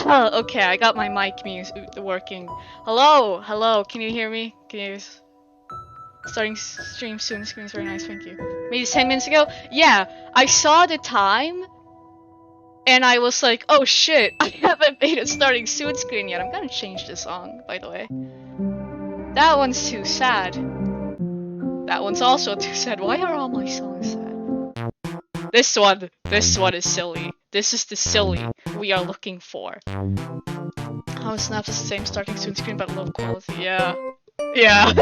Okay, I got my mic working. Hello, hello, can you hear me? Can you starting stream soon, screen's very nice, thank you. Maybe 10 minutes ago? Yeah, I saw the time and I was like, oh shit, I haven't made a starting soon screen yet. I'm gonna change the song, by the way. That one's too sad. That one's also too sad. Why are all my songs sad? This one is silly. This is the silly we are looking for. Oh, Snaps is the same starting soon screen, but low quality. Yeah. Yeah.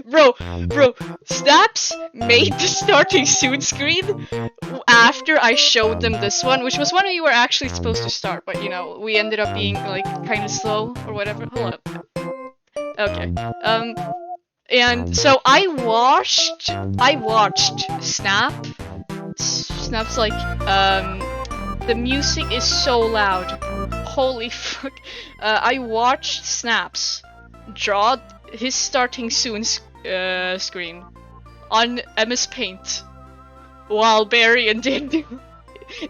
Bro, Snaps made the starting soon screen after I showed them this one, which was one we were actually supposed to start, but you know, we ended up being like kind of slow or whatever. Hold up. Okay. And so I watched Snap's like, the music is so loud. Holy fuck. I watched Snaps draw his starting soon screen on MS Paint while Berri and dande.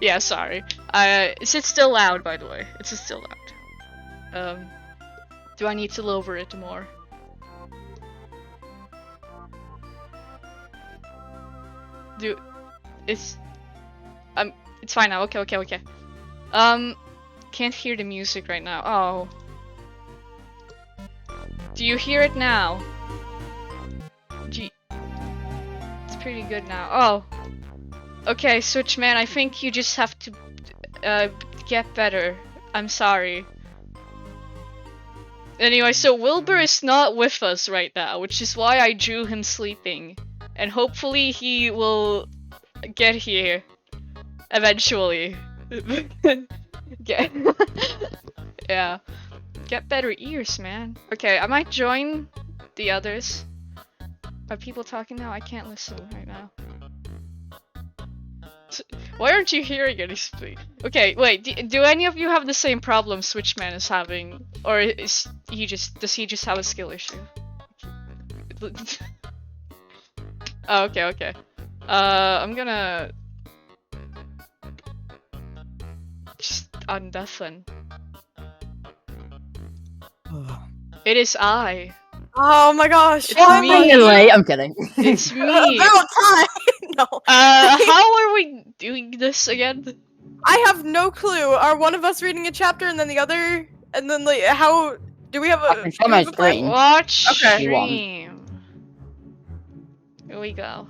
Yeah, sorry. Is it still loud, by the way? It's still loud. Do I need to lower it more? It's fine now. Okay. Can't hear the music right now. Oh. Do you hear it now? It's pretty good now. Oh. Okay, Switchman, I think you just have to get better. I'm sorry. Anyway, so Wilbur is not with us right now, which is why I drew him sleeping. And hopefully he will get here eventually. Yeah. Get better ears, man. Okay, I might join the others. Are people talking now? I can't listen right now. Why aren't you hearing anything? Okay, wait. Do any of you have the same problem Switchman is having, or does he just have a skill issue? Oh, okay. I'm gonna just undeafen. It is I. Oh my gosh. It's me. Late. I'm kidding. It's me. About time. No. How are we doing this again? I have no clue. Are one of us reading a chapter and then the other? And then like how do we have a? I can show my screen. Watch Okay. stream. Here we go.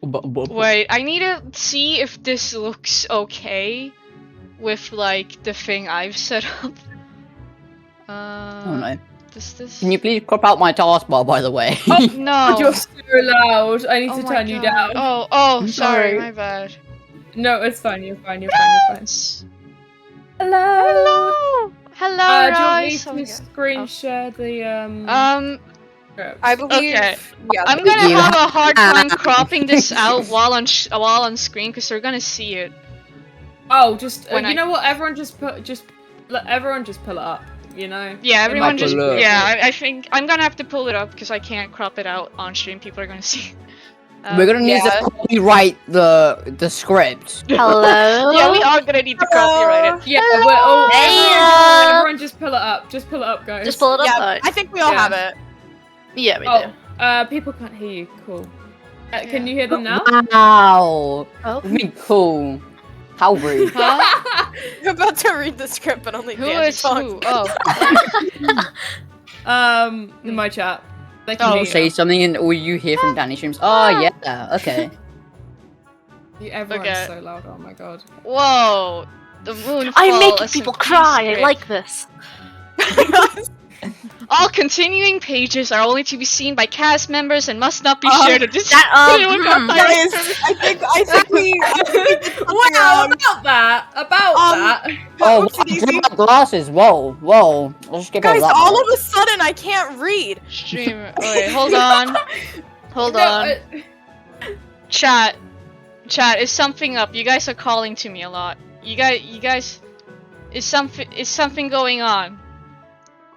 Wait, I need to see if this looks okay with like the thing I've set up. Oh no. Does this? Can you please crop out my taskbar, by the way? Oh no! You're so loud. I need to my turn you God. down. Oh, sorry, sorry. my bad. No, it's fine. You're fine. You're fine. Hello, hello, do you want me guys. to screen share the script? I believe. Okay. Yeah. I'm gonna You have a hard time cropping this out while on screen because they're gonna see it. Oh, just When you know what? Everyone just let everyone just pull it up. You know. Yeah, everyone might just. pull it up. Yeah, I think I'm gonna have to pull it up because I can't crop it out on stream. People are gonna see. We're gonna need yeah. to copyright the script. Hello? Yeah, we are gonna need to copyright it. Yeah, we're all. Hey, Everyone just pull it up. Just pull it up, guys. Just pull it up. Yeah, I think we all Yeah. have it. Yeah, we do. Oh, people can't hear you. Cool. Can you hear them now? Wow. Oh. I mean, cool. How rude. Huh? I'm about to read the script, but only Who Dandy is talks. who? Oh. In my chat. They Can can you hear say something and all you hear from Danny streams? Oh yeah. Okay. you. Everyone's Okay. so loud. Oh my god. Whoa. The moon. I'm making people cry. I like this. All continuing pages are only to be seen by cast members and must not be shared at this. Guys, I think we did something Wow, wrong. about that. Oh, Oopsie daisy. wow, my glasses. Whoa. I'll just get Guys, that. all of a sudden I can't read. Stream. Wait, hold on. Hold on. Chat, is something up? You guys are calling to me a lot. You guys, is something going on?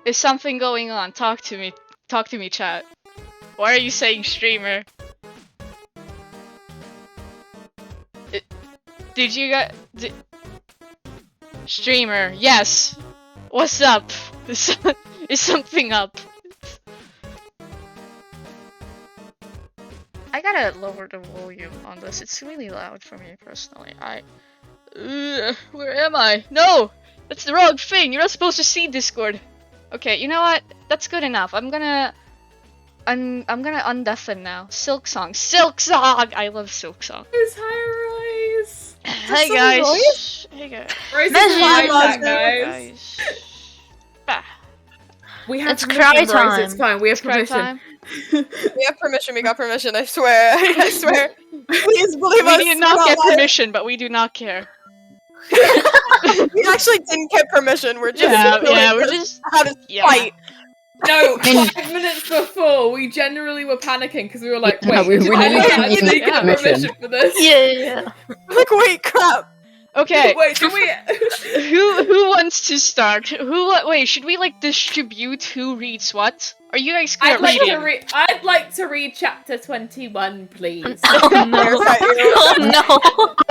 Is something going on? Talk to me, chat. Why are you saying streamer? Did you guys? Streamer, yes. What's up? Is something up? I gotta lower the volume on this. It's really loud for me personally. Where am I? No! That's the wrong thing! You're not supposed to see Discord! Okay, you know what? That's good enough. I'm gonna I'm gonna undeafen now. Silk Song. Silk Song! I love Silk Song. Hi, Rise. Hey Silk guys. Voice? Hey guys. Rise is Measure live your chat, monster. guys. Ah, We have It's permission, cry Rose, time. It's fine. We have it's cry permission. time. We have permission. We got permission. I swear. I swear. Please believe We us. did we're not get lying. permission, but we do not care. We actually didn't get permission. We're just Yeah, we're learning just how to yeah. fight. No, mean- 5 minutes before, we generally were panicking because we were like, Yeah, wait, we did really anyone didn't actually get get permission. permission for this? Yeah. Like, wait, crap. Okay. Wait, do we... Who wants to start? Wait, should we like distribute who reads what? Are you guys clear I'd like, reading? I'd like to read chapter 21, please. Oh no. Haircut you. Oh no.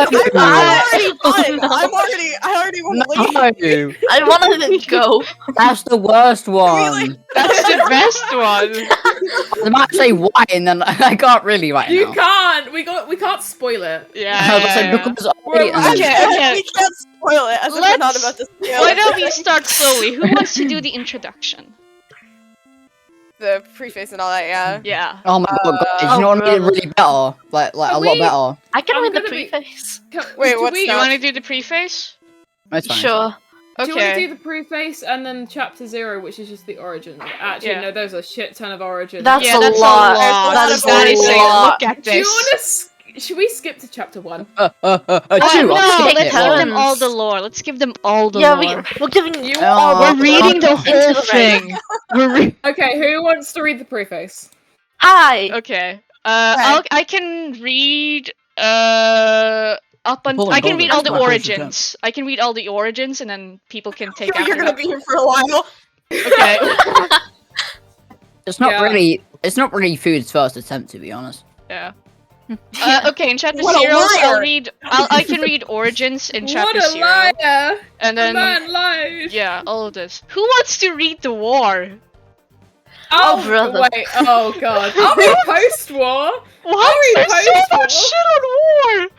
I already want to leave. No, I want to go. that's the worst one. That's the best one. I might say why, and then I can't really right You now. can't! We can't spoil it. Yeah. Because We're and then- Okay. We can't spoil it as if we're not about to spoil Why it. don't we start slowly? Who wants to do the introduction? The preface and all that, yeah. Yeah. Oh my god, guys, you know what I mean? Really better, like Are a lot we- better. I can I'm read the gonna be- preface. Wait, do what's we, You that? want to do the preface? That's fine. Sure. Do you want to Okay. do the preface and then chapter 0, which is just the origins? Actually, Yeah. no, there's a shit ton of origins. That's Yeah, a that's lot. a lot. That is That a is lot. Look at Do you this. want to... Should we skip to chapter 1? Two, No, I'll skip let's it. give them turns. all the lore. Let's give them all the Yeah, lore. we're giving You Oh, We're reading the Into whole the thing. Okay, who wants to read the preface? Hi. Okay. Right. I can read up on. Hold on, I can hold read on. all the That's my first origins. I can read all the origins, and then people can take You're after gonna that. be here for a while. Okay. It's not Yeah. really. It's not really Food's first attempt, to be honest. Yeah. Okay, in chapter What a 0, I'll liar. read. I can read origins in What chapter a 0, liar! and The then man lied! yeah, all of this. Who wants to read the war? Oh, brother. Wait, oh god. Are we post-war? What? we There's so post much war? shit on war.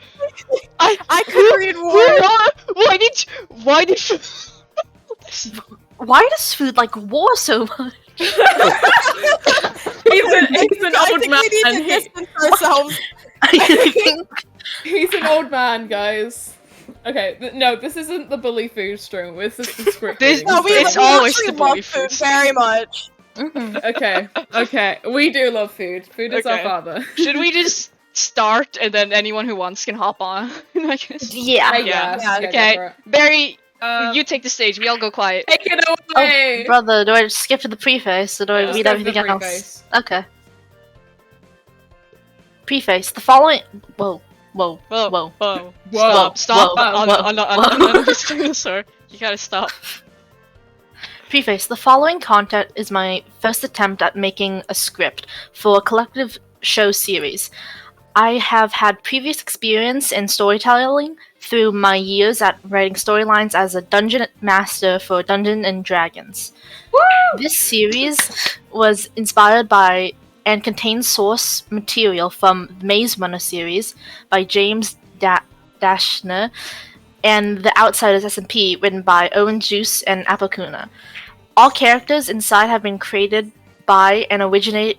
I could read war. Why did? Why does food like war so much? He's an I old think man. we need to distance ourselves. I think He's an old man, guys. Okay, no, this isn't the bully food stream. This is the script. This- reading No, we, stream. It's we always actually the bully love food food. very much. Okay, we do love food. Food is our Okay. father. Should we just start and then anyone who wants can hop on? I guess. yeah. Yeah, go okay. for it. Barry, Um, you take the stage. We all go quiet. take it away. Brother, do I just skip to the preface or do I Just read go for everything the else? preface. Okay. Preface. The following. Whoa. Whoa. Whoa, Whoa. whoa, Whoa, stop. whoa. This dinosaur. You gotta stop. Preface. The following content is my first attempt at making a script for a collective show series. I have had previous experience in storytelling through my years at writing storylines as a dungeon master for Dungeons and Dragons. This series was inspired by and contains source material from the Maze Runner series by James Dashner and The Outsiders SMP written by Owen Juice and Apokuna. All characters inside have been created by and originate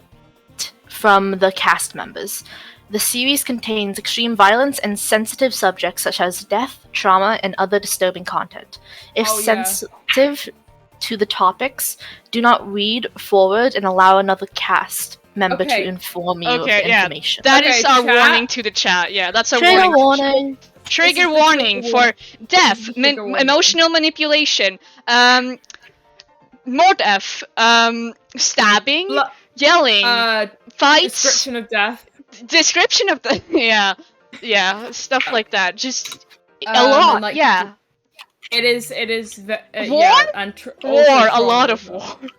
from the cast members. The series contains extreme violence and sensitive subjects such as death, trauma, and other disturbing content. If Oh, yeah. sensitive to the topics, do not read forward and allow another cast member Okay. to inform you Okay, of yeah. information. That Okay, is our chat. warning to the chat. Yeah, that's our Trigger warning. warning. Trigger This is the warning trigger for death, This is the trigger warning. emotional manipulation, more death, stabbing, Lo- yelling, fights, description of death. description of the yeah, stuff like that. Just a and, lot, like, yeah. It is. War? Yeah, and War, also a trauma lot as of well. war.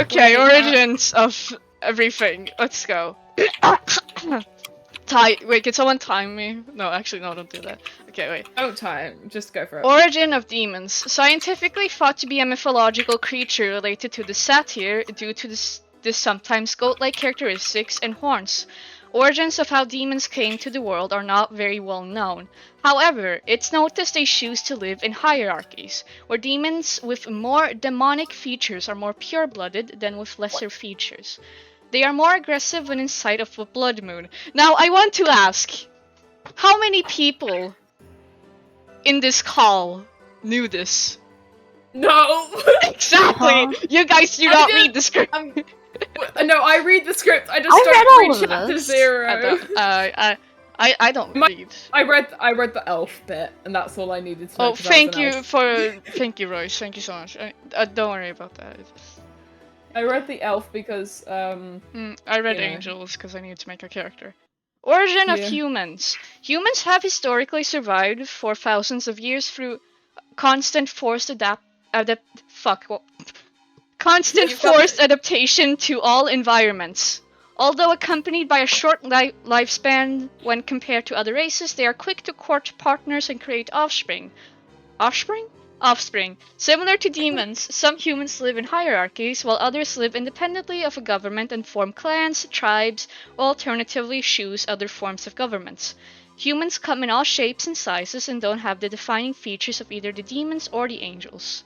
Okay, Wait, origins of everything. Let's go. Wait, can someone time me? No, actually, no, don't do that. Okay, wait. Don't time. Just go for it. Origin of demons. Scientifically thought to be a mythological creature related to the satyr due to this sometimes goat-like characteristics and horns. Origins of how demons came to the world are not very well known. However, it's noticed they choose to live in hierarchies, where demons with more demonic features are more pure-blooded than with lesser features. They are more aggressive when in sight of a blood moon. Now, I want to ask, how many people in this call knew this? No. Exactly! You guys do not read the script! No, I read the script. I just I read all don't of read chapter this. 0. I don't read. I read the elf bit, and that's all I needed to know. Oh, 'cause I was thank an you elf. thank you, Royce. Thank you so much. Don't worry about that. I read the elf because I read Yeah. angels because I needed to make a character. Origin of Yeah. humans. Humans have historically survived for thousands of years through constant forced forced adaptation to all environments. Although accompanied by a short lifespan when compared to other races, they are quick to court partners and create offspring. Offspring? Offspring. Similar to demons, some humans live in hierarchies, while others live independently of a government and form clans, tribes, or alternatively choose other forms of governments. Humans come in all shapes and sizes and don't have the defining features of either the demons or the angels.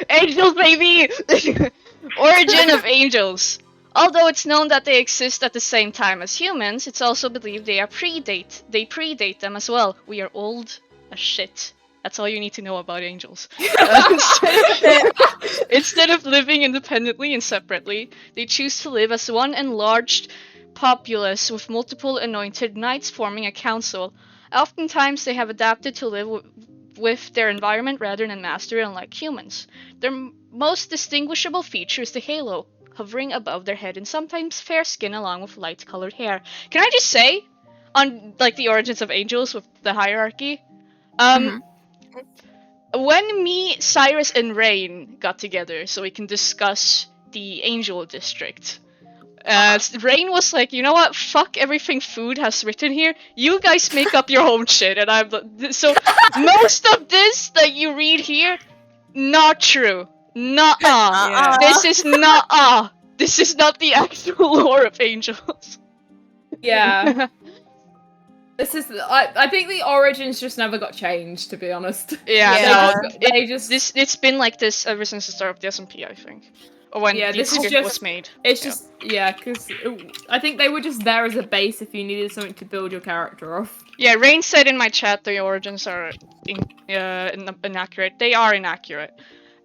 Angels, baby! Origin of angels. Although it's known that they exist at the same time as humans, it's also believed they predate them as well. We are old as shit. That's all you need to know about angels. Instead of living independently and separately, they choose to live as one enlarged populace with multiple anointed knights forming a council. Oftentimes, they have adapted to live with their environment rather than master it, unlike humans. Their most distinguishable feature is the halo, hovering above their head, and sometimes fair skin along with light-colored hair. Can I just say, on like the origins of angels with the hierarchy, when me, Cyrus, and Rain got together so we can discuss the angel district, Rain was like, you know what? Fuck everything Food has written here. You guys make up your own shit, and so most of this that you read here, not true. Nuh-uh. This is nuh-uh. This is not the actual lore of angels. Yeah. This is. I think the origins just never got changed, to be honest. Yeah, no, It's it's been like this ever since the start of the SMP, I think. Or when the this is script just was made. just because I think they were just there as a base if you needed something to build your character off. Yeah, Rain said in my chat the origins are inaccurate. They are inaccurate.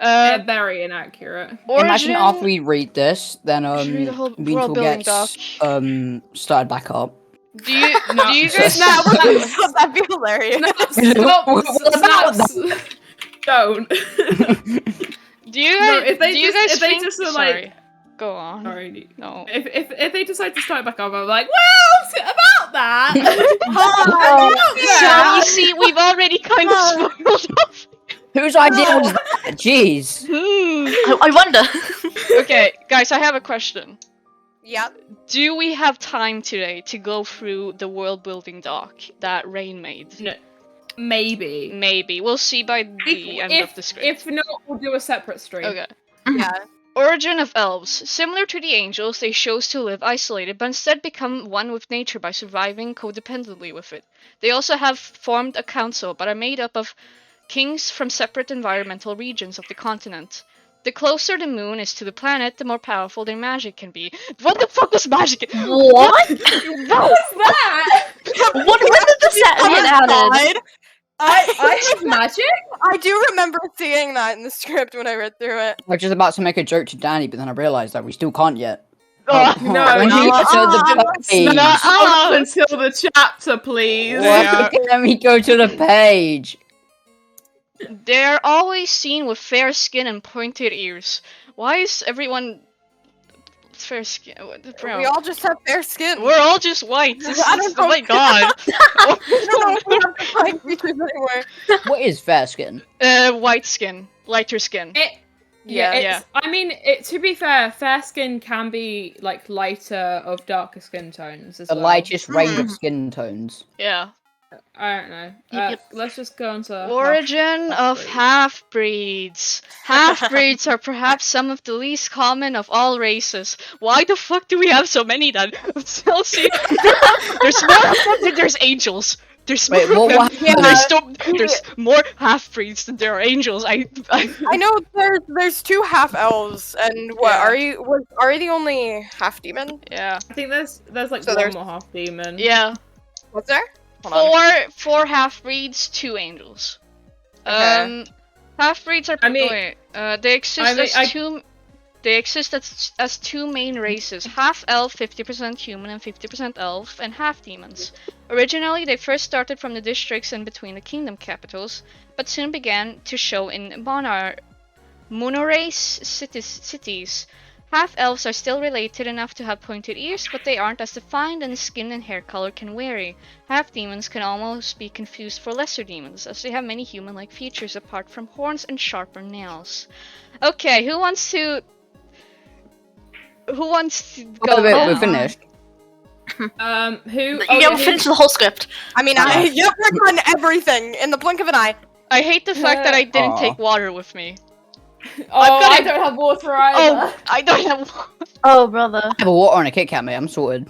They're very inaccurate. Imagine after we read this, then read the whole Moonfall world building gets doc. started back up. Do you guys That'd be hilarious. Snaps. Don't. Do you No, guys? if they do you just- guys if they think? just were Sorry. like- Go on. Sorry. No. If they decide to start back up, I'm like, well, about that. So you see, we've already kind of spoiled off. Whose idea was that? Jeez. I wonder. Okay, guys, I have a question. Yep. Do we have time today to go through the world building doc that Rain made? No. Maybe. Maybe. We'll see by the end of the script. If not, we'll do a separate stream. Okay. Yeah. Origin of elves. Similar to the angels, they chose to live isolated, but instead become one with nature by surviving codependently with it. They also have formed a council, but are made up of kings from separate environmental regions of the continent. The closer the moon is to the planet, the more powerful their magic can be. What the fuck was magic? What? What's that? When did the set get added? I have magic? I do remember seeing that in the script when I read through it. I was just about to make a joke to Danny, but then I realized that we still can't yet. Oh, no, when you no, get to the page. Not until the chapter, please. Yeah. Let me go to the page. They're always seen with fair skin and pointed ears. Why is everyone fair skin? We all just have fair skin. We're all just white. I don't know. Oh my god. I don't know if we have defined features anymore. What is fair skin? White skin, lighter skin. Yeah. I mean, to be fair, fair skin can be like lighter of darker skin tones as The well. lightest range of skin tones. Yeah. I don't know. Yep. Let's just go on to Origin of half-breeds. Half-breeds are perhaps some of the least common of all races. Why the fuck do we have so many then? Chelsea, there's more of them than there's angels. There's Wait, more. what There's more half-breeds than there are angels. I I know there's 2 half elves, and what Yeah. are you the only half demon? yeah. I think there's like So one there's- more half demon. Yeah. What's there? Hold on. Four half-breeds, 2 angels. Okay. Half-breeds are. I mean- wait, they exist I mean, as two. They exist as 2 main races: half elf, 50% human, and 50% elf, and half demons. Originally, they first started from the districts in between the kingdom capitals, but soon began to show in monorace cities. Half elves are still related enough to have pointed ears, but they aren't as defined, and skin and hair color can vary. Half demons can almost be confused for lesser demons, as they have many human-like features apart from horns and sharper nails. Okay, who wants to go? Wait, now? we're finished. Who? You Oh, don't finish the whole script. I mean, yep, we're done everything in the blink of an eye. I hate the fact that I didn't Aw. take water with me. Oh, got I it. don't have water either. Oh, I don't have. Oh, brother. I have a water and a Kit Kat, mate. I'm sorted.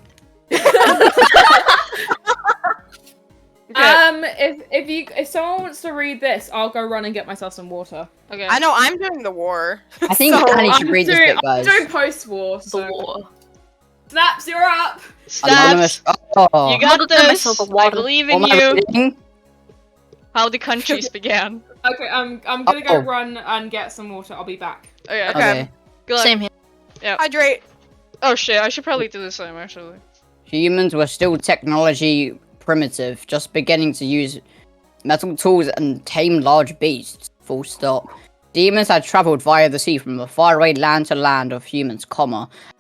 If someone wants to read this, I'll go run and get myself some water. Okay. I know I'm doing the war. I think So, Danny I'm should read this bit, I'm guys. doing post-war. The So. war. Snaps, you're up. Anonymous. Stats. Oh. You got I'm gonna get this. myself a I water. believe What in am I you. reading? How the countries began. Okay, I'm gonna go Oh. run and get some water. I'll be back. Okay. Okay. Good luck. Same here. Hydrate. Oh shit! I should probably do the same actually. Humans were still technology primitive, just beginning to use metal tools and tame large beasts. Full stop. Demons had traveled via the sea from the faraway land to land of humans,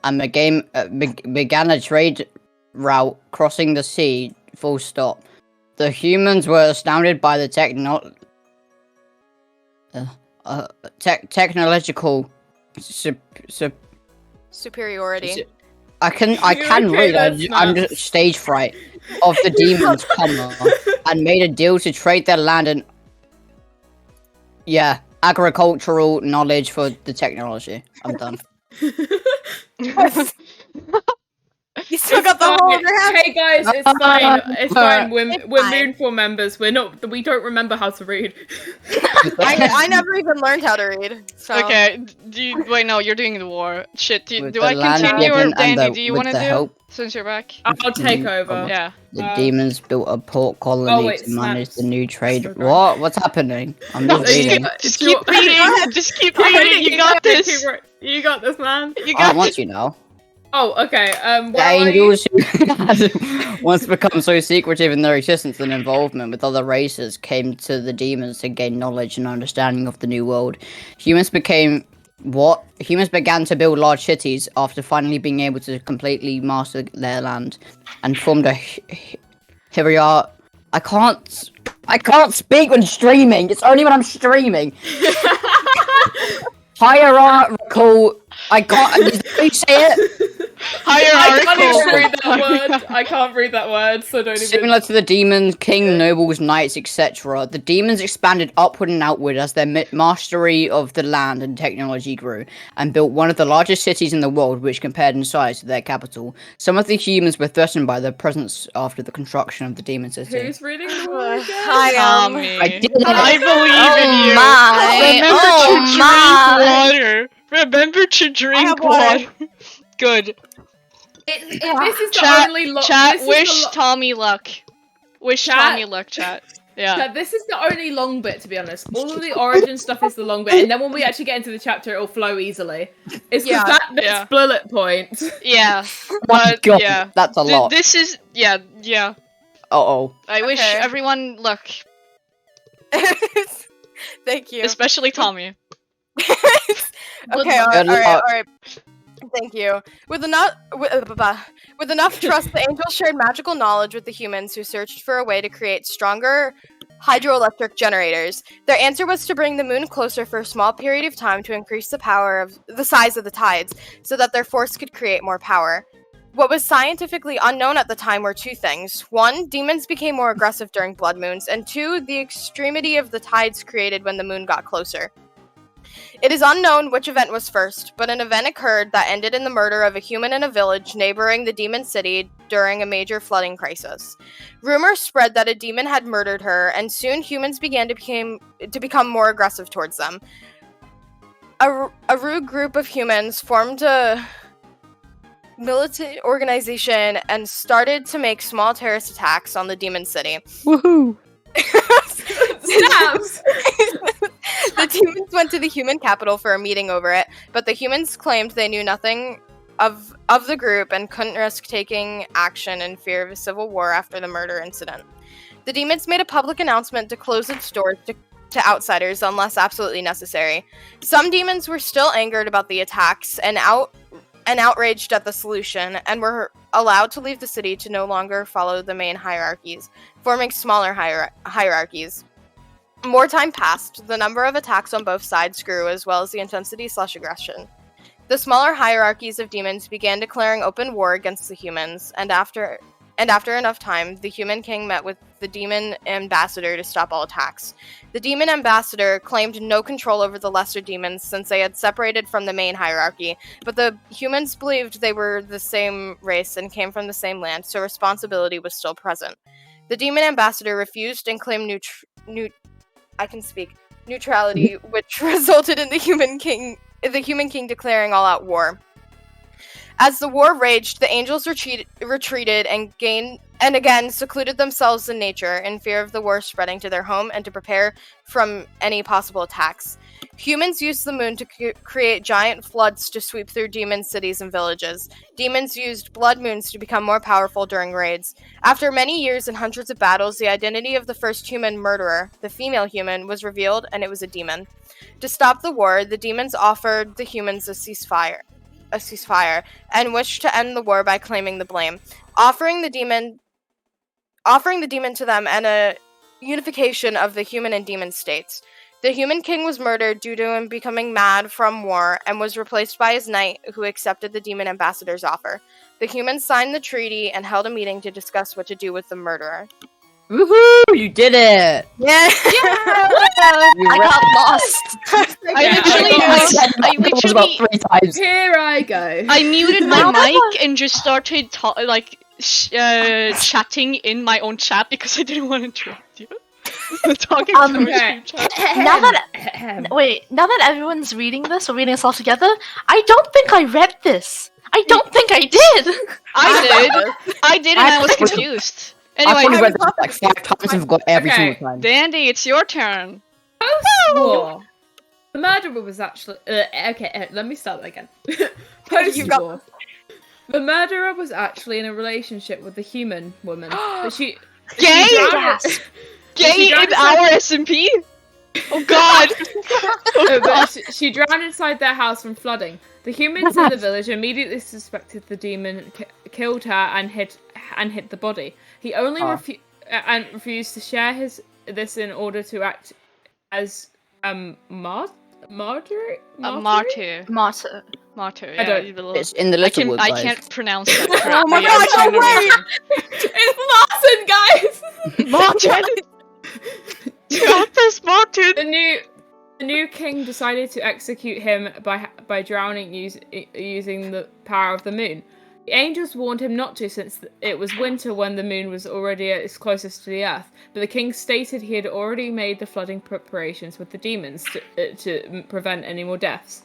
and began a trade route crossing the sea. Full stop. The humans were astounded by the technological Superiority. I can Okay, read. that's I'm nuts. just stage fright of the demons, and made a deal to trade their land and agricultural knowledge for the technology. I'm done. You still got the whole graph. Hey guys, it's fine. It's fine. It's We're fine. Moonfall members. We don't remember how to read. I never even learned how to read. So. Okay. Wait, no, you're doing the war. Shit. Do With do the I land continue or given and Dandy? the- Do you with want to the do? help- Since you're back. I'll take over. Yeah. The demons built a port colony Oh, wait, to manage snaps. the new trade. So good. What? What's happening? I'm not Just reading. Just keep reading. Just keep reading. You got this. You got this, man. You I got want this. you now. Oh, okay. The Where are you? angels who had once become so secretive in their existence and involvement with other races came to the demons to gain knowledge and understanding of the new world. Humans began to build large cities after finally being able to completely master their land, and formed a hierarchy. I can't speak when streaming. It's only when I'm streaming. Hierarchical. I can't. Did you say it? I can't even read Hierarchical. that word. I can't read that word, so don't even. Similar to the demons, king, nobles, knights, etc., the demons expanded upward and outward as their mastery of the land and technology grew, and built one of the largest cities in the world, which compared in size to their capital. Some of the humans were threatened by their presence after the construction of the demon city. Who's reading the word again? I am. Tommy. I did I it. believe in you. My. Remember to drink water. Remember to drink have water. water. Good. This is the Chat, only lo- chat, this is wish the lo- Tommy luck. Wish Chat. Tommy luck, chat. Yeah. Chat, this is the only long bit, to be honest. All of the origin stuff is the long bit, and then when we actually get into the chapter, it'll flow easily. It's because Yeah. that bit's Yeah. bullet points. Yeah. Oh my But, God, yeah. that's a lot. This is, yeah. Uh-oh. I wish Okay. everyone luck. Thank you. Especially Tommy. Okay, Good luck. alright. Thank you. With enough trust, the angels shared magical knowledge with the humans who searched for a way to create stronger hydroelectric generators. Their answer was to bring the moon closer for a small period of time to increase the size of the tides, so that their force could create more power. What was scientifically unknown at the time were two things. One, demons became more aggressive during blood moons, and two, the extremity of the tides created when the moon got closer. It is unknown which event was first, but an event occurred that ended in the murder of a human in a village neighboring the demon city during a major flooding crisis. Rumors spread that a demon had murdered her, and soon humans began to become more aggressive towards them. A rude group of humans formed a militant organization and started to make small terrorist attacks on the demon city. Woohoo! Snaps! The demons went to the human capital for a meeting over it, but the humans claimed they knew nothing of the group and couldn't risk taking action in fear of a civil war after the murder incident. The demons made a public announcement to close its doors to outsiders unless absolutely necessary. Some demons were still angered about the attacks and outraged at the solution, and were allowed to leave the city to no longer follow the main hierarchies, forming smaller hierarchies. More time passed, the number of attacks on both sides grew, as well as the intensity/aggression. The smaller hierarchies of demons began declaring open war against the humans, and after enough time, the human king met with the demon ambassador to stop all attacks. The demon ambassador claimed no control over the lesser demons since they had separated from the main hierarchy, but the humans believed they were the same race and came from the same land, so responsibility was still present. The demon ambassador refused and claimed neutrality, which resulted in the human king declaring all-out war. As the war raged, the angels retreated and again secluded themselves in nature in fear of the war spreading to their home and to prepare from any possible attacks. Humans used the moon to create giant floods to sweep through demon cities and villages. Demons used blood moons to become more powerful during raids. After many years and hundreds of battles, the identity of the first human murderer, the female human, was revealed, and it was a demon. To stop the war, the demons offered the humans a ceasefire, and wished to end the war by claiming the blame, offering the demon to them and a unification of the human and demon states. The human king was murdered due to him becoming mad from war and was replaced by his knight, who accepted the demon ambassador's offer. The humans signed the treaty and held a meeting to discuss what to do with the murderer. Woohoo! You did it! Yeah! I got lost. I literally, about 3 times. Here I go. I muted my mic and just started chatting in my own chat because I didn't want to interrupt you. Talking to my okay. stream chat. Now that everyone's reading this, or reading this all together, I don't think I read this. I don't think I did. I did, and I was confused. I've only Anyway, read this like 5 times and forgot every Okay. single time. Dandy, it's your turn. Post-war. The murderer was actually... let me start that again. Post-war. The murderer was actually in a relationship with the human woman. But she... Gay? Gasp. Gay in our SMP? Oh god! But she drowned inside their house from flooding. The humans in the village immediately suspected the demon killed her and hid the body. He only refused to share this in order to act as martyr. Martyr. Martyr. Martyr. I don't- Yeah, It's in the little wood, I guys. can't pronounce that correctly. Oh my god, I'm no trying way! to It's Martin, guys! Martin! Got this, Martin! The new king decided to execute him by drowning using the power of the moon. The angels warned him not to, since it was winter when the moon was already at its closest to the earth, but the king stated he had already made the flooding preparations with the demons to prevent any more deaths.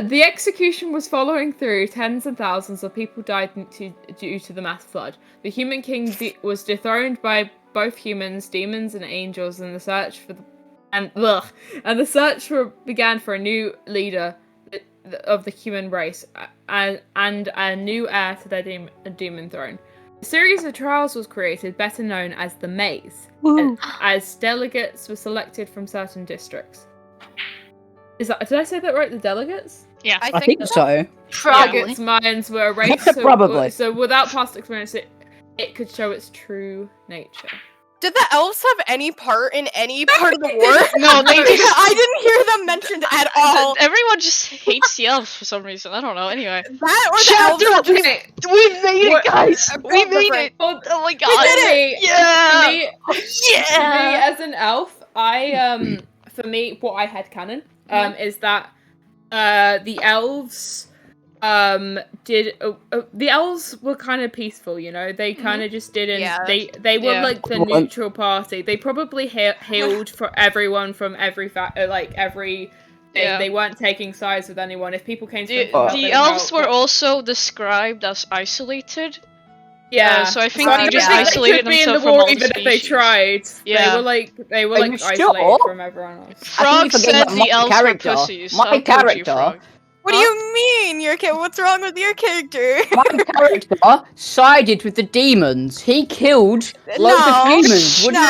The execution was following through. Tens and thousands of people died due to the mass flood. The human king was dethroned by both humans, demons, and angels, and the search began for a new leader of the human race and a new heir to their demon throne. A series of trials was created, better known as the Maze, as delegates were selected from certain districts. Did I say that right? The delegates? Yeah. I I think so. Probably. Delegates' minds were erased. Probably. So without past experience, it could show its true nature. Did the elves have any part in any part of the war? No, they just... I didn't hear them mentioned at all. Everyone just hates the elves for some reason. I don't know. Anyway. That or the elves are just... We made it, guys! We made it! Well, Oh my god! for me, Yeah! for me, as an elf, I for me, what I had canon is that the elves the elves were kind of peaceful, you know. They kind of just didn't. Yeah. They were Yeah. like the neutral party. They probably healed for everyone from every every. Yeah. They weren't taking sides with anyone. If people came to them The, for help, the they would elves help, were but- also described as isolated. Yeah, so I think So they I just think they isolated could be in the themselves from war all the even if they species. tried. Yeah. They were Are like you isolated sure? from everyone else. I think Frog you forget said that the my elves character- were pussies. my How could you, character- Frog? What do you mean? What's wrong with your character? My character sided with the demons. He killed loads of No. humans. What do you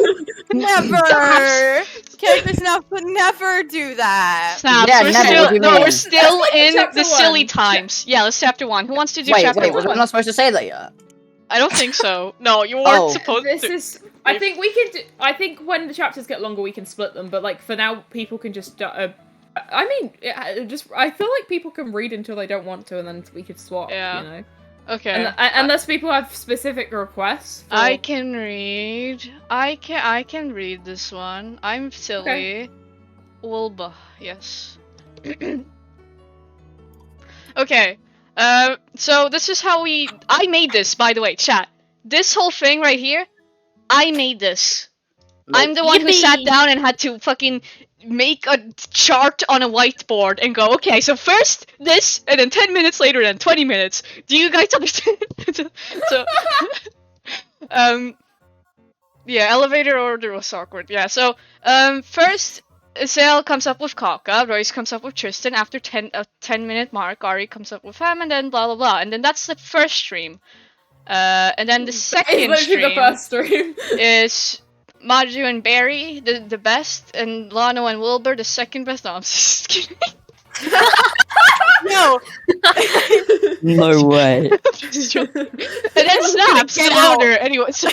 mean? Never. Characters would never do that. Snaps. Yeah, we're never, still what do you no, mean? we're still Let's in chapter the silly one. times. Yeah, let's chapter 1. Who wants to do Wait, chapter was 1? I not supposed to say that yet? I don't think so. No, you weren't Oh. supposed This to. is. I think we can. I think when the chapters get longer, we can split them. But like for now, people can just. I mean, I feel like people can read until they don't want to, and then we could swap. Yeah. You know. Okay. Unless people have specific requests. for- I can read. I can read this one. I'm silly. Wilbur, yes. Okay. So this is how I made this, by the way, chat. This whole thing right here, I made this. I'm the one who sat Yippee. down and had to fucking make a chart on a whiteboard and go, okay, so first this, and then 10 minutes later, then 20 minutes. Do you guys understand? So, yeah, elevator order was awkward. Yeah, so, first, Azele comes up with Kaka, Royce comes up with Tristan, after 10-minute mark, Ari comes up with him, and then blah blah blah. And then that's the first stream. And then the It's second literally stream the first stream. is Maju and Berri, the best, and Lano and Wilbur, the second best. No, I'm just kidding. No. No way. And then Snaps Get out. louder. Anyway, so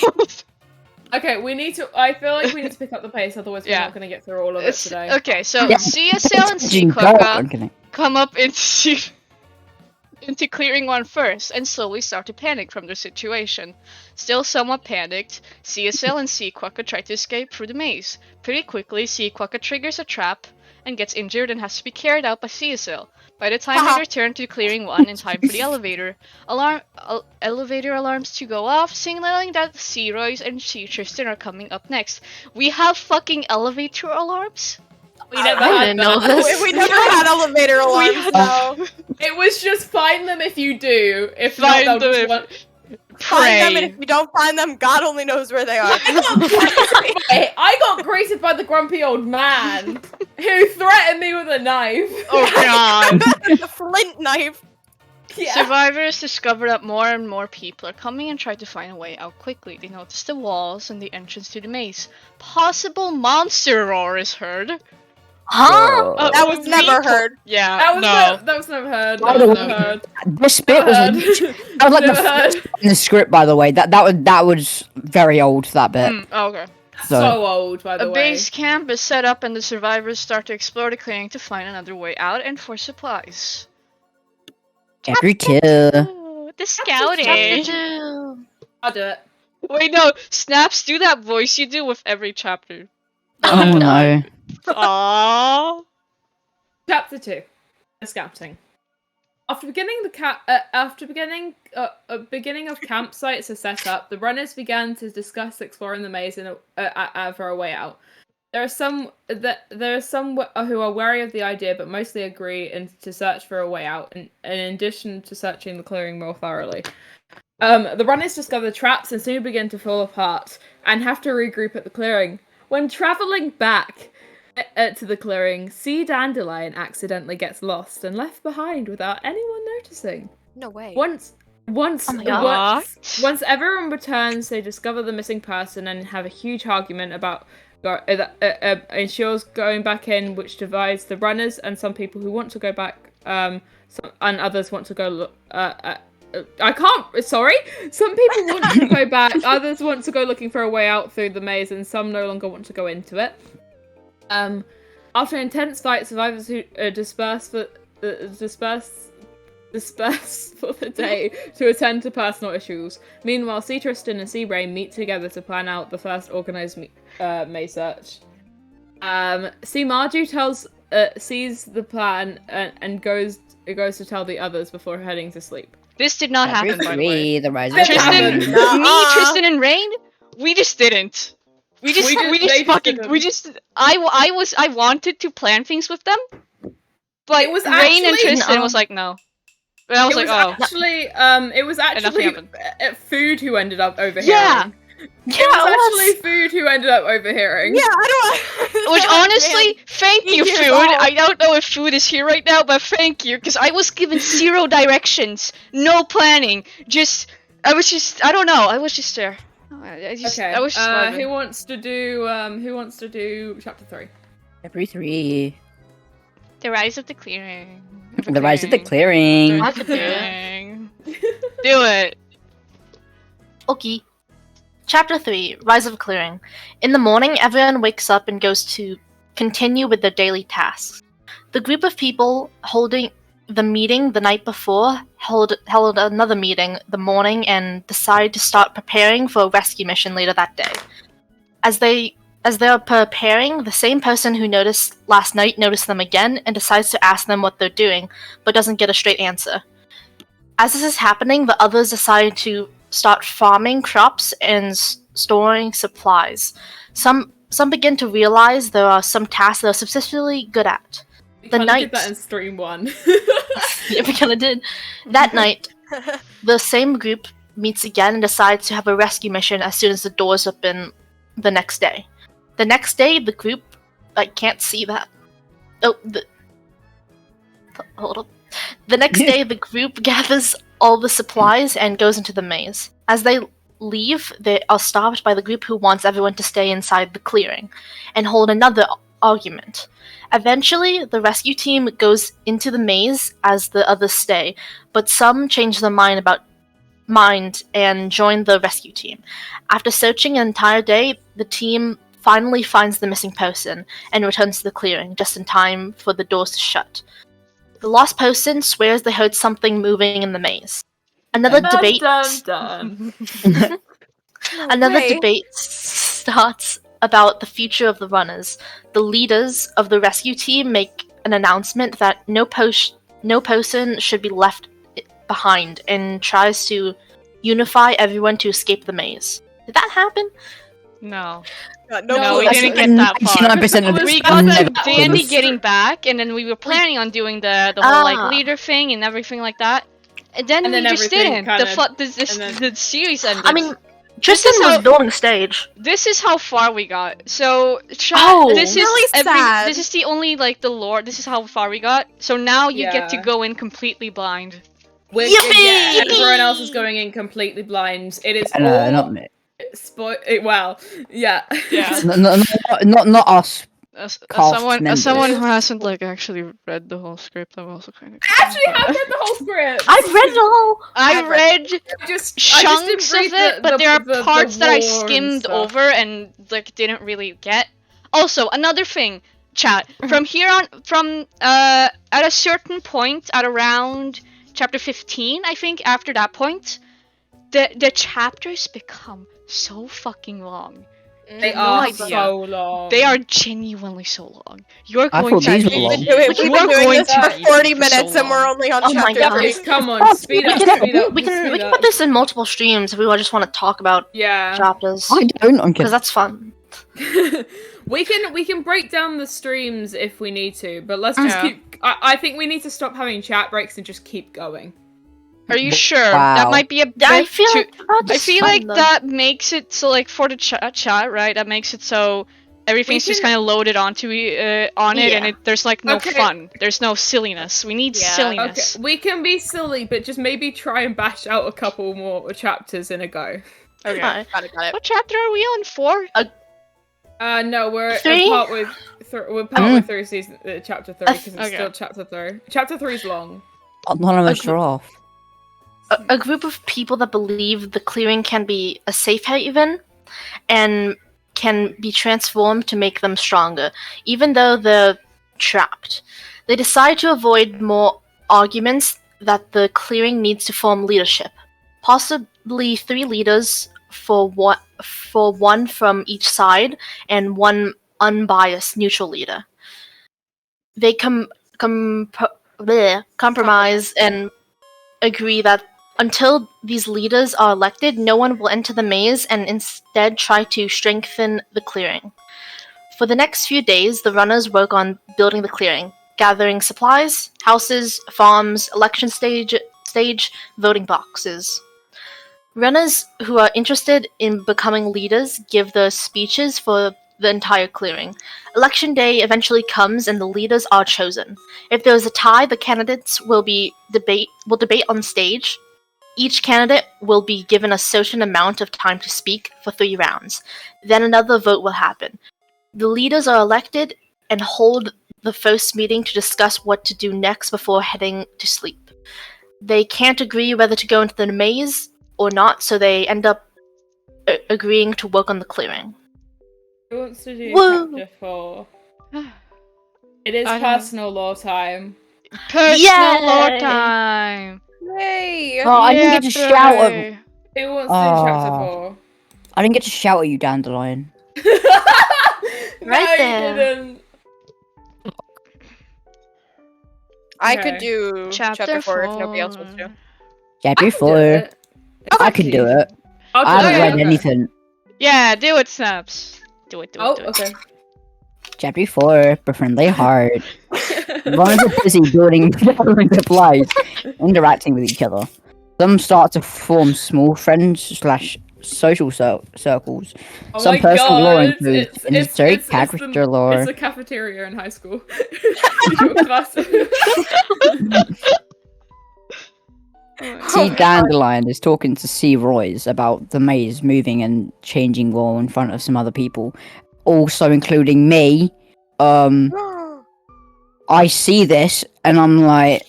Okay, we need to. I feel like we need to pick up the pace, otherwise we're Yeah. not going to get through all of it it's today. okay. So Yeah. CSL and Jing dog, Sequaka I'm kidding. come up into clearing one first and slowly start to panic from their situation. Still somewhat panicked, CSL and Sequaka try to escape through the maze. Pretty quickly, Sequaka triggers a trap and gets injured and has to be carried out by CSL. By the time they return to clearing one in time for the elevator alarms to go off, signaling that C. Royce and C. Tristan are coming up next. We have fucking elevator alarms? We never I had didn't know that. this. We never had elevator alarms. No. It was just find them if you do. If Find not, they'll them just if- Find them, Pray. and if you don't find them, God only knows where they are. Hey, I got greeted by the grumpy old man who threatened me with a knife. Oh god. The flint knife. Yeah. Survivors discover that more and more people are coming and try to find a way out quickly. They notice the walls and the entrance to the maze. Possible monster roar is heard. Huh? That was never heard. Yeah, That was never heard. By That the was way, never heard. This bit was Never that was like Never the heard. first in the script, by the way. That was very old. That bit. Okay. So old, by the A way. base camp is set up and the survivors start to explore the clearing to find another way out and for supplies. Chapter 2. Ooh, the Chapter scouting. 2. I'll do it. Wait, no, Snaps, do that voice you do with every chapter. Oh no. Aww. Chapter 2. The scouting. After beginning of campsites are set up, the runners began to discuss exploring the maze for a way out. There are some who are wary of the idea, but mostly agree to search for a way out. In addition to searching the clearing more thoroughly, the runners discover traps and soon begin to fall apart and have to regroup at the clearing. When traveling back to the clearing, Sea Dandelion accidentally gets lost and left behind without anyone noticing. No way. Once Oh my God. everyone returns, they discover the missing person and have a huge argument about ensures going back in, which divides the runners and some people who want to go back, and others want to go. I can't. Sorry. Some people want to go back. Others want to go looking for a way out through the maze, and some no longer want to go into it. After an intense fight, survivors who disperse disperse for the day to attend to personal issues. Meanwhile, C. Tristan and C. Rain meet together to plan out the first organized maze search. C. Marju sees the plan and goes to tell the others before heading to sleep. This did not happen, by the way. The rise of Tristan, Dawn. me, Tristan, and Rain, we just didn't. I wanted to plan things with them, but It was Rain and actually- Tristan was like, no. And I was like, oh. It was actually happened. Food who ended up overhearing. Yeah! It was actually Food who ended up overhearing. Yeah, I don't. Which honestly, thank you, Years Food. old. I don't know if Food is here right now, but thank you, because I was given 0 directions, no planning. I was just there. Okay. I was just vibing. Who wants to do chapter 3? Chapter 3. The Rise of the Clearing. The rise of the clearing. I could do it. Clearing. Do it. Okay. Chapter 3, Rise of Clearing. In the morning, everyone wakes up and goes to continue with their daily tasks. The group of people holding the meeting the night before held another meeting the morning and decide to start preparing for a rescue mission later that day. As they are preparing, the same person who noticed last night noticed them again and decides to ask them what they're doing, but doesn't get a straight answer. As this is happening, the others decide to start farming crops and storing supplies. Some begin to realize there are some tasks they're specifically good at. We The kinda night- did that in stream 1. Yeah, we kinda did. That night, the same group meets again and decides to have a rescue mission as soon as the doors open the next day. The next day, the group... I can't see that. Hold on. The next day, the group gathers all the supplies and goes into the maze. As they leave, they are stopped by the group who wants everyone to stay inside the clearing and hold another argument. Eventually, the rescue team goes into the maze as the others stay, but some change their mind and join the rescue team. After searching an entire day, the team finally finds the missing person and returns to the clearing just in time for the doors to shut. The lost person swears they heard something moving in the maze. Another debate starts about the future of the runners. The leaders of the rescue team make an announcement that no person should be left behind and tries to unify everyone to escape the maze. Did that happen? No. No, we didn't get that far. 99% of We this got never the Dandy happens. getting back, and then we were planning on doing the whole like leader thing and everything like that. And then we just everything didn't. kinda- The series ended. I mean, Tristan is was how- building stage. this is how far we got. So Oh. this is Really sad. this is the only like the lore. This is how far we got. So now you get to Yeah. go in completely blind. Yippee! Everyone else is going in completely blind. It is No, all not me. well, yeah. Yeah. Not us. As Cast someone members. who hasn't like actually read the whole script, I'm also kind of. I actually have read the whole script. I've read it all! I read I just chunks didn't of read it, but there are parts that I lore and skimmed stuff. over and like didn't really get. Also, another thing, chat. From here on, at a certain point, at around chapter 15, I think, after that point, the chapters become so fucking long. They no are idea. so long. They are genuinely so long. You're I going thought to these were hate long. it. We've been You doing are going this to for hate 40 it for minutes so and we're long. only on Oh my chapter God. 3. Guys, come on, Oh, speed we up, can- speed up. We can speed up. put this in multiple streams if we just want to talk about Yeah. chapters. I don't. I'm Because kidding. that's fun. we can break down the streams if we need to, but let's just Yeah. keep. I think we need to stop having chat breaks and just keep going. Are you sure? Wow. That might be a bit I feel too. like that's I feel fun, like though. that makes it so like for the chat, right? That makes it so everything's just can- kind of loaded onto on it, and Yeah. there's like no Okay. fun. There's no silliness. We need Yeah. Okay, silliness. we can be silly, but just maybe try and bash out a couple more chapters in a go. Okay. Alright. Got it. What chapter are we on? 4? No, we're Three? partway through season chapter 3 because it's Okay. still chapter 3. Chapter 3 is long. None of us are off. A group of people that believe the clearing can be a safe haven and can be transformed to make them stronger, even though they're trapped. They decide to avoid more arguments that the clearing needs to form leadership, possibly 3 leaders for one from each side and one unbiased neutral leader. They compromise and agree that until these leaders are elected, no one will enter the maze and instead try to strengthen the clearing. For the next few days, the runners work on building the clearing, gathering supplies, houses, farms, election stage, voting boxes. Runners who are interested in becoming leaders give their speeches for the entire clearing. Election day eventually comes and the leaders are chosen. If there is a tie, the candidates will debate on stage. Each candidate will be given a certain amount of time to speak for 3 rounds. Then another vote will happen. The leaders are elected and hold the first meeting to discuss what to do next before heading to sleep. They can't agree whether to go into the maze or not, so they end up agreeing to work on the clearing. Who wants to do Woo. chapter 4? It is I don't- personal law time. Personal lore Yay! time. Yay! Oh, I didn't get to shout at. Berri. Who wants to do chapter Oh. 4? I didn't get to shout at you, Dandelion. Right No, there. you didn't. I Okay. could do chapter 4 if nobody else wants to. Yeah, I can do before it. I could do it. I'll I haven't do it, read okay. anything. Yeah, do it, Snaps. Do it, do it, Oh, do it. okay. Chapter 4, befriendly heart. Runners are busy building supplies, interacting with each other. Some start to form small friends/social circles. Oh Some my personal God, lore includes necessary character lore. It's the cafeteria in high school. Your class. See, Dandelion is talking to C. Royce about the maze moving and changing wall in front of some other people, also including me. I see this and I'm like,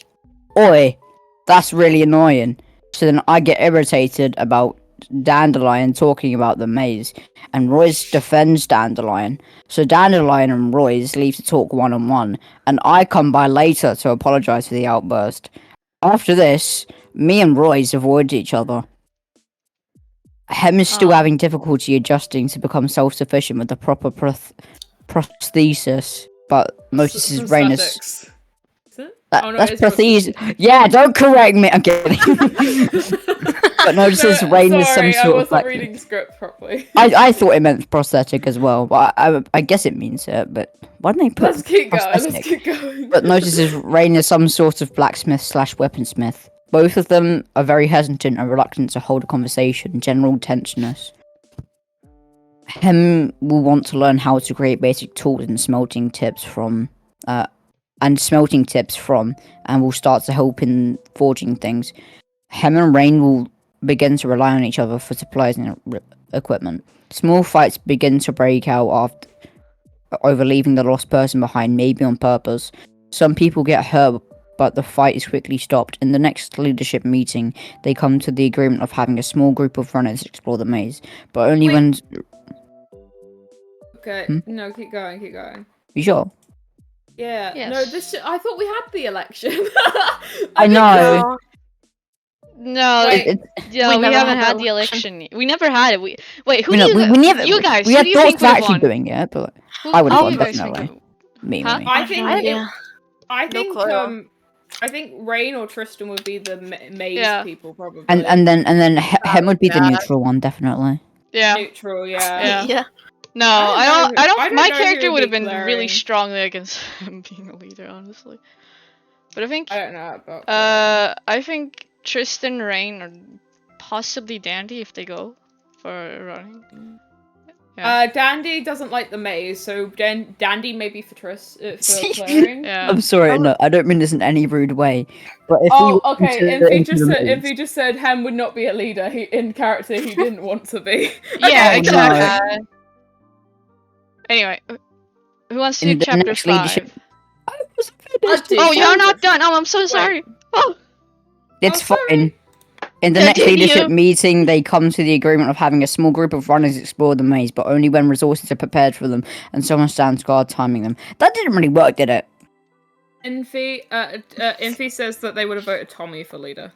oi, that's really annoying. So then I get irritated about Dandelion talking about the maze, and Royce defends Dandelion. So Dandelion and Royce leave to talk one-on-one, and I come by later to apologize for the outburst. After this, me and Royce avoid each other. Hem is still Oh. having difficulty adjusting to become self-sufficient with the proper prosthesis, but notices Rain is... Prosthetics. Is it? That, Oh, no, that's it is prosthesis. Yeah, don't correct me. I'm kidding. But notices Rain is some sorry, I sort of wasn't like... reading the script properly. I thought it meant prosthetic as well, but I guess it means it. But why didn't they put Let's keep going. Let's prosthetic? keep going. But notices Rain is some sort of blacksmith/weaponsmith. Both of them are very hesitant and reluctant to hold a conversation. General tenseness. Hem will want to learn how to create basic tools and smelting tips from, and will start to help in forging things. Hem and Rain will begin to rely on each other for supplies and equipment. Small fights begin to break out over leaving the lost person behind, maybe on purpose. Some people get hurt, but the fight is quickly stopped. In the next leadership meeting, they come to the agreement of having a small group of runners explore the maze, but only Wait. when... Okay, Hmm? no, keep going, keep going. You sure? Yeah, Yes. no, I thought we had the election. I know. No. No, Wait. yeah, We we never haven't had had the the election. We never had it. Wait, who We, do know, you? we never... You guys, We who had do you thoughts think of would have actually won? doing it, but... Who, I would've who won, do you guys think definitely. would- Me, Huh? me. I think No idea. I No think clue. I think Rain or Tristan would be the maze Yeah. people probably. And then Hem would be the yeah. neutral one, definitely. Yeah. neutral, yeah. Yeah. Yeah. No, I don't know who My would character would have be been really Clarion. strongly against him being a leader, honestly. But I think, I don't know about. I think Tristan, Rain, or possibly Dandy if they go for running. Dandy doesn't like the maze, so Dandy maybe for for clearing. Yeah. I'm sorry, no, I don't mean this in any rude way. But if Oh, we okay. into If the he just said Hem would not be a leader, in character he didn't want to be. Yeah, Oh, exactly. no. Anyway, who wants to In do the chapter next leadership- 5? I'll do Oh, you're chapter- not done. Oh, I'm so sorry. Oh, It's Oh, sorry. fine. In the next Continue. leadership meeting, they come to the agreement of having a small group of runners explore the maze, but only when resources are prepared for them and someone stands guard timing them. That didn't really work, did it? Infy says that they would have voted Tommy for leader.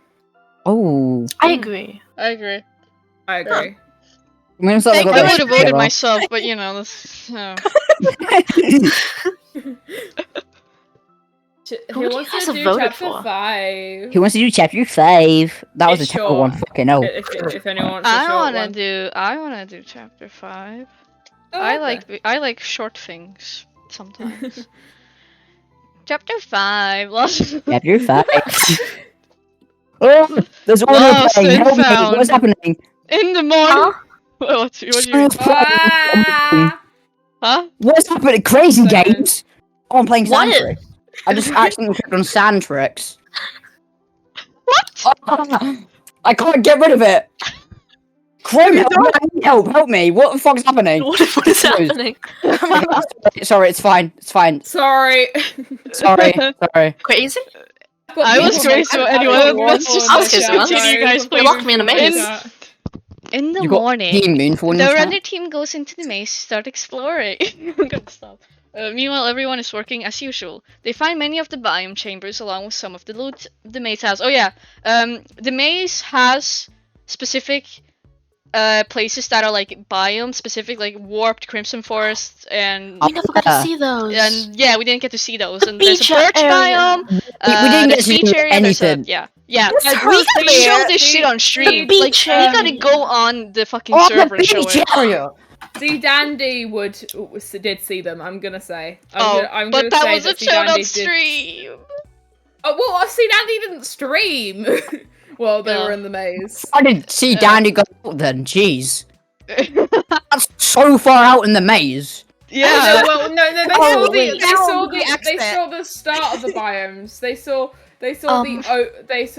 Oh. I agree. I agree. I agree. I'm gonna start Thank looking I at would have this voted together. myself, but you know, this. Who would you wants guys to have do voted chapter for? 5? Who wants to do chapter 5? That was It's a chapter short. 1. Fucking hell. If anyone wants a I short wanna one. do. I wanna do chapter 5. Oh, I okay. like short things sometimes. Chapter 5. Lost. Chapter 5. Oh, there's order Lost playing. and Help me. found. What's happening? In the morning. Huh? What you? Ah! Huh? What's happening? Crazy Seven. games. Oh, I'm playing What? Sandtrix. I just accidentally clicked on Sandtrix. What? I can't get rid of it. Chrome, help me. What the fuck's happening? What is happening? Sorry, it's fine. It's fine. Sorry. Sorry. Crazy? I was crazy, so anyone, let's just I was crazy once. continue, guys, They please. locked me in a maze. In the You got morning, Team Moonfall in the your chat? render team goes into the maze to start exploring. I'm gonna stop. Meanwhile, everyone is working as usual. They find many of the biome chambers along with some of the loot the maze has. Oh yeah, the maze has specific places that are like biome specific, like warped crimson forest and We never got to see those. and yeah, we didn't get to see those. The And there's a beach birch area. biome. We didn't get there's to beach do area. There's a, anything. yeah. Like, That's we gotta fair. show this shit on stream. The Like, beach we gotta area. go on the fucking Oh, server the and show beach it. area. See, Dandy did see them. I'm gonna say. I'm but gonna that say wasn't See shown on Dandy did- stream. Oh well, See Dandy didn't stream. Well, they Yeah. were in the maze. I didn't see Dandy go out then. Jeez. That's so far out in the maze. Yeah. Well, no, they Oh, saw wait. they saw The they exit. saw the start of the biomes. They saw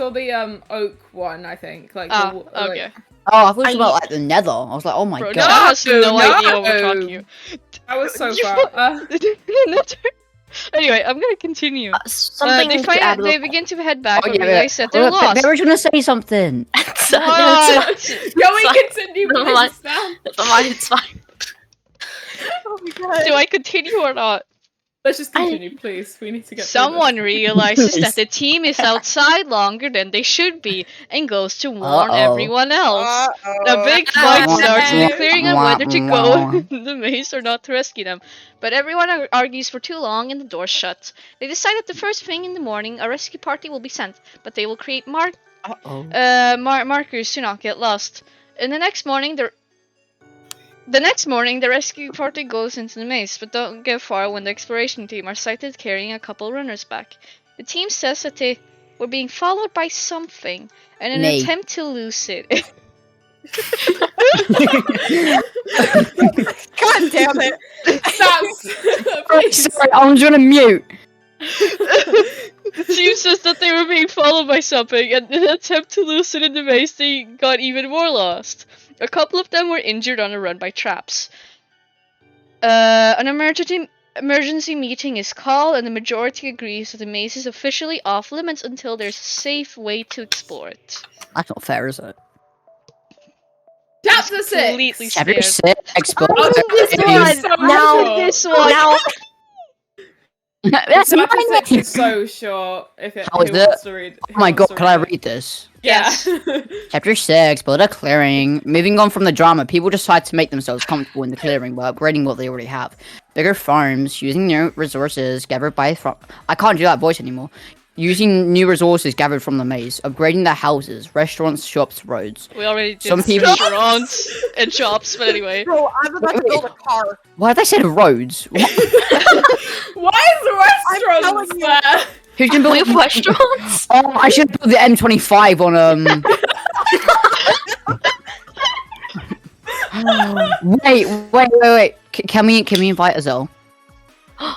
the oak one, I think. Like, Ah, like- okay. Oh, I thought it was about like the nether. I was like, oh my Bro, god. no, has no No, idea what we're no. talking about. I was so You- far. Anyway, I'm gonna continue. Something They to add. they begin to head back, Oh, but yeah, realize that they're Look, lost. They were trying to say something. It's What? Can we continue No, with like- this now? fine. It's fine. Oh my god. Do I continue or not? Let's just continue, please. We need to get. Someone realizes that the team is outside longer than they should be and goes to warn Uh-oh. everyone else. A big fight starts in the clearing on whether to go in the maze or not to rescue them. But everyone argues for too long and the door shuts. They decide that the first thing in the morning a rescue party will be sent, but they will create markers to not get lost. And the next morning, the rescue party goes into the maze, but don't get far when the exploration team are sighted carrying a couple runners back. The team says that they were being followed by something, and in an Me. attempt to lose it. God damn it. Sorry, I'm just gonna mute. The team says that they were being followed by something, and in an attempt to lose it in the maze, they got even more lost. A couple of them were injured on a run by traps. An emergency meeting is called, and the majority agrees that the maze is officially off limits until there's a safe way to explore it. That's not fair, is it? Chapter 6. Completely Chapter scared. 6, explore. Oh, this Areas. one! Now- This one! Now, That's Chapter my 6 name. is so short. If it, How is who it? wants to read? Oh my god, can I read this? Yes. Chapter 6, build a clearing. Moving on from the drama, people decide to make themselves comfortable in the clearing by upgrading what they already have. Bigger farms, using new resources gathered by I can't do that voice anymore. Using new resources gathered from the maze. Upgrading their houses, restaurants, shops, roads. We already did Some people- restaurants and shops, but anyway. Bro, I'm about to build a car. Why have they said roads? What? Why is the restaurants telling you. there? Who's gonna we build have restaurants. I should put the M25 on Wait. Can we invite Azele?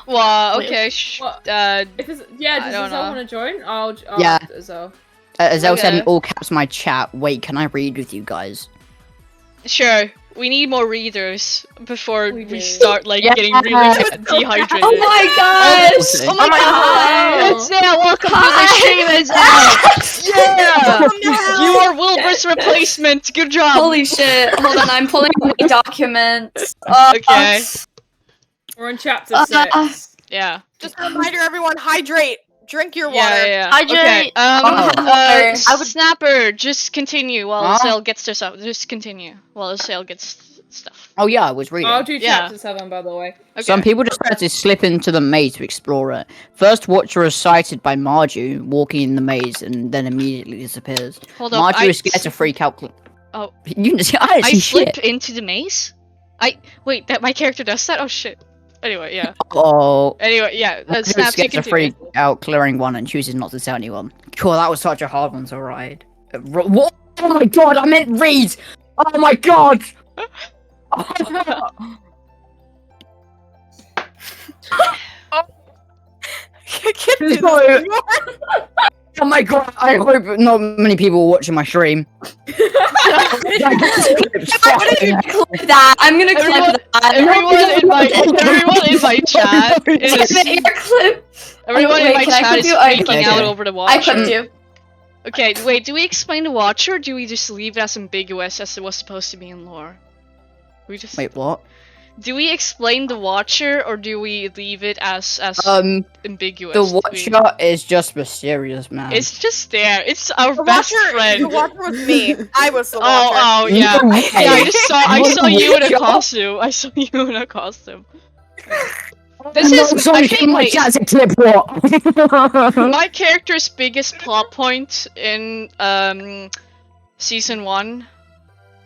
Wow, Wait, okay. what? Uh, Does I don't Azele know. want to join? I'll Yeah. Azele. Azele said in Okay. all caps my chat. Wait, can I read with you guys? sure. We need more readers before We we do. start like Yeah. getting really dehydrated. Oh my gosh! Oh Oh my my god! God. Azele, welcome to the stream, Azele! Yeah! You are Wilbur's replacement. Good job. Holy shit. Hold on, I'm pulling up my documents. Okay. We're on chapter 6. Yeah. Just a reminder, everyone, hydrate. Drink your water. Yeah. Hydrate. Okay. I would- Snapper, just continue while Huh? Azele gets their stuff. Just continue while Azele gets stuff. Oh yeah, I was reading. I'll do Yeah. chapter 7, by the way. Okay. Some people decide to slip into the maze to explore it. First Watcher is sighted by Marju walking in the maze and then immediately disappears. Hold up. Marju is scared to freak out. Oh. You can see, I I see slip shit. into the maze? Wait, that my character does that? Oh shit. Anyway, yeah. Oh. Anyway, yeah. Marju is Snaps, you scared to continue. freak out clearing one and chooses not to tell anyone. Cool, that was such a hard one to ride. What? Oh my god, I meant read! Oh my god! Sorry. Oh my god, I hope not many people are watching my stream. I'm gonna clip that. I'm gonna clip that. Everyone in my chat is Your clip. everyone in Wait, my can I chat clip is you? I freaking clipped out you. over the I Watcher. clipped you. Okay, wait, do we explain the Watcher or do we just leave it as ambiguous as it was supposed to be in lore? We just Wait, what? do we explain the Watcher or do we leave it as ambiguous? The Do we- Watcher is just mysterious, man. It's just there. It's our The best Watcher, friend. the Watcher was me. I was the Watcher. Oh, yeah. No way. Yeah, I saw you in a Watcher. costume. I saw you in a costume. I'm This not is sorry, I think my my, chat's a clip what? my character's biggest plot point in season 1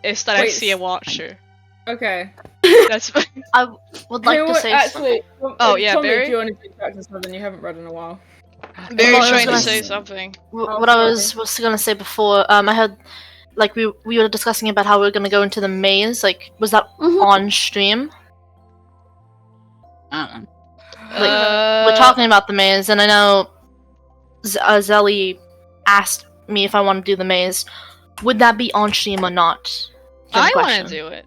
is that I Wait, see a Watcher. Okay. That's I would like Who to wa- say. actually, Oh, yeah, Tommy, Berri? do you want to do chapter 7? You haven't read in a while. very Well, I was trying to gonna say s- something. What I was gonna say before, I had, like, we were discussing about how we were gonna go into the maze. Like, was that Mhm. on stream? I don't know. We're talking about the maze, and I know Zelly asked me if I want to do the maze. Would that be on stream or not? I Good want question. to do it.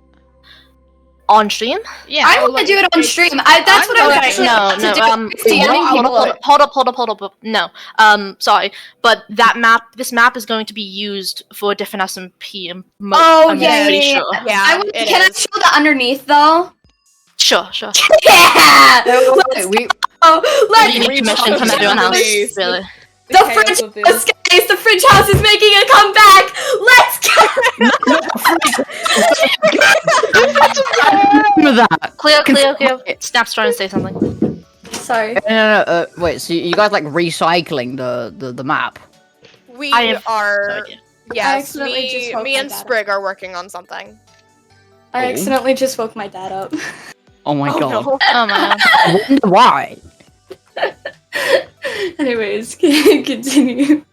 On stream? Yeah. I want to do it on stream. That's what I was Okay, actually no, about to no, do. It's DMing hold people. up. No, sorry, but this map is going to be used for a different SMP. Oh, I'm yeah, pretty yeah, sure. Yeah, Can I show the underneath though? Sure. Yeah. Wait, we Oh, You let's need permission from everyone else, Please. really. the fridge house, guys. The fridge house is making a comeback. Let's go. remember that. Clear. Snap's trying to say something. Sorry. No, wait, so you guys like recycling the map? we I have no are. idea. Yes, accidentally just woke me my and dad up. Sprig are working on something. I accidentally just woke my dad up. Oh my god. no. Oh my god. I wonder why. Anyways, continue.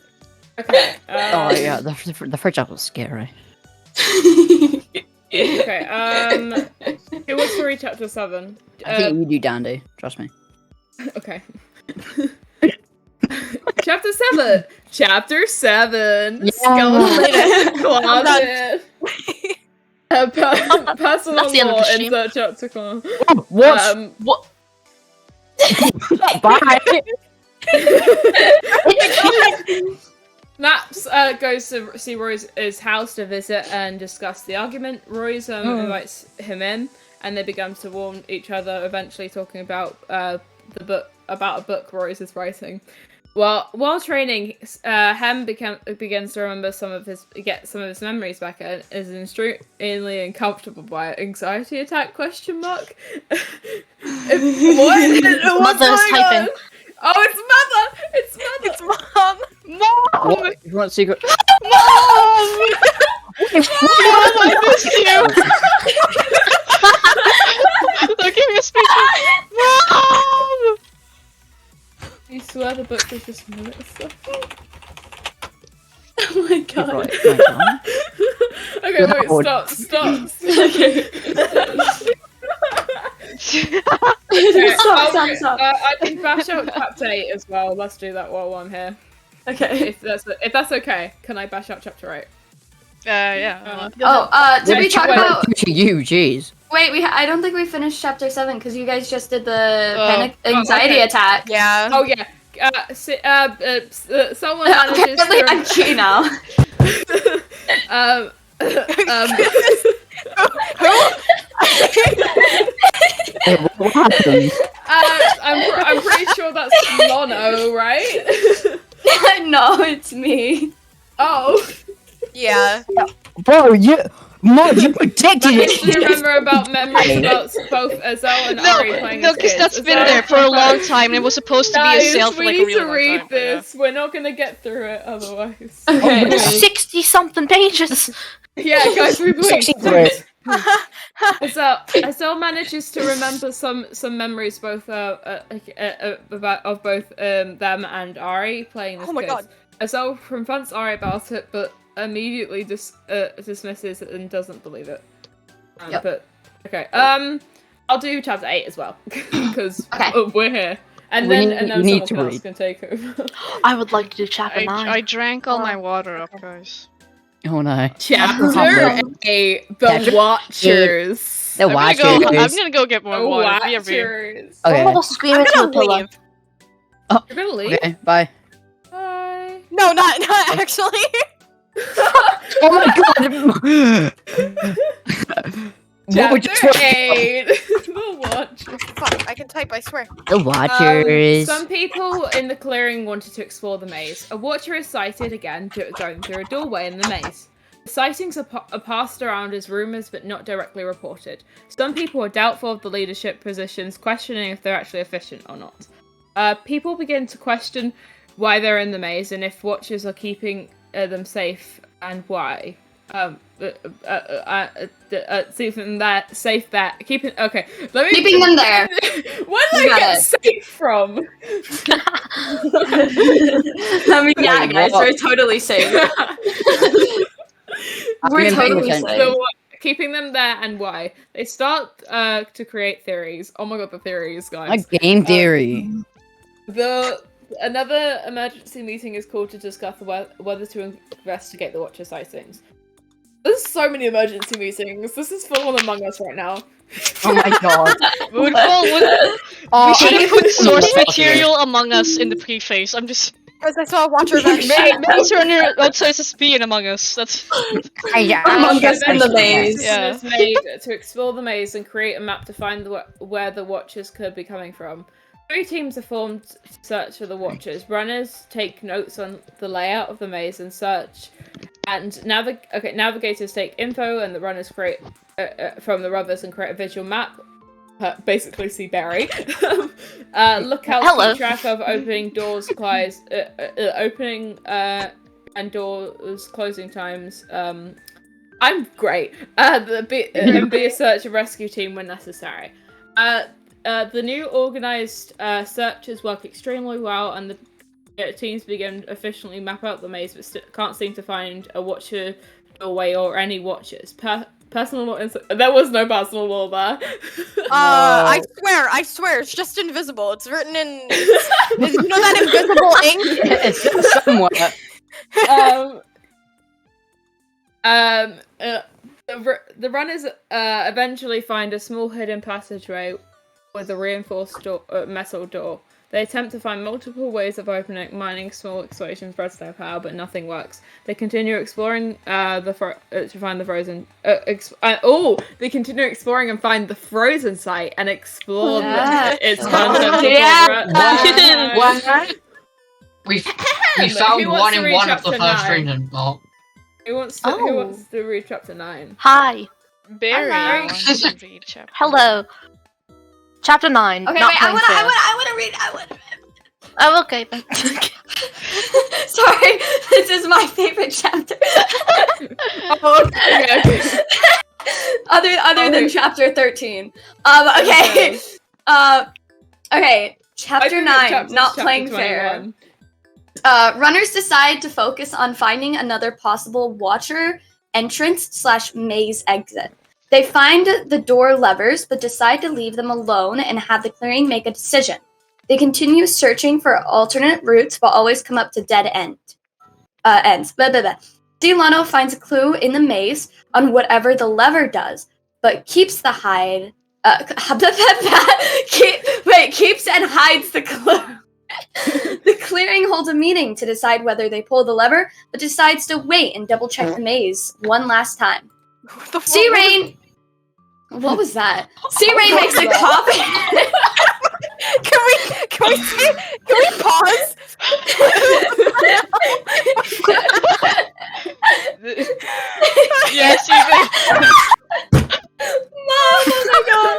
Okay. Oh yeah, the fridge up was scary. Okay. Who wants to read chapter 7? I think you do, Dandy. Trust me. Okay. Chapter 7. Chapter 7. Yeah. Skeleton in I'm closet. Personal That's the end of law the stream. insert chapter corner. What? What? Bye. Naps goes to see Roy's house to visit and discuss the argument. Roy's invites him in, and they begin to warn each other. Eventually, talking about a book Roy's is writing. While training, Hem begins to remember some of his memories back and is extremely uncomfortable by it. Anxiety attack? Question mark. What's Mother's going on? typing. Oh, it's mother! It's mom! Mom! What? You want secret? Mom! Mom, I miss you! Don't give me a speech. Mom! You swear the book was just minute stuff? Oh my god. Right, my god. Okay, wait, Lord. stop. Okay. Okay, Stop. I can bash out chapter 8 as well. Let's do that while I'm here. Okay. If that's okay, can I bash out chapter 8? Yeah. Did we talk about? To you, jeez. Wait, I don't think we finished chapter 7 because you guys just did the panic Oh, anxiety okay. attack. Yeah. Oh yeah. Someone manages Apparently, I'm to. cheating now. What happened? I'm pretty sure that's Mono, right? No, it's me. Oh. Yeah. Bro, you protected Do it. you remember about memories about both Azele and Ari playing No, as because kids? that's been Azele there for a from long both- time, and it was supposed to be a Guys, sale for we like a need really to long read time. but yeah. this. We're not gonna get through it otherwise. Okay. There's 60-something pages. Yeah, guys, we please. 63. Azele manages to remember some memories both of both them and Ari playing as Oh my kids. god. Azele confronts Ari about it, but immediately dismisses it and doesn't believe it. Yep. But okay, I'll do chapter 8 as well because we're here, and We then need someone to else can take over. I would like to do chapter 9. I drank all my water up, guys. Oh no. Chapter 8: The Watchers. The Watchers. I'm gonna go get more The water. BRB. Watchers. I'm Okay. gonna scream I'm into gonna a pillow. leave. You're gonna leave? Okay. Bye. Bye. No, not actually. Oh my god. What would you Chapter say? 8. The Watchers. Fuck, I can type, I swear. The Watchers. Some people in the clearing wanted to explore the maze. A watcher is sighted again going through a doorway in the maze. The sightings are passed around as rumours but not directly reported. Some people are doubtful of the leadership positions, questioning if they're actually efficient or not. People begin to question why they're in the maze and if watchers are keeping them safe and why. Keeping that safe. That keeping okay. Let me Keeping them there. Where did I You got get it. safe from? I mean, yeah, guys, we're totally safe. We're I'm paying totally attention. safe. So keeping them there and why? They start to create theories. Oh my god, the theories, guys. A game theory. Another emergency meeting is called to discuss whether to investigate the Watcher sightings. There's so many emergency meetings. This is full on Among Us right now. Oh my god. Moonfall we should have put source material Among Us in the preface. I'm just Because I saw a watcher maybe turn your website as be in Among Us. That's Among Us in the maze. Yeah. Is made to explore the maze and create a map to find where the Watchers could be coming from. 3 teams are formed to search for the Watchers. Runners take notes on the layout of the maze and search, and navigators take info, and the runners create from the others and create a visual map. Basically, see Berri. Look out to keep track of opening doors, opening and doors closing times. I'm great. And be a search and rescue team when necessary. The new organised searches work extremely well, and the teams begin efficiently map out the maze, but can't seem to find a watcher doorway or any watchers. Personal law. There was no personal law there. I swear, it's just invisible. It's written in, you know that invisible ink? It's just somewhere. The runners eventually find a small hidden passageway with a reinforced metal door. They attempt to find multiple ways of opening, mining small explosions, redstone power, but nothing works. They continue exploring to find the frozen. They continue exploring and find the frozen site and explore its content. We Who found wants one to in read one of the chapter first 9? region. Oh. Who wants to read chapter 9? Hi. Berri. I want to read chapter. Hello. Chapter 9. Okay, not wait, playing fair. I wanna read. Oh, okay. Sorry, this is my favorite chapter. Other than chapter 13. Okay. Okay. Chapter 9. Not playing fair. Runners decide to focus on finding another possible watcher entrance / maze exit. They find the door levers, but decide to leave them alone and have the clearing make a decision. They continue searching for alternate routes, but always come up to dead ends. Delano finds a clue in the maze on whatever the lever does, but keeps the hide. Keeps and hides the clue. The clearing holds a meeting to decide whether they pull the lever, but decides to wait and double check the maze one last time. C-Rain! What was that? C-Ray makes a copy. Can we pause? Yes, you Oh my god.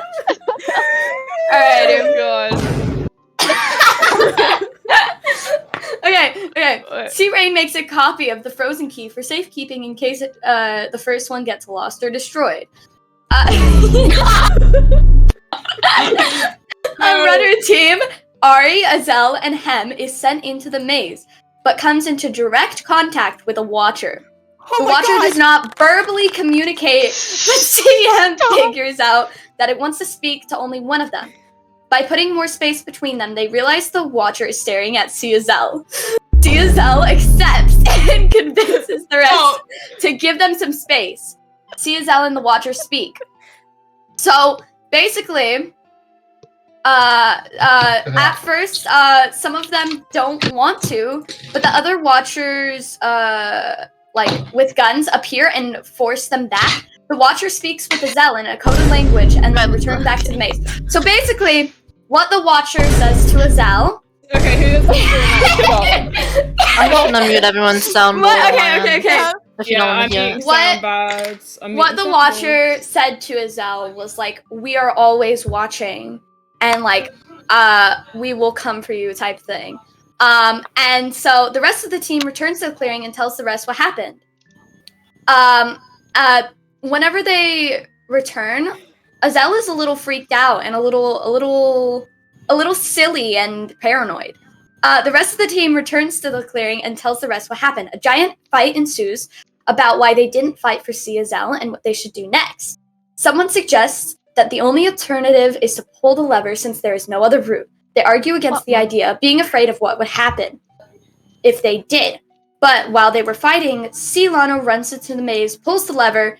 Alright. Okay. What? C-Ray makes a copy of the frozen key for safekeeping in case the first one gets lost or destroyed. A runner team, Ari, Azele, and Hem is sent into the maze, but comes into direct contact with a watcher. The watcher does not verbally communicate, but CM figures out that it wants to speak to only one of them. By putting more space between them, they realize the watcher is staring at Azele. Azele accepts and convinces the rest to give them some space. Azele and the watcher speak. So, basically, at first, some of them don't want to, but the other watchers, with guns, appear and force them back. The watcher speaks with Azele in a coded language and then return back to the maze. So basically, what the watcher says to Azele... Okay, who is doing I'm going to unmute everyone's sound. Okay. If you don't want to hear. What the watcher said to Azele was like, "We are always watching, and we will come for you," type thing. And so the rest of the team returns to the clearing and tells the rest what happened. Whenever they return, Azele is a little freaked out and a little silly and paranoid. The rest of the team returns to the clearing and tells the rest what happened. A giant fight ensues about why they didn't fight for Azele and what they should do next. Someone suggests that the only alternative is to pull the lever since there is no other route. They argue against the idea, being afraid of what would happen if they did. But while they were fighting, Lano runs into the maze, pulls the lever,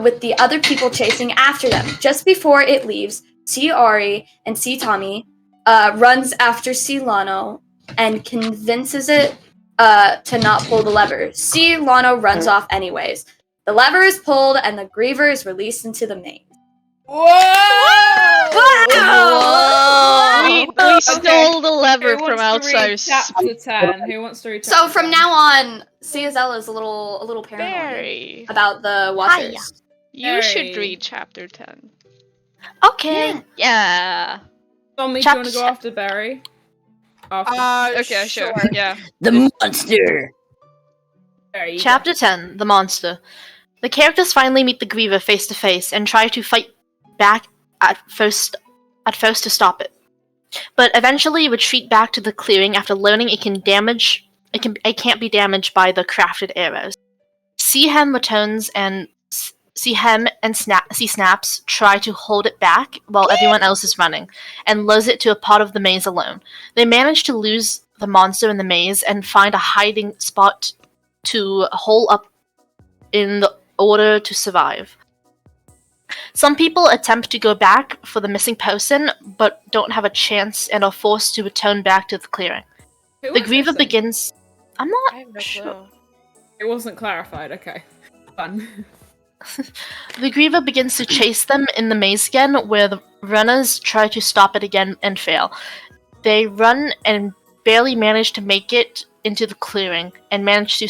with the other people chasing after them. Just before it leaves, Ari and Tommy runs after Lano and convinces it to not pull the lever. Lano runs off anyways. The lever is pulled and the griever is released into the maze. Whoa! We stole the lever from outside. Chapter 10. Who wants to read chapter So from 10? now on, Azele is a little paranoid Berri, about the watchers. you should Berri. read chapter 10. Okay. Yeah. Tommy, do you want to go after Berri? Okay, sure. Yeah. The monster! Berri, you go. Chapter 10, The Monster. The characters finally meet the Griever face to face and try to fight back at first to stop it. But eventually retreat back to the clearing after learning it can't be damaged by the crafted arrows. Hem returns and Hem and Snaps try to hold it back while everyone else is running, and lures it to a part of the maze alone. They manage to lose the monster in the maze and find a hiding spot to hole up in order to survive. Some people attempt to go back for the missing person, but don't have a chance and are forced to return back to the clearing. Who The was Griever missing? begins... I'm I have no not sure. clue. It wasn't clarified, okay. Fun. The Griever begins to chase them in the maze again, where the runners try to stop it again and fail. They run and barely manage to make it into the clearing, and manage to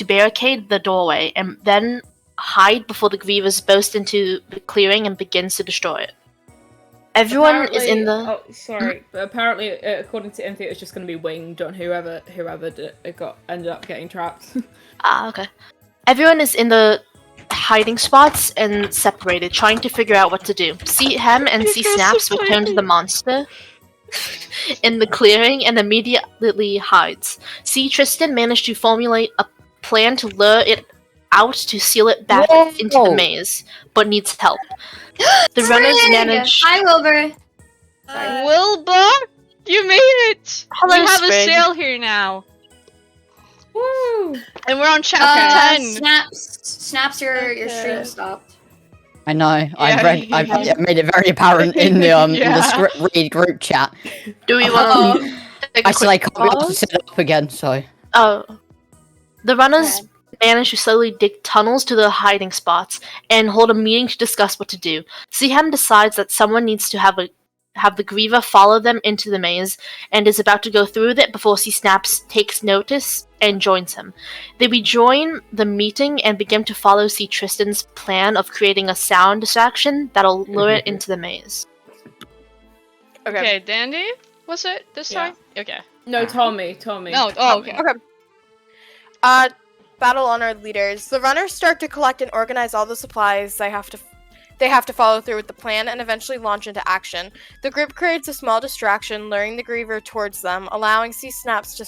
barricade the doorway, and then hide before the Grievers burst into the clearing and begins to destroy it. Everyone is in the... Oh, sorry. But apparently, according to infy, it was just going to be winged on whoever ended up getting trapped. Okay. Everyone is in the hiding spots and separated, trying to figure out what to do. Hem and Snaps return to the monster in the clearing and immediately hides. Tristan managed to formulate a plan to lure it out to seal it back into the maze, but needs help. The runners manage... Hi, Wilbur. Wilbur, you made it! Hello, we have Sprig. a sale here now. Woo! And we're on chapter 10. Snaps your stream stopped. I know. I've Yeah. made it very apparent in the Yeah. the script read group chat. Do we want to take a I said I quick can't be able to pause? set it up again, so Oh. The runners manage to slowly dig tunnels to the hiding spots and hold a meeting to discuss what to do. Seaham decides that someone needs to have the Griever follow them into the maze and is about to go through with it before Snaps takes notice and joins him. They rejoin the meeting and begin to follow C. Tristan's plan of creating a sound distraction that'll lure it into the maze. Okay, Dandy? Was it this time? Okay. No, Tommy. No, okay. Battle honor leaders. The runners start to collect and organize all the supplies they have to follow through with the plan and eventually launch into action. The group creates a small distraction, luring the Griever towards them, allowing Snaps to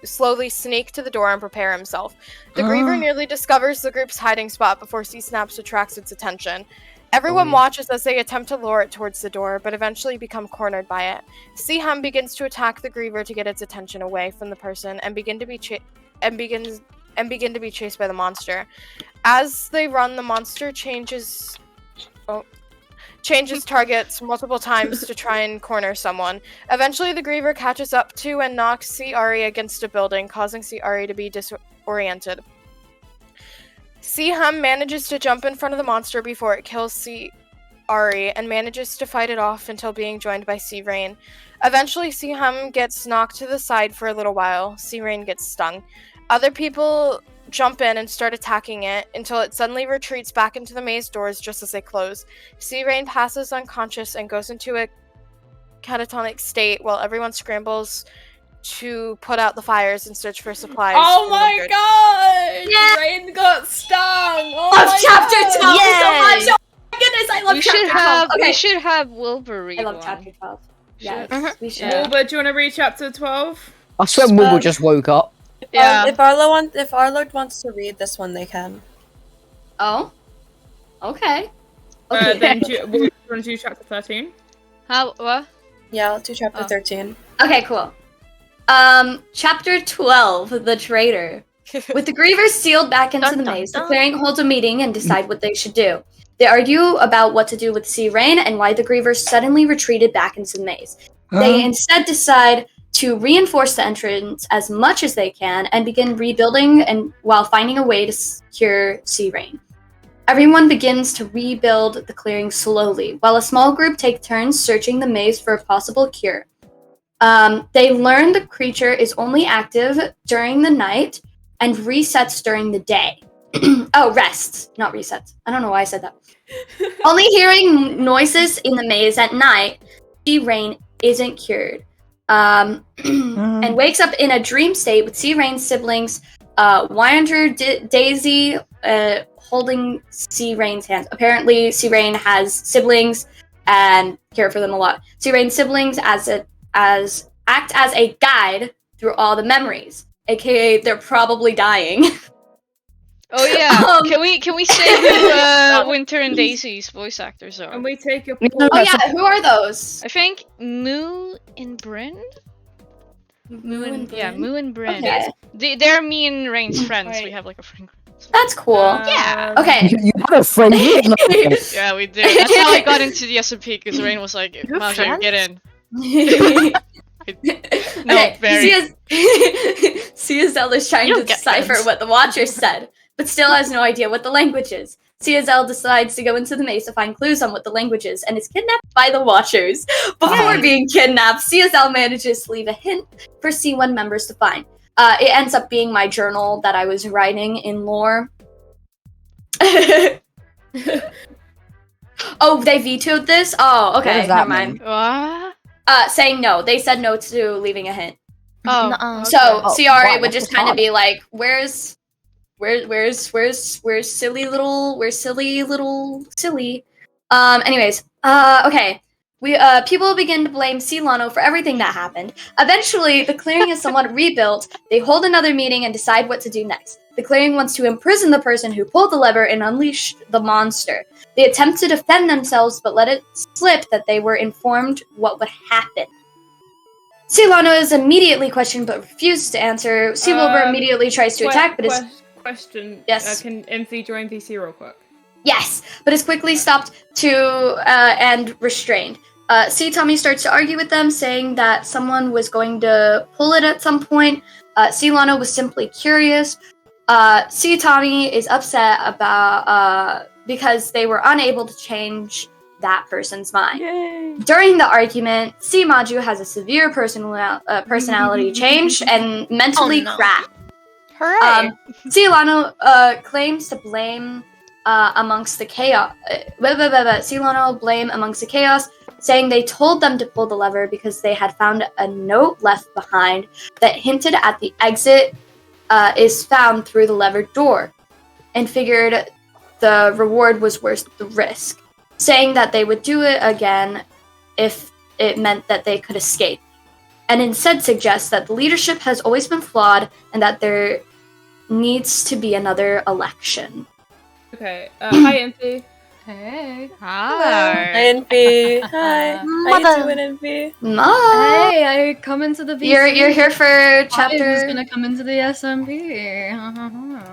slowly sneak to the door and prepare himself. The Griever nearly discovers the group's hiding spot before Snaps attracts its attention. Everyone watches as they attempt to lure it towards the door, but eventually become cornered by it. Seaham begins to attack the Griever to get its attention away from the person and begin to be chased by the monster. As they run, the monster changes targets multiple times to try and corner someone. Eventually, the Griever catches up to and knocks Ari against a building, causing Ari to be disoriented. Seaham manages to jump in front of the monster before it kills Ari and manages to fight it off until being joined by Rain. Eventually, Seaham gets knocked to the side for a little while. Rain gets stung. Other people jump in and start attacking it until it suddenly retreats back into the maze doors just as they close. Rain passes unconscious and goes into a catatonic state while everyone scrambles to put out the fires and search for supplies. Oh my god! Yeah. Rain got stung! Oh Love my chapter 12 god. so much! Oh my goodness, I love chapter 12. Okay. We should have Wilbur read I love one. chapter 12. Yes, Should. we should. Wilbur, do you want to read chapter 12? I swear Wilbur just woke up. Yeah. If Arlo wants to read this one, they can. Oh? Okay. Then do you want to do chapter 13? What? Yeah, I'll do chapter 13. Okay, cool. Chapter 12, The Traitor. With the Grievers sealed back into the maze, the clearing holds a meeting and decide what they should do. They argue about what to do with Rain and why the Grievers suddenly retreated back into the maze. They instead decide to reinforce the entrance as much as they can and begin rebuilding and while finding a way to secure Rain. Everyone begins to rebuild the clearing slowly, while a small group take turns searching the maze for a possible cure. They learn the creature is only active during the night and resets during the day. Oh, rests, not resets. I don't know why I said that. Only hearing noises in the maze at night, Rain isn't cured. And wakes up in a dream state with Rain's siblings, Wyander Daisy holding Rain's hands. Apparently, Rain has siblings and care for them a lot. Rain's siblings act as a guide through all the memories, aka they're probably dying. Oh yeah. Can we say who Winter and Daisy's voice actors are? And we take a Oh yeah, who are those? I think Moo and Bryn. Moo and Bryn. Okay. They're me and Rain's friends. We have like a friend group. That's cool. Yeah. Okay. You have a friend here? Yeah, we do. That's how I got into the SMP because Rain was like, "Maja, get in." No, Berri. CSL is trying to decipher what the Watchers said, but still has no idea what the language is. CSL decides to go into the maze to find clues on what the language is, and is kidnapped by the Watchers. Before being kidnapped, CSL manages to leave a hint for C1 members to find. It ends up being my journal that I was writing in lore. Oh, they vetoed this? Oh, okay, never mind. What? Saying no. They said no to leaving a hint. Oh. So Ciari wow, would just kind of be like, where's silly little silly? Anyways, okay. People begin to blame Cilano for everything that happened. Eventually, the clearing is somewhat rebuilt. They hold another meeting and decide what to do next. The clearing wants to imprison the person who pulled the lever and unleashed the monster. They attempt to defend themselves, but let it slip that they were informed what would happen. Cilano is immediately questioned but refuses to answer. Wilbur immediately tries to attack, but is... Question. Yes. Can MV join VC real quick? Yes, but is quickly stopped and restrained. Tommy starts to argue with them, saying that someone was going to pull it at some point. Cilano was simply curious. C. Tommy is upset about because they were unable to change that person's mind. Yay. During the argument, C. Maju has a severe personality change and mentally cracked. Hooray! C. Lano claims to blame amongst the chaos. C. Lano blame amongst the chaos, saying they told them to pull the lever because they had found a note left behind that hinted at the exit is found through the levered door, and figured the reward was worth the risk, saying that they would do it again if it meant that they could escape, and instead suggests that the leadership has always been flawed and that there needs to be another election. Okay. Hi, Infy. Hey. Hi, Hi. Infy. Hi. How Mother. you doing, Infy? Ma, Hey, I come into the VC. you're here for Who's chapter. gonna come into the SMB?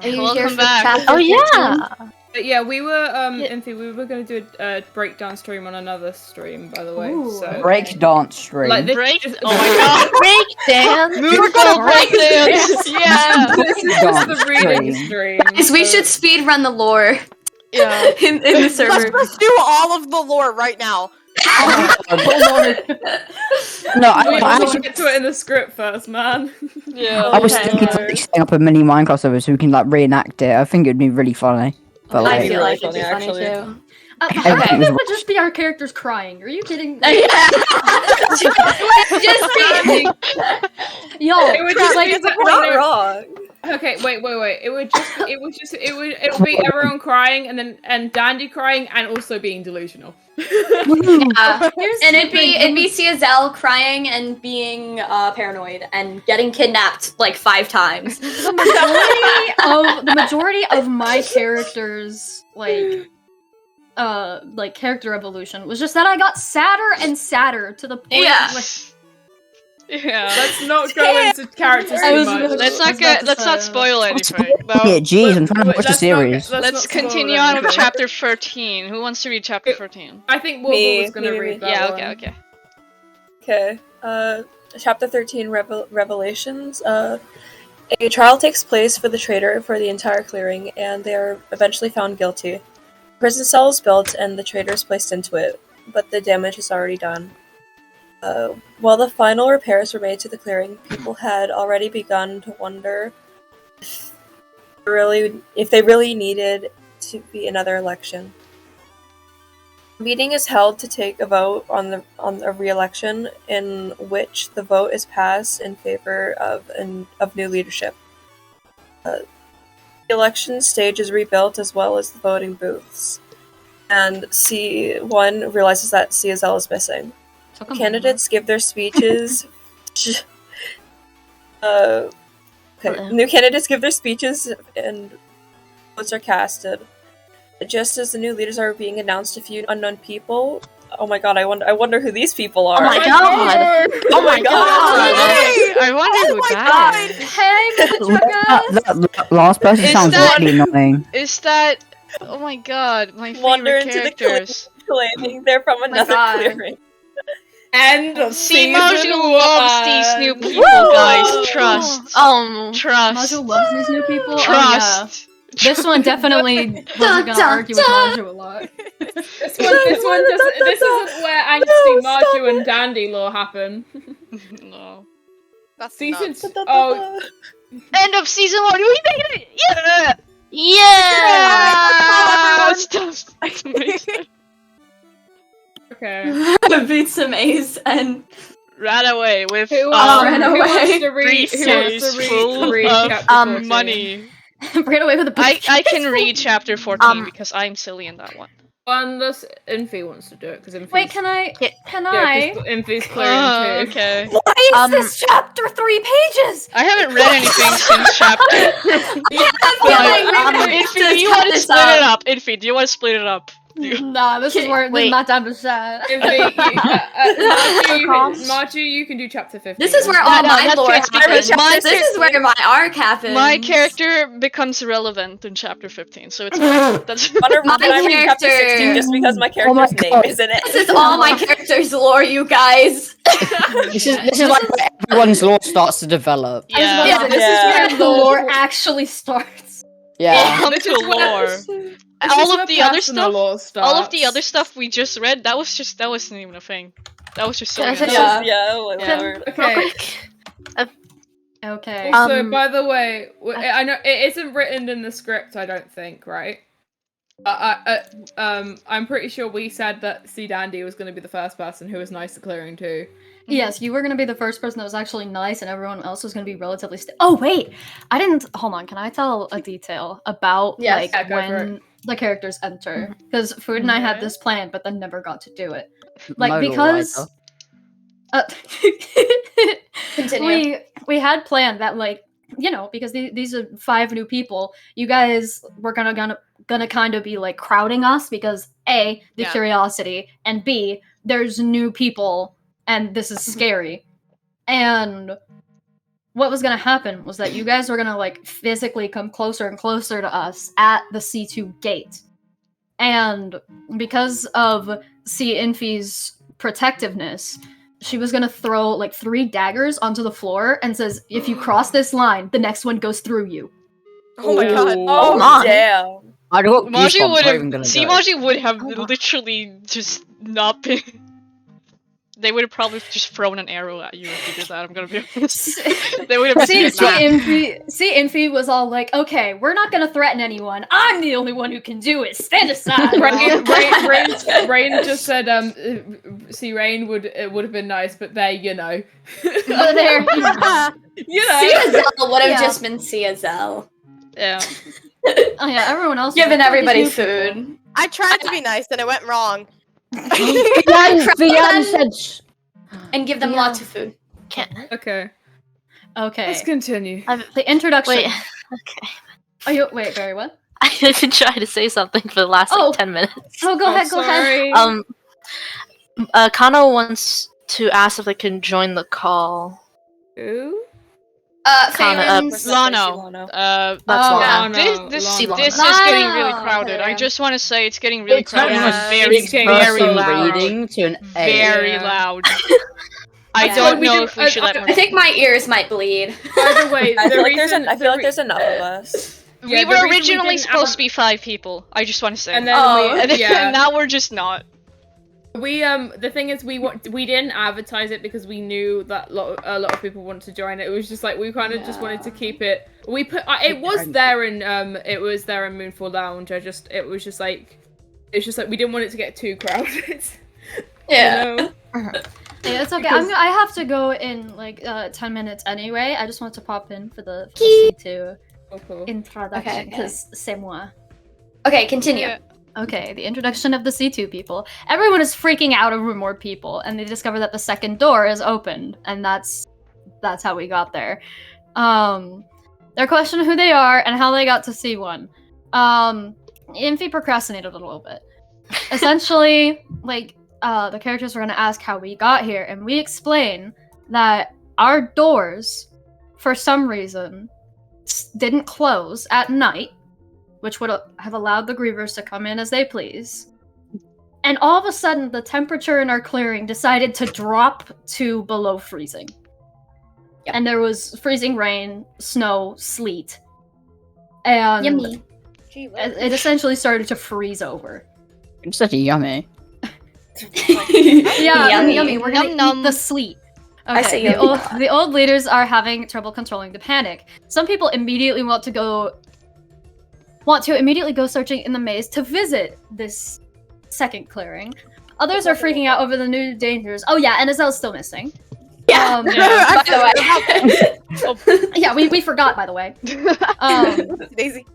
Are you Welcome here for back. chapter Oh 15? yeah. But yeah, we were Infy. We were going to do a breakdown stream on another stream, by the way. Ooh. So Breakdance stream. like this, Break. is- Oh my god. Break dance. Moonfall breakdance. Yeah. This is just the reading stream. Guys, we so- should speed run the lore Yeah. in the server. Let's do all of the lore right now. No, I We actually will get to it in the script first, man. Yeah. I was Okay. thinking of like, setting up a mini Minecraft server so we can like reenact it. I think it'd be really funny. But I like, feel really like it'd be funny, funny actually. too. Everything How was it would just be our characters crying? Are you kidding? Just be. Yo, It would just like be it's that- Not no, wrong. Okay, wait. It would be everyone crying and Dandy crying and also being delusional. Yeah. Here's And the it'd be thing. Azele crying and being paranoid and getting kidnapped like 5 times. the majority of my characters like character evolution was just that I got sadder and sadder to the point Yeah. of, like, Yeah. Let's not go into characters I too was much. about to- Let's I not was get. about to Let's not say, spoil yeah, anything. No. jeez, I'm trying to watch the Let's not series. get- Let's not spoil continue on with anything. chapter 13. Who wants to read chapter 14? I think Wilbur Me, was going to me, read me. that Yeah. one. Okay. Okay. Chapter 13, Revelations. A trial takes place for the traitor for the entire clearing, and they are eventually found guilty. A prison cell is built, and the traitor is placed into it, but the damage is already done. While the final repairs were made to the clearing, people had already begun to wonder if they really needed to be another election. A meeting is held to take a vote on a re-election, in which the vote is passed in favor of new leadership. The election stage is rebuilt as well as the voting booths, and C1 realizes that Azele is missing. Candidates give their speeches. New candidates give their speeches and votes are casted. Just as the new leaders are being announced, a few unknown people. Oh my god! I wonder who these people are. Oh my god. Oh my god! I wonder who that is. That last person Is sounds that- really annoying. Is that? Oh my god! My Wander favorite into the characters. Claiming they're from another god. clearing. End of See, season Maju loves these new one. people, guys. Trust. Trust. Maju loves these new people. Trust. This one definitely wasn't gonna argue with Maju a lot. This isn't where angsty Marju and Dandy lore happen. No. That's Season nuts. oh End of season 1. We made it. Yeah. Yeah. It's amazing. okay. Beat some Ace and Ran away with Who ran away. wants to read? Who wants briefcase to read? full read of chapter 14? money. Ran away with a I can read chapter 14 because I'm silly in that one. Unless Infy wants to do it, because Infy. Wait, can I? Infy's clearing Oh, too. okay. Why is this chapter 3 pages? I haven't read anything since chapter. Infy, do you want to split it up? Infy, do you want to split it up? Nah, this is where this Wait. is my time to shine. Marju, you can do chapter 15. this is where all No, my that's lore fair, because happens. my This is where my arc happens. My character becomes relevant in chapter 15, so it's fine. That's Wonder My when I read chapter character. 16 just because my Oh my character's name God. is in it. This is all my character's lore, you guys. This is like where everyone's lore starts to develop. yeah. Yeah, this Yeah. is where the lore actually starts. Yeah. Welcome This to is where- lore. This is All where of the other personal stuff, lore all of the other starts. stuff we just read, that wasn't even a thing. That was just Can I silliness. say Yeah. Yeah, like, Yeah. whatever. Okay. Okay. Also, by the way, I know it isn't written in the script. I don't think, right? I'm pretty sure we said that C. Dandy was going to be the first person who was nice to clearing too. Yes, you were gonna be the first person that was actually nice, and everyone else was gonna be relatively. Oh wait, I didn't. Hold on. Can I tell a detail about Yes. Yeah, go for when the characters enter? Because Food and I had Okay. this plan, but then never got to do it. Like Modal because writer. Continue. we had planned that because these are 5 new people. You guys were gonna kind of be like crowding us because A, the Yeah. curiosity, and B, there's new people and this is scary. And what was gonna happen was that you guys were gonna like physically come closer and closer to us at the C2 gate. And because of C. Infy's protectiveness, she was gonna throw like 3 daggers onto the floor and says, if you cross this line, the next one goes through you. Oh my god. Oh, my. damn. I got Maji goosebumps would not even have. gonna See, do it. Maji would have Oh my. literally just not been. They would have probably just thrown an arrow at you if you did that. I'm gonna be honest. They would have See, just been mad. Infy was all like, okay, we're not gonna threaten anyone. I'm the only one who can do it. Stand aside. Rain just said, see, Rain would have been nice, but there, you know. There, you know. You know. Azele would have Yeah. just been Azele. Yeah. Oh yeah, everyone else was Giving like, everybody "These new people." food. I tried to be nice and it went wrong. Vian said sh- And give them Yeah. lots of food. Can't. Okay, Okay. let's continue. The introduction. Wait. Okay. Wait, Barry, what? I did try to say something for the last Oh. 10 minutes. Oh, go ahead, go ahead. Sorry. Kano wants to ask if they can join the call. Who? Phelan's- Lano. That's Oh, Lana. Lana. This Lana. is getting really Lana. crowded. I Yeah. just want to say it's getting really It's crowded. almost and very, it's getting very person loud. reading to an A. Very Yeah. loud. I Yeah. don't We know do- if we should let more. I think my ears might bleed. By the way, I the feel like there's reason I feel like there's enough of us. We Yeah, the were reason we originally didn't supposed have- to be 5 people. I just want to say. and then Oh. And then yeah. now we're just not. We the thing is we didn't advertise it because we knew that a lot of people wanted to join it. It was just like we kind of just wanted to keep it. We put it was there in Moonfall Lounge. It was just like we didn't want it to get too crowded. Yeah. You know? Yeah, it's okay. Because- I have to go in like 10 minutes anyway. I just want to pop in for the C2 Oh, cool. introduction Okay. because c'est moi. Okay, continue. Yeah. Okay, the introduction of the C2 people. Everyone is freaking out over more people, and they discover that the second door is opened, and that's how we got there. They're questioning who they are and how they got to C1. Infy procrastinated a little bit. Essentially, the characters were gonna ask how we got here, and we explain that our doors, for some reason, didn't close at night, which would have allowed the grievers to come in as they please. And all of a sudden, the temperature in our clearing decided to drop to below freezing. Yep. And there was freezing rain, snow, sleet. And Yummy. it essentially started to freeze over. It's such a yummy. Yeah, Yummy. yummy. We're gonna Num num. eat the sleet. I say the yummy. the old leaders are having trouble controlling the panic. Some people immediately want to immediately go searching in the maze to visit this second clearing. Others are freaking out over the new dangers. Oh yeah, and Azelle's still missing. Yeah. Yeah. By the way. Yeah, we forgot, by the way. Daisy.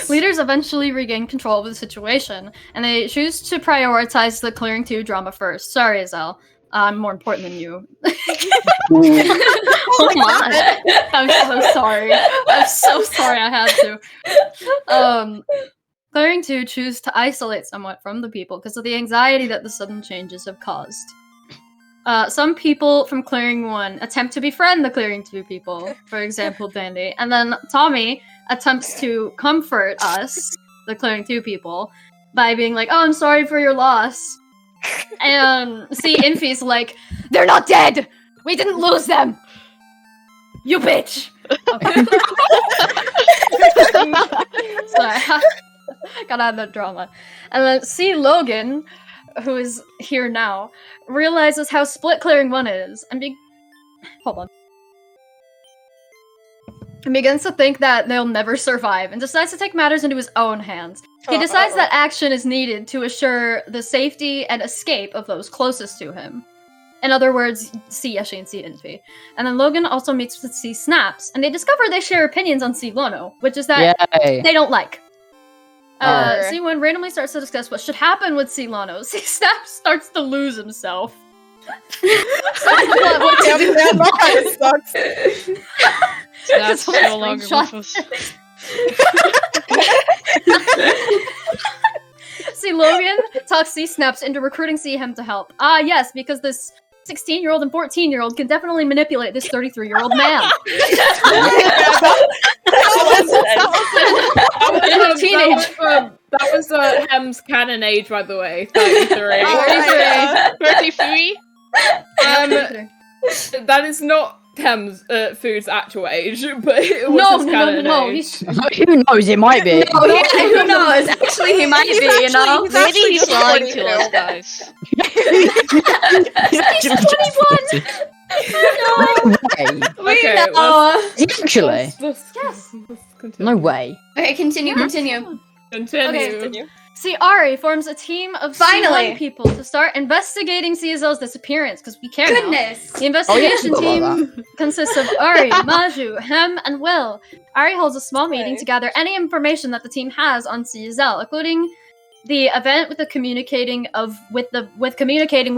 Leaders eventually regain control of the situation, and they choose to prioritize the Clearing 2 drama first. Sorry, Azele. I'm more important than you. Oh my. I'm so sorry. I'm so sorry I had to. Clearing 2 choose to isolate somewhat from the people because of the anxiety that the sudden changes have caused. Some people from Clearing 1 attempt to befriend the Clearing 2 people, for example, Dande, and then Tommy attempts to comfort us, the Clearing 2 people, by being like, oh, I'm sorry for your loss. And see, Infy's like, they're not dead! We didn't lose them! You bitch! Okay. Sorry. Gotta add that drama. And then C. Logan, who is here now, realizes how split clearing 1 is, and hold on. And begins to think that they'll never survive, and decides to take matters into his own hands. He decides that action is needed to assure the safety and escape of those closest to him. In other words, C. Yeshi and C. Infy. And then Logan also meets with C. Snaps, and they discover they share opinions on C. Lono, which is that they don't like. C1 randomly starts to discuss what should happen with C. Lono. C. Snaps starts to lose himself. That kind of sucks. That's no longer with us. C. Logan talks C. Snaps into recruiting C. Him to help. Ah, yes, because this 16-year-old and 14-year-old can definitely manipulate this 33-year-old man. That was Hem's canon age, by the way. 33. 33? That is not Hem's Food's actual age, but it was his canon age. Who knows? It might be. Oh, yeah, who knows? Actually, he might be, you know? Maybe he's lying to us, guys. He's 21! No way. Okay, Actually, let's continue. no way. Okay, continue. Continue. See, Ari forms a team of Finally. C1 people to start investigating CSL's disappearance, because we care now. Goodness. The investigation forgot about team consists of Ari, Maju, Hem, and Will. Ari holds a small meeting to gather any information that the team has on CSL, including the event with the communicating with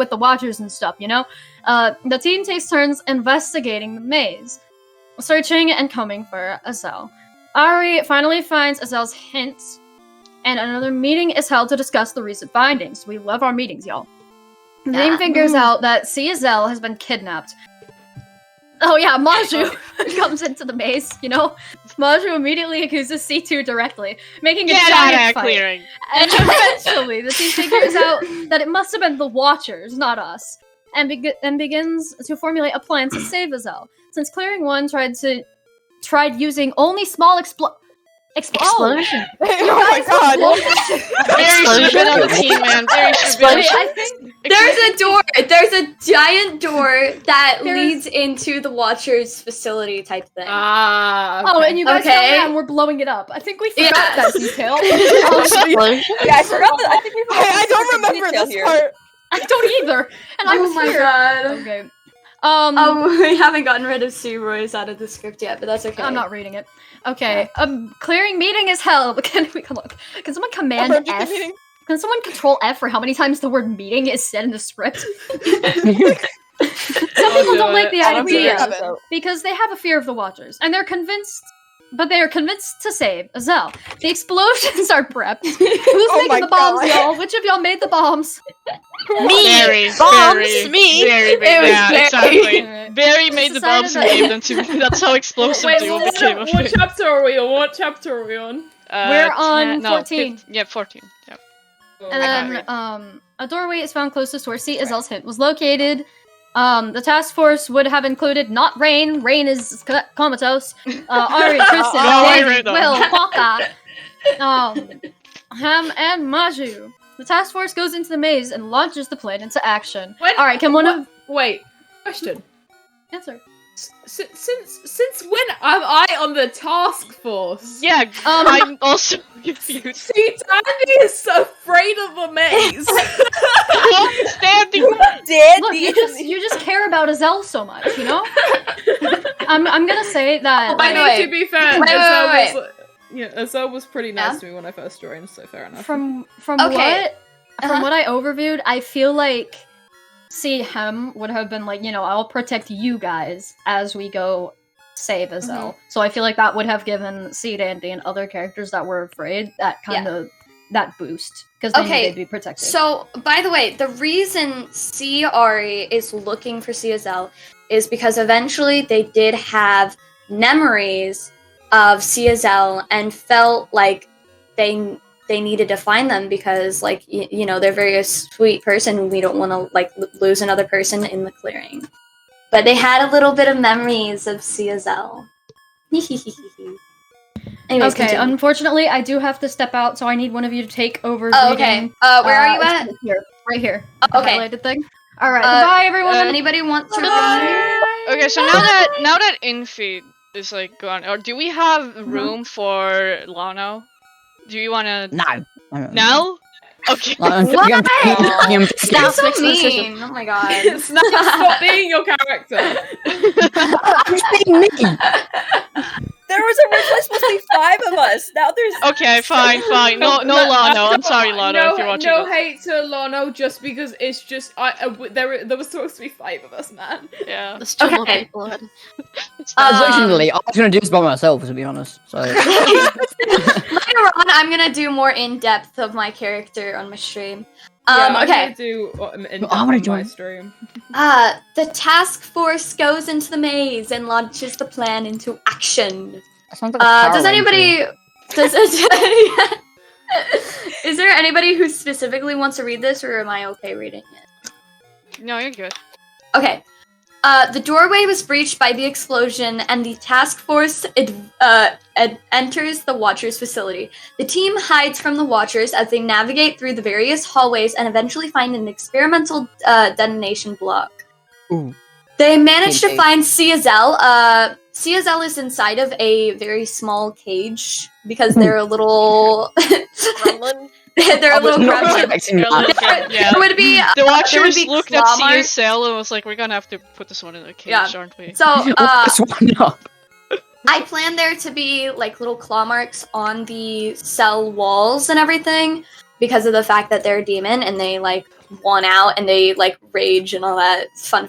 the Watchers and stuff, you know? The team takes turns investigating the maze, searching and combing for Azele. Ari finally finds Azel's hints, and another meeting is held to discuss the recent findings. We love our meetings, y'all. The team figures out that Azele has been kidnapped. Oh yeah, Maju comes into the maze, you know? Maju immediately accuses C2 directly, making a giant fight. Clearing. And eventually, the team figures out that it must have been the Watchers, not us, and begins to formulate a plan to save Azele. Since Clearing 1 tried using only small explosion. Oh my god. Very should have been on the team, man. Very should have been. I think There's a door. There's a giant door that leads into the Watcher's facility type thing. Ah. Oh, and you guys Okay. tell me and we're blowing it up. I think we forgot that detail. Yeah, I forgot that. I think we I don't remember this part. I don't either. And I Oh was my here. god. Okay. We haven't gotten rid of C. Royce out of the script yet, but that's okay. I'm not reading it. Okay. Clearing meeting is held. Can someone command F? Can someone control F for how many times the word meeting is said in the script? Some people don't like the idea because they have a fear of the Watchers, and they are convinced to save Azele. The explosions are prepped. Who's making the bombs, y'all? Which of y'all made the bombs? Berri. Yeah, exactly. Berri made the bombs and gave them to me. That's how explosive duo became. What chapter are we on? We're on 14. 14. Yeah. And then, a doorway is found closest to where Azele's hint was located. The task force would have included not Rain. Rain is comatose. Ari, Tristan, Dandy, Will, Waka, Ham, and Maju. The task force goes into the maze and launches the plan into action. Alright, can one of... Wait, question. Answer. Since when am I on the task force? Yeah, I'm also confused. See, Dandy is afraid of the maze. Standing. Look, you just care about Azele so much, you know? I'm gonna say that... By the way, to be fair, wait. Azele was pretty nice to me when I first joined, so fair enough. From Okay. what I overviewed, I feel like Hem would have been like, you know, I'll protect you guys as we go save Azele. So I feel like that would have given Dandy and other characters that were afraid that kind of that boost because they knew they'd be protected. So, by the way, the reason Ari is looking for Azele is because eventually they did have memories of Azele and felt like they needed to find them because, like, you know, they're very a sweet person and we don't want to, like, lose another person in the clearing. But they had a little bit of memories of Azele. Anyways, Okay, continue. unfortunately, I do have to step out, so I need one of you to take over. Oh, okay. reading. Where are you It's at? Here, right here. Oh, The okay. highlighted thing. All right. Goodbye, everyone. Anybody want to read? Okay, so now that infy is like gone, or do we have room for Lano? Do you wanna? No. No? Okay. I'm What? joking. That's so makes the decision. mean. Oh my god. Stop being your character. I'm just being me. There was originally supposed to be 5 of us. Now there's Okay, fine. No, Lano. I'm sorry, Lano, if you're watching No this. hate to Lano, just because it's just there was supposed to be 5 of us, man. Yeah. There's two more Okay. people already. Originally, I was gonna do this by myself, to be honest. So Later on, I'm gonna do more in depth of my character on my stream. I'm Okay. gonna do I wanna my join. stream. The task force goes into the maze and launches the plan into action. that sounds like a Power Does Ranger. anybody? Is there anybody who specifically wants to read this, or am I okay reading it? No, you're good. Okay. The doorway was breached by the explosion, and the task force enters the Watchers facility. The team hides from the Watchers as they navigate through the various hallways and eventually find an experimental detonation block. Ooh. They manage to Okay. find Azele. Azele is inside of a very small cage because they're a little. gremlin. They're I a was little not gremlin. expecting They're a that. little- yeah. There would be The there would Watchers be looked at claw marks. CSL and was like, "We're gonna have to put this one in a cage, Yeah. aren't we?" So This one up. I planned there to be like little claw marks on the cell walls and everything because of the fact that they're a demon and they like won out and they like rage and all that fun.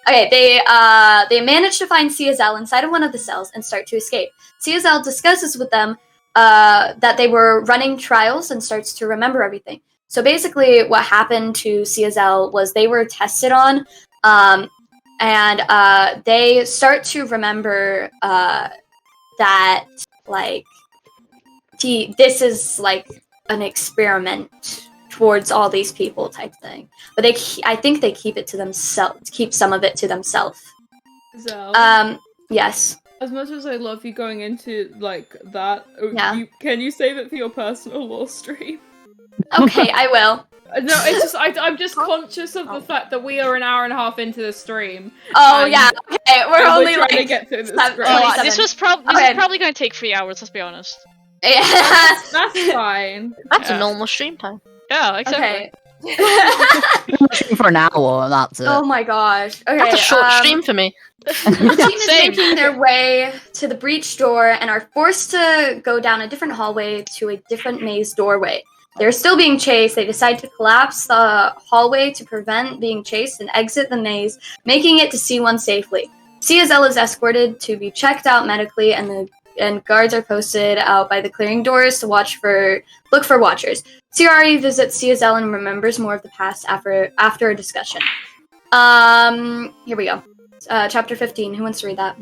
Okay, they manage to find Azele inside of one of the cells and start to escape. Azele discusses with them that they were running trials and starts to remember everything. So basically, what happened to Azele was they were tested on. And they start to remember that like this is like an experiment towards all these people type thing. But I think they keep it to themselves, keep some of it to themselves. Zell, Yes. as much as I love you going into like that, Yeah. can you save it for your personal law stream? Okay, I will. No, it's just I'm just conscious of the fact that we are an hour and a half into the stream. Oh And- yeah. Okay, we're and only trying to like get through this seven- script. oh, Oh, seven. this is Okay. probably gonna take 3 hours. Let's be honest. Yeah. That's fine. That's Yeah. a normal stream time. Yeah, exactly. Okay. For an hour, and that's it. Oh my gosh. Okay. That's a short stream for me. The team is Same. making their way to the breach door and are forced to go down a different hallway to a different maze doorway. They're still being chased. They decide to collapse the hallway to prevent being chased and exit the maze, making it to C1 safely. Azele is escorted to be checked out medically, and guards are posted out by the clearing doors to look for Watchers. Ciari visits Azele and remembers more of the past after a discussion. Here we go. Chapter 15. Who wants to read that?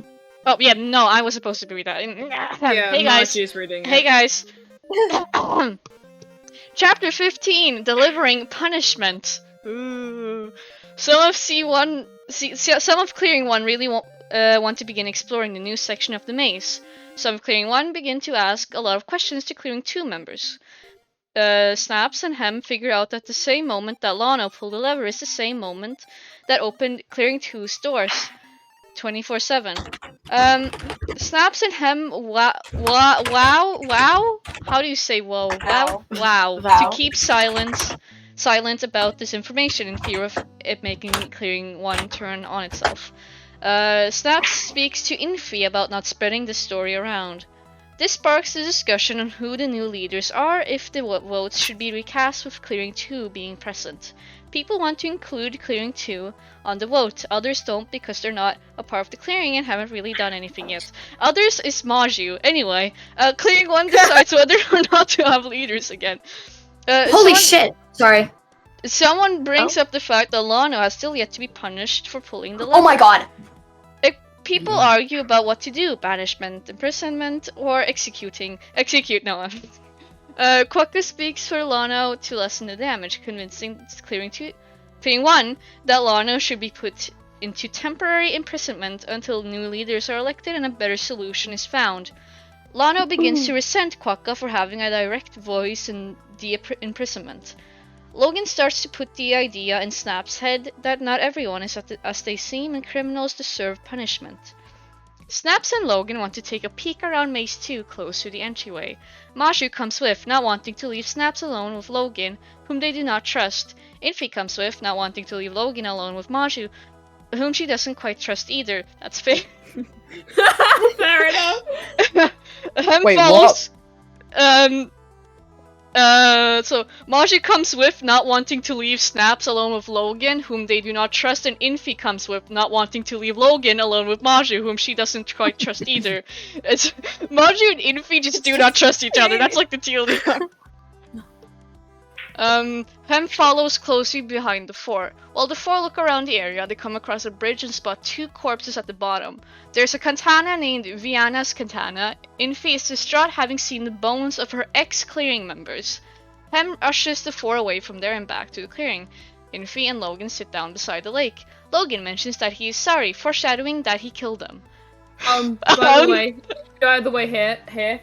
Oh yeah, no, I was supposed to read that. Yeah, Hey guys. Margie's reading it. Hey guys. Chapter 15: Delivering Punishment. Ooh. Some of Clearing 1 really want to begin exploring the new section of the maze. Some of Clearing 1 begin to ask a lot of questions to Clearing 2 members. Snaps and Hem figure out that the same moment that Lano pulled the lever is the same moment that opened Clearing 2's doors. 24/7. Snaps and Hem wow. How do you say whoa? Wow. Wow. To keep silent about this information in fear of it making Clearing 1 turn on itself. Snaps speaks to Infy about not spreading the story around. This sparks a discussion on who the new leaders are if the votes should be recast with Clearing 2 being present. People want to include Clearing 2 on the vote, others don't because they're not a part of the Clearing and haven't really done anything yet. Others is Maju. Anyway, Clearing 1 decides whether or not to have leaders again. Holy shit! Sorry. Someone brings up the fact that Lano has still yet to be punished for pulling the lever. Oh my god. People argue about what to do: banishment, imprisonment, or execute no one. Quokka speaks for Lano to lessen the damage, convincing Clearing 1 that Lano should be put into temporary imprisonment until new leaders are elected and a better solution is found. Lano begins to resent Quokka for having a direct voice in the imprisonment. Logan starts to put the idea in Snap's head that not everyone is as they seem and criminals deserve punishment. Snaps and Logan want to take a peek around Maze 2 close to the entryway. Maju comes with, not wanting to leave Snaps alone with Logan, whom they do not trust. Infy comes with, not wanting to leave Logan alone with Maju, whom she doesn't quite trust either. That's fair. Fair enough. Wait, follows, so Maju comes with, not wanting to leave Snaps alone with Logan, whom they do not trust, and Infy comes with, not wanting to leave Logan alone with Maju, whom she doesn't quite trust either. It's Maju and Infy just do not trust each other. That's like the TLDR. Hem follows closely behind the four. While the four look around the area, they come across a bridge and spot two corpses at the bottom. There's a Katana named Viana's Katana. Infy is distraught having seen the bones of her ex-clearing members. Hem rushes the four away from there and back to the clearing. Infy and Logan sit down beside the lake. Logan mentions that he is sorry, foreshadowing that he killed them. By the way, here.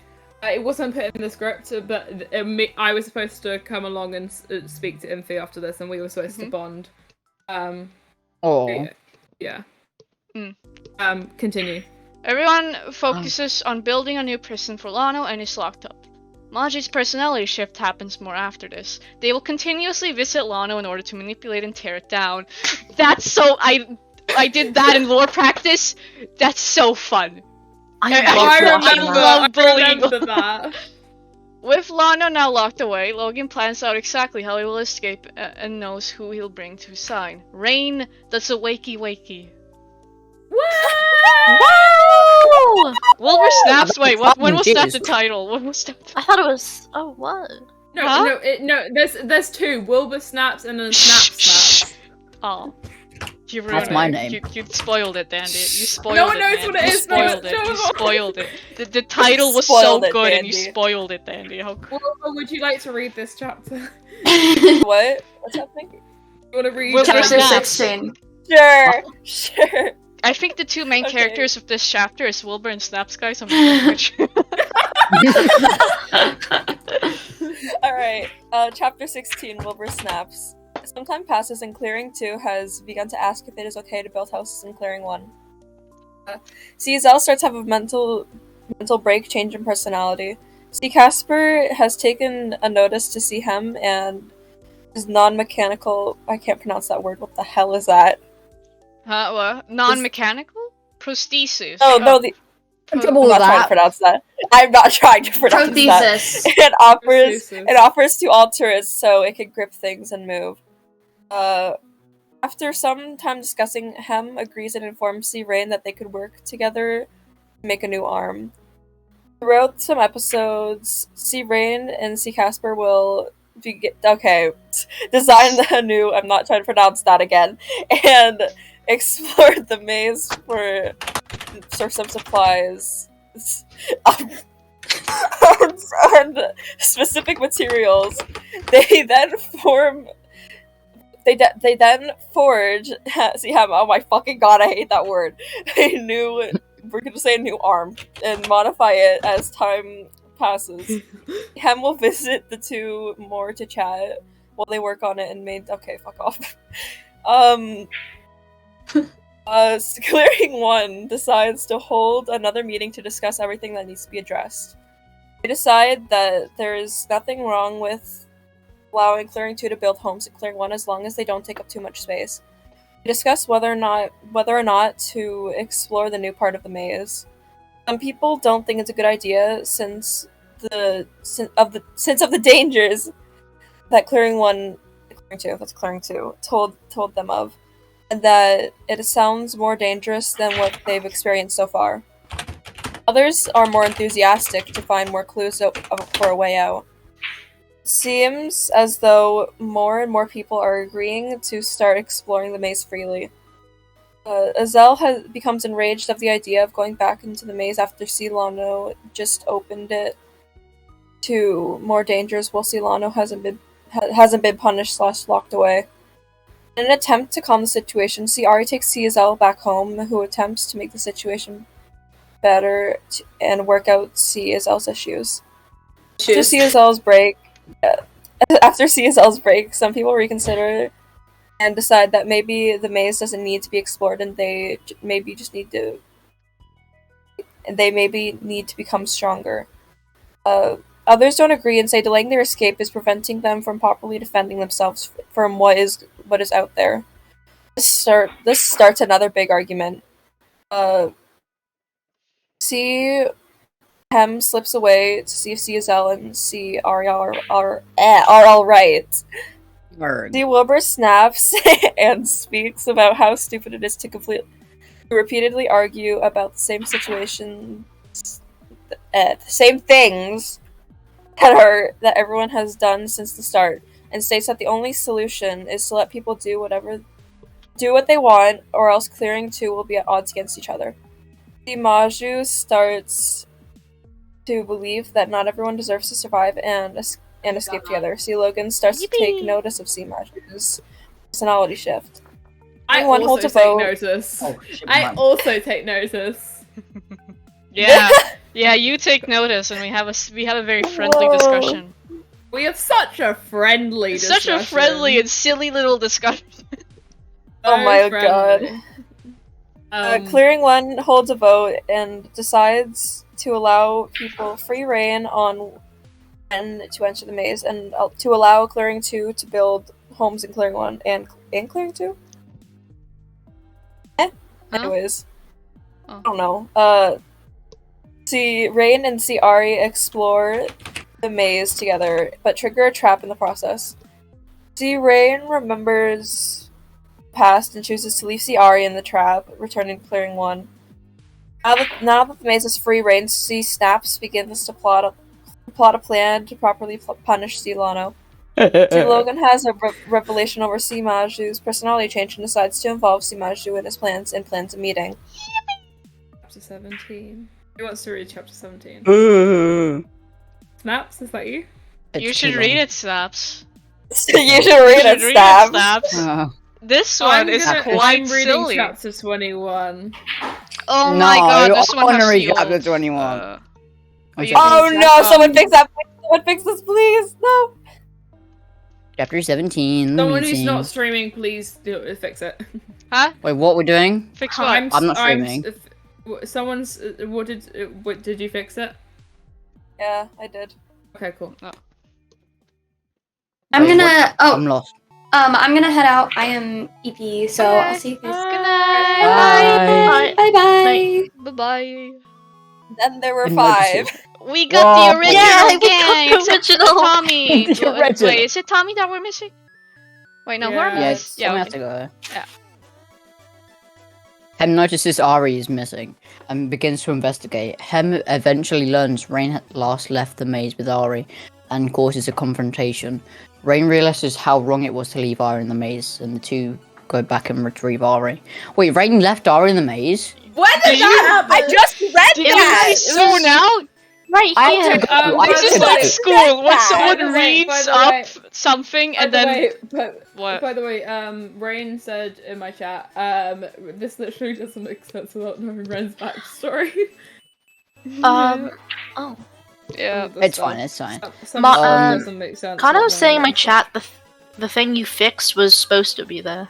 It wasn't put in the script, but I was supposed to come along and speak to Infy after this, and we were supposed to bond. Oh. Yeah. Mm. Continue. Everyone focuses on building a new prison for Lano and is locked up. Maji's personality shift happens more after this. They will continuously visit Lano in order to manipulate and tear it down. That's so... I did that in lore practice. That's so fun. I remember that. With Lano now locked away, Logan plans out exactly how he will escape and knows who he'll bring to his side. Rain, that's a wakey wakey. Woo! Wilbur snaps. Wait, when was that Jeez. the title? When was that? I thought it was. Oh, what? No. There's two. Wilbur snaps and then Snap snaps. Oh. You That's my name. You spoiled it, Dandy. You spoiled it. No one knows man. what it You is. spoiled it. You spoiled it. The title was so Spoiled it, good, and you Dandy. spoiled it, Dandy. How cool. Wilbur, would you like to read this chapter? What? What's happening? You want to read Wilbur Chapter snaps. 16. Sure. I think the two main Okay. characters of this chapter is Wilbur and Snaps, guys. I'm not sure. Alright, chapter 16, Wilbur snaps. Some time passes and Clearing 2 has begun to ask if it is okay to build houses in Clearing 1. Azele starts to have a mental break, change in personality. Casper has taken a notice to see him and is non-mechanical. I can't pronounce that word. What the hell is that? What? Non-mechanical? Prosthesis. Oh, no, I'm not trying to pronounce that. I'm not trying to pronounce Prothesis. that. Prosthesis. It offers to alter it so it can grip things and move. After some time discussing, Hem agrees and informs C-Rain that they could work together to make a new arm. Throughout some episodes, C-Rain and C-Casper will design the new, I'm not trying to pronounce that again, and explore the maze for some supplies and specific materials. They then forge. See, oh my fucking god, I hate that word. We're gonna say a new arm and modify it as time passes. Hem will visit the two more to chat while they work on it and okay, fuck off. Clearing 1 decides to hold another meeting to discuss everything that needs to be addressed. They decide that there is nothing wrong with allowing Clearing 2 to build homes at Clearing 1 as long as they don't take up too much space. They discuss whether or not to explore the new part of the maze. Some people don't think it's a good idea since of the dangers that Clearing 2 told them of, and that it sounds more dangerous than what they've experienced so far. Others are more enthusiastic to find more clues for a way out. It seems as though more and more people are agreeing to start exploring the maze freely. Azele becomes enraged of the idea of going back into the maze after Lano just opened it to more dangers while Lano hasn't been punished / locked away. In an attempt to calm the situation, Ari takes Azele back home, who attempts to make the situation better and work out Azele's issues. After Azele's break, some people reconsider and decide that maybe the maze doesn't need to be explored, and they maybe need to become stronger. Others don't agree and say delaying their escape is preventing them from properly defending themselves from what is out there. This starts another big argument. Hem slips away to see if Azele and Ari are all right. Wilbur snaps and speaks about how stupid it is to repeatedly argue about the same situation, the same things that everyone has done since the start, and states that the only solution is to let people do what they want, or else clearing two will be at odds against each other. Maju starts to believe that not everyone deserves to survive and escape together. Logan starts to take notice of Maju's personality shift. I also take notice. I also take notice. Yeah, yeah, you take notice, and we have a very friendly discussion. We have such a friendly discussion. Such a friendly and silly little discussion. Oh my god. Clearing one holds a vote and decides to allow people free reign on when to enter the maze, and to allow Clearing 2 to build homes in Clearing 1 and Clearing 2? Anyways. I don't know. Rain and Ari explore the maze together, but trigger a trap in the process. Rain remembers past and chooses to leave Ari in the trap, returning to Clearing 1. Now that the maze is free reign, Snaps begins to plot a plan to properly punish Lano. Logan has a revelation over Maju's personality change and decides to involve Maju in his plans and plans a meeting. Chapter 17. Who wants to read chapter 17? Snaps, is that you? You should read it, Snaps. You should read it, Snaps. This one is quite I'm reading silly. chapter 21. Oh my god, this one has read seals. chapter 21. Oh no, someone fix that. Someone fix this, please. No. Chapter 17. Someone who's not streaming, please fix it. Huh? Wait, what we're doing? Fix what? I'm not streaming. Someone's. Did you fix it? Yeah, I did. Okay, cool. Oh. I'm gonna. I'm lost. I'm gonna head out. I am EP, so I'll see you guys. Good night. Bye bye. Bye bye. Then there were 5. We got the original Yeah, gang. we got the Except original. Tommy. The original. Wait, is it Tommy that we're missing? Wait, no, who are we? Yes, Yeah, we okay. have to go. Yeah. Hem notices Ari is missing and begins to investigate. Hem eventually learns Rain had last left the maze with Ari and causes a confrontation. Rain realizes how wrong it was to leave Ari in the maze, and the two go back and retrieve Ari. Wait, Rain left Ari in the maze? When did that happen? I just read Did that. you soon out? Right here. This is like school when someone By the way, reads by the way- up something and then what? By the way, Rain said in my chat, this literally doesn't make sense without knowing Ren's backstory. Oh. Yeah. It's fine, it's fine. Some Ma- stuff doesn't make sense. Kana without was saying in my knowing chat the thing you fixed was supposed to be there.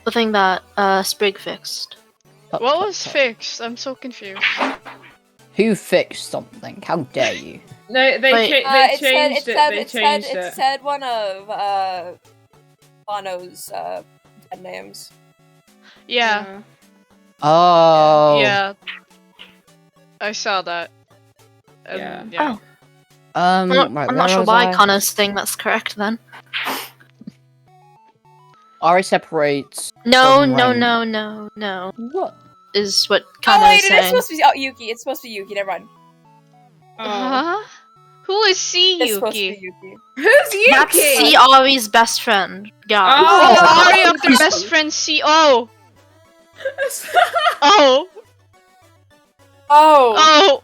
The thing that Sprig fixed. What was fixed? I'm so confused. Who fixed something? How dare you? No, they Wait. changed it. They changed it. It said one of Bono's dead names. Yeah. Oh. Yeah. I saw that. Yeah. Yeah. I'm Right, not where sure was why I? Kana's saying that's correct then. Ari separates. No, from no, Rain. no, no, no. What? Is what Oh Kana wait, is it is saying. supposed to be Yuki. It's supposed to be Yuki. Never mind. Huh? Who is It's supposed to be Yuki? Yuki. Who's Yuki? That's C. Ari's best friend, guys. Oh, Ari of their best friend C. Oh. Oh. Oh. Oh.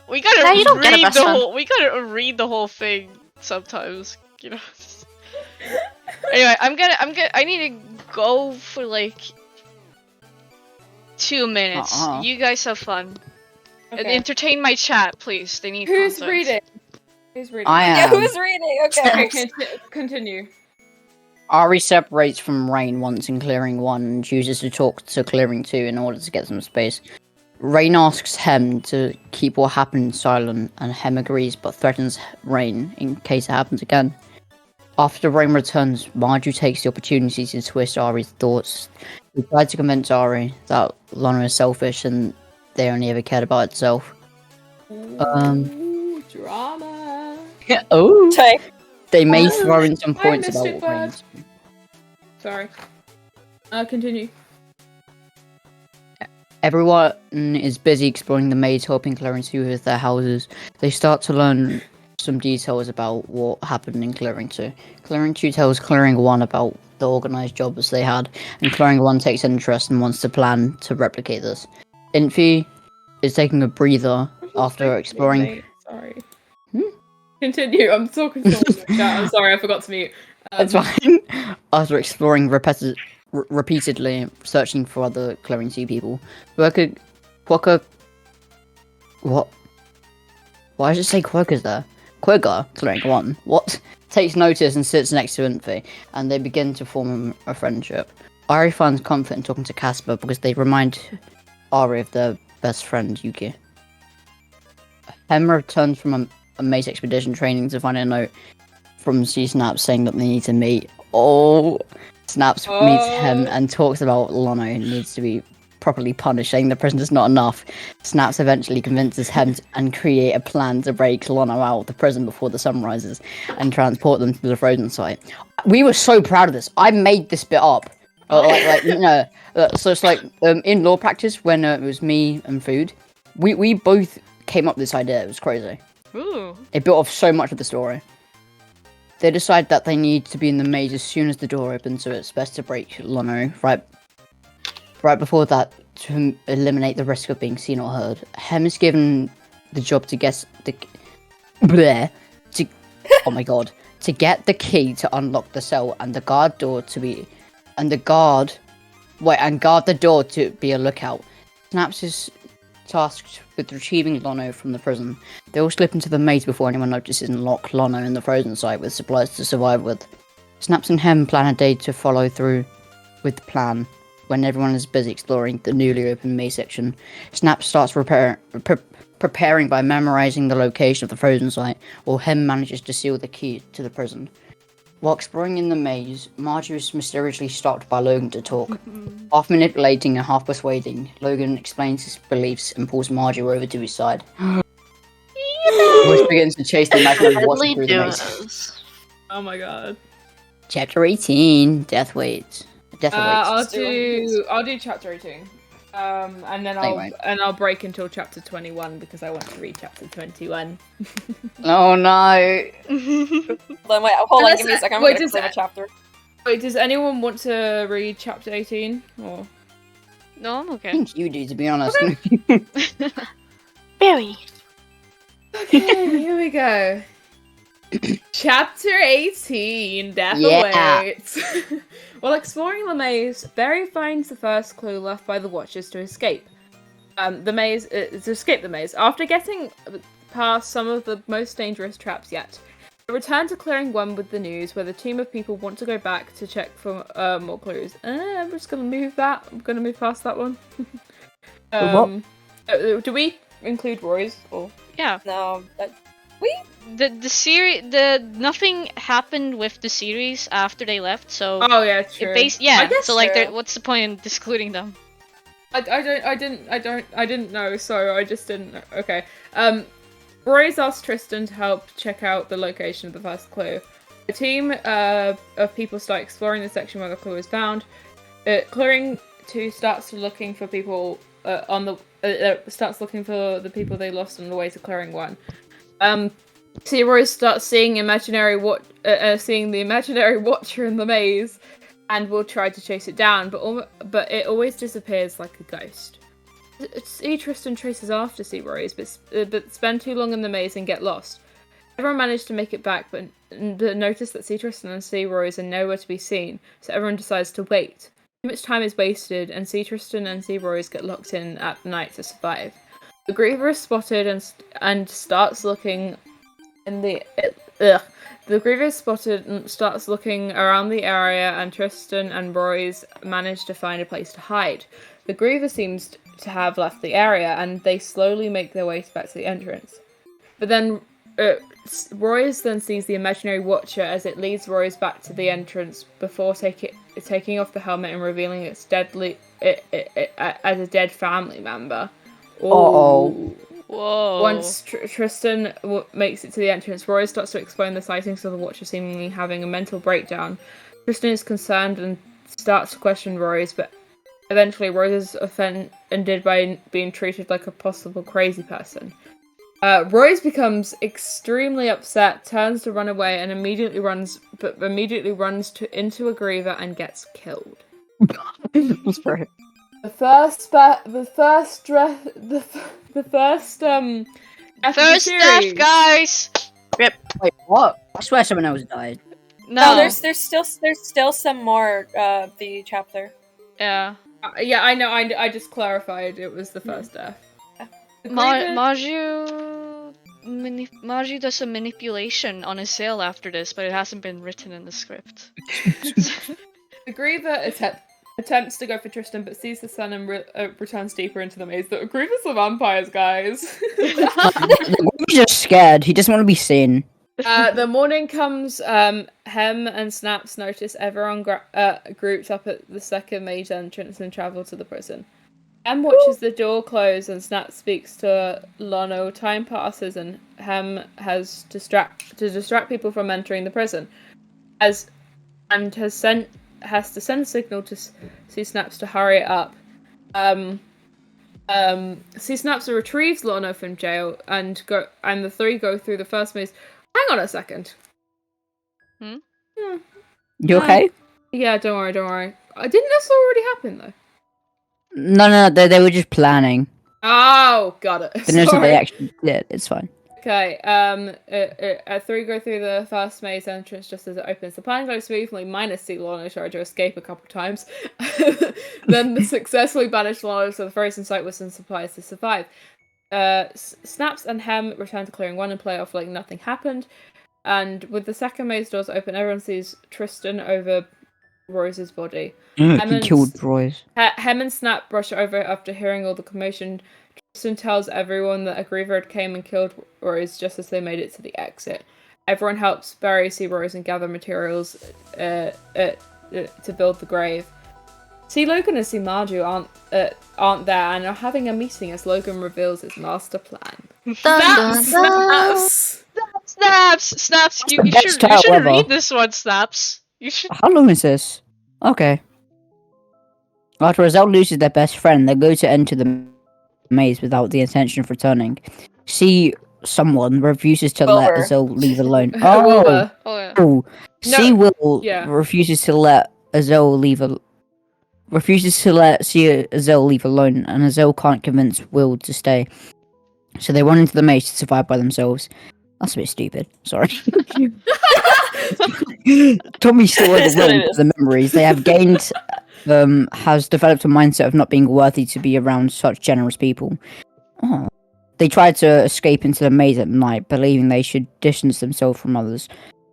We gotta Yeah, you don't get a read best the friend. whole. We gotta read the whole thing sometimes. You know. Anyway, I need to go for like 2 minutes. You guys have fun. And Okay. entertain my chat, please. They need Who's content. reading? Who's reading? I Yeah, am. who's reading? Okay. Okay, continue. Ari separates from Rain once in clearing 1 and chooses to talk to clearing 2 in order to get some space. Rain asks Hem to keep what happened silent, and Hem agrees but threatens Rain in case it happens again. After Rain returns, Marjorie takes the opportunity to twist Ari's thoughts. She tries to convince Ari that Lana is selfish and they only ever cared about itself. Ooh, drama. Oh! Take. They may Oh, throw in some hi, points Mystic about Rain. Sorry. Continue. Everyone is busy exploring the maze, helping Clearing 2 with their houses. They start to learn some details about what happened in Clearing 2. Clearing 2 tells Clearing 1 about the organised jobs they had, and Clearing 1 takes interest and wants to plan to replicate this. Infy is taking a breather after exploring... Mate, sorry. Continue, I'm talking to someone in the chat. I'm sorry, I forgot to mute. It's fine. After exploring repeatedly, searching for other Clearing 2 people. Quokka... What? Why does it say Quokka's there? Quigger, Clearing 1. What? Takes notice and sits next to Infy, and they begin to form a friendship. Ari finds comfort in talking to Casper because they remind Ari of their best friend, Yuki. Hem returns from a maze expedition training to find a note from Snaps saying that they need to meet. Oh, Snaps meets Hem and talks about Lono needs to be properly punished, saying the prison is not enough. Snaps eventually convinces Hem and create a plan to break Lono out of the prison before the sun rises and transport them to the frozen site. We were so proud of this. I made this bit up. So it's like in law practice when it was me and Food, we both came up with this idea. It was crazy. Ooh. It built off so much of the story. They decide that they need to be in the maze as soon as the door opens, so it's best to break Lono right before that to eliminate the risk of being seen or heard. Hem is given the job to guess the oh my god, to get the key to unlock the cell and guard the door to be a lookout. Snaps is tasked with retrieving Lono from the prison. They all slip into the maze before anyone notices and lock Lono in the frozen site with supplies to survive with. Snaps and Hem plan a day to follow through with the plan. When everyone is busy exploring the newly opened maze section, Snaps starts preparing by memorizing the location of the frozen site, while Hem manages to seal the key to the prison. While exploring in the maze, Marjorie is mysteriously stopped by Logan to talk. Half manipulating and half persuading, Logan explains his beliefs and pulls Marjorie over to his side. Voice begins to chase the imaginary watcher through the maze. Oh my god. Chapter 18, Death Waits. I'll do chapter 18. And then I'll break until chapter 21 because I want to read chapter 21. Oh no. Hold on, give me a second. I'm gonna clear the chapter. Wait, does anyone want to read chapter 18? Or No, I'm okay. I think you do, to be honest. Berri. Okay, here we go. Chapter 18, Death Awaits. While exploring the maze, Berri finds the first clue left by the Watchers to escape. To escape the maze. After getting past some of the most dangerous traps yet, they return to Clearing 1 with the news, where the team of people want to go back to check for more clues. I'm just gonna move that. I'm gonna move past that one. Do we include Roy's or? Yeah. No. The series, nothing happened with the series after they left, so. Oh yeah, true. I guess so. Like, true. what's the point in excluding them? I didn't know, so I just didn't know. Okay. Roy's asked Tristan to help check out the location of the first clue. A team of people start exploring the section where the clue is found. Clearing 2 starts looking for people starts looking for the people they lost on the way to Clearing 1. Roy starts seeing the imaginary watcher in the maze, and will try to chase it down, but it always disappears like a ghost. Tristan traces after Roy's, but spend too long in the maze and get lost. Everyone managed to make it back, but noticed that C. Tristan and C. Rose are nowhere to be seen, so everyone decides to wait. Too much time is wasted, and C. Tristan and C. Rose get locked in at night to survive. The Griever is spotted and starts looking in the... The Griever is spotted and starts looking around the area, and Tristan and Royce manage to find a place to hide. The Griever seems to have left the area, and they slowly make their way back to the entrance. But then Royce then sees the imaginary Watcher as it leads Royce back to the entrance before taking off the helmet and revealing its deadly as a dead family member. Oh. Whoa. Once Tristan makes it to the entrance, Roy starts to explain the sightings of the Watcher seemingly having a mental breakdown. Tristan is concerned and starts to question Royce, but eventually Royce is offended by being treated like a possible crazy person. Royce becomes extremely upset, turns to run away, and immediately runs into a Griever and gets killed. That's great. The first death First death, guys! Wait, what? I swear someone else died. No. there's still some more of the chapter. Yeah. Yeah, I know. I just clarified it was the first death. Maju does some manipulation on Azele after this, but it hasn't been written in the script. The Griever attempts to go for Tristan, but sees the sun and returns deeper into the maze. The Griever's the vampires, guys. He's just scared. He doesn't want to be seen. The morning comes. Hem and Snaps notice everyone grouped up at the second maze entrance and travel to the prison. Hem watches the door close and Snaps speaks to Lono. Time passes and Hem has to distract people from entering the prison, has to send a signal to C. Snaps to hurry it up. C. Snaps retrieves Lono from jail and the three go through the first maze. Hang on a second. You okay? Yeah, don't worry. Didn't this already happen though? No, they were just planning. Oh, got it. They know they actually did. It's fine. Okay, three go through the first maze entrance just as it opens. The plan goes smoothly, minus C. Lono tried to escape a couple times. Then the successfully banished Lono to the frozen site with some supplies to survive. Snaps and Hem return to clearing one and play off like nothing happened. And with the second maze doors open, everyone sees Tristan over Rose's body. He killed Royce. Hem and Snap rush over after hearing all the commotion. Tristan tells everyone that a Griever came and killed Rose just as they made it to the exit. Everyone helps Berri see Rose and gather materials to build the grave. See, Logan and see Marju aren't there and are having a meeting as Logan reveals his master plan. Snaps! You should read this one, Snaps. You should. How long is this? Okay. After Azele loses their best friend, they go to enter the maze without the intention of returning. See, someone refuses to let Azele leave alone. Oh, yeah. Oh. See, No. Will Yeah. refuses to let Azele leave alone, and Azele can't convince Will to stay. So they run into the maze to survive by themselves. That's a bit stupid. Sorry. Tommy still overwhelmed the memories they have gained. Has developed a mindset of not being worthy to be around such generous people. Oh. They tried to escape into the maze at night, believing they should distance themselves from others.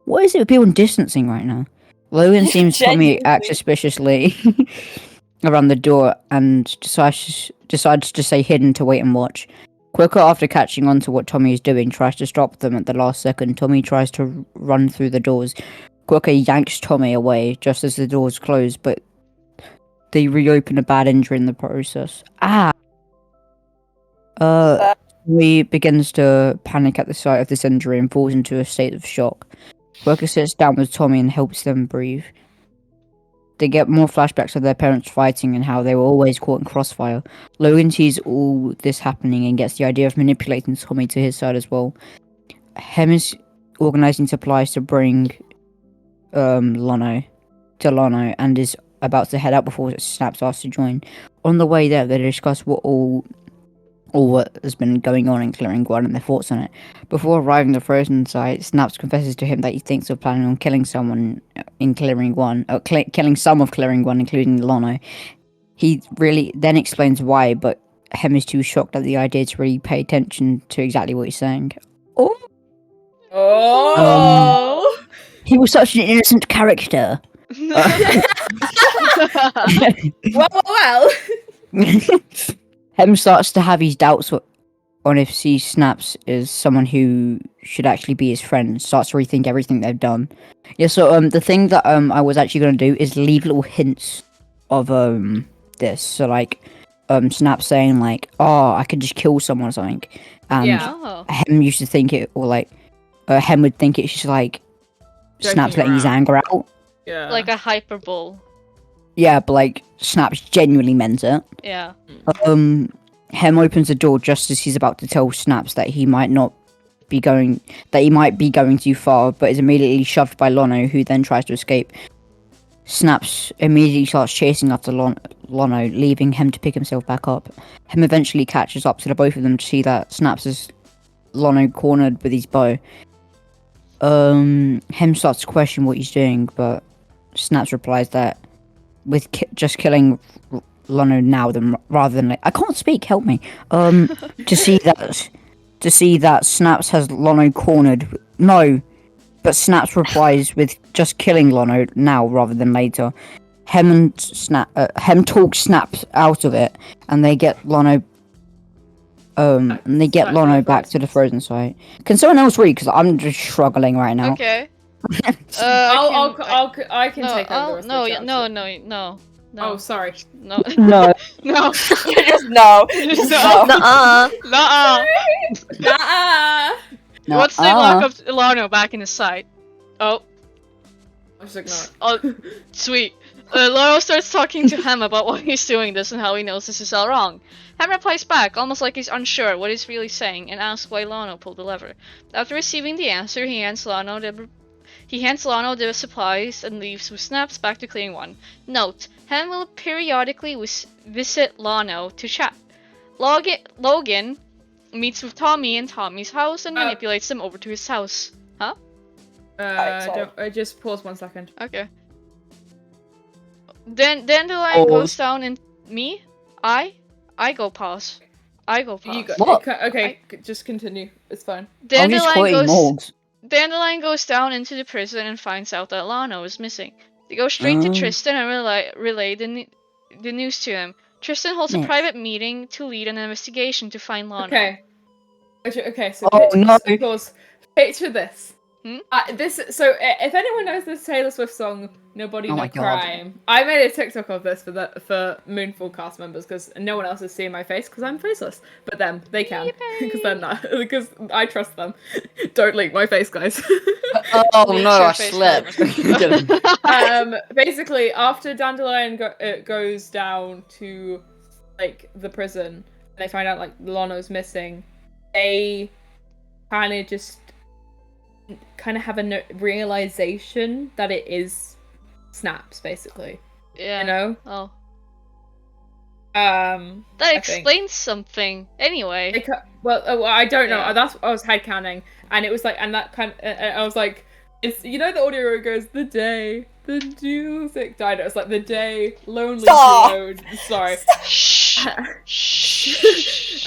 What is it with people distancing right now? Logan seems Tommy acts suspiciously around the door and decides to stay hidden to wait and watch. Quicker after catching on to what Tommy is doing, tries to stop them at the last second. Tommy tries to run through the doors. Quicker yanks Tommy away just as the doors close, but they reopen a bad injury in the process. Tommy begins to panic at the sight of this injury and falls into a state of shock. Quicker sits down with Tommy and helps them breathe. They get more flashbacks of their parents fighting and how they were always caught in crossfire. Logan sees all this happening and gets the idea of manipulating Tommy to his side as well. Hem is organizing supplies to bring Lono and is about to head out before Snaps asks to join. On the way there, they discuss what all all what has been going on in Clearing 1 and their thoughts on it. Before arriving at the frozen site, Snaps confesses to him that he thinks of planning on killing someone in Clearing 1, killing some of Clearing 1, including Lono. He really then explains why, but Hem is too shocked at the idea to really pay attention to exactly what he's saying. Oh! He was such an innocent character. Well. Hem starts to have his doubts on if he Snaps is someone who should actually be his friend. Starts to rethink everything they've done. Yeah, so the thing that I was actually going to do is leave little hints of this. So like Snap saying like, "Oh, I could just kill someone" or something, and Hem used to think it, or like Hem would think it's just like Snap's letting his anger out. Yeah. Like a hyperbole. Yeah, but like Snaps genuinely meant it. Yeah. Hem opens the door just as he's about to tell Snaps that he might be going too far, but is immediately shoved by Lono, who then tries to escape. Snaps immediately starts chasing after Lono, leaving Hem to pick himself back up. Hem eventually catches up to the both of them to see that Snaps is Lono cornered with his bow. Hem starts to question what he's doing, but Snaps replies that with just killing Lono now, rather than I can't speak. Help me. To see that Snaps has Lono cornered. No, but Snaps replies with just killing Lono now rather than later. Hem talks Snaps out of it, and they get Lono. Lono back to the frozen site. Can someone else read? Because I'm just struggling right now. Okay. I can take over the rest of the chapter. No. Oh, sorry. No. No. No. Just no. Just no. Nuh-uh. No. What's the lock of Lono back in the site? Oh. I'll just ignore it. Oh, sweet. Lono starts talking to Hem about why he's doing this and how he knows this is all wrong. Hem replies back, almost like he's unsure what he's really saying, and asks why Lono pulled the lever. After receiving the answer, he hands Lono the supplies and leaves with Snaps back to Clearing 1. Note: Hem will periodically visit Lono to chat. Logan meets with Tommy in Tommy's house and manipulates them over to his house. Huh? Just pause 1 second. Okay. Then Dandelion goes down and I go pause. You go. What? Okay, just continue. It's fine. Dandelion goes down into the prison and finds out that Lono is missing. They go straight to Tristan and relay the news to him. Tristan holds a private meeting to lead an investigation to find Lono. Okay, so picture this. If anyone knows this Taylor Swift song, Nobody No Crime, I made a TikTok of this for Moonfall cast members because no one else is seeing my face because I'm faceless. But them, they can because they're not, because I trust them. Don't leak my face, guys. Oh no, I slept. Basically, after Dandelion goes down to like the prison, and they find out like Lono's missing, they kind of have a realization that it is Snaps, basically. Yeah. You know? Oh. That explains something. Anyway. I don't know. I was headcanon, and it was like, and that kind of, I was like, it's, you know, the audio where it goes, the day the music died. It was like the day lonely road. Sorry.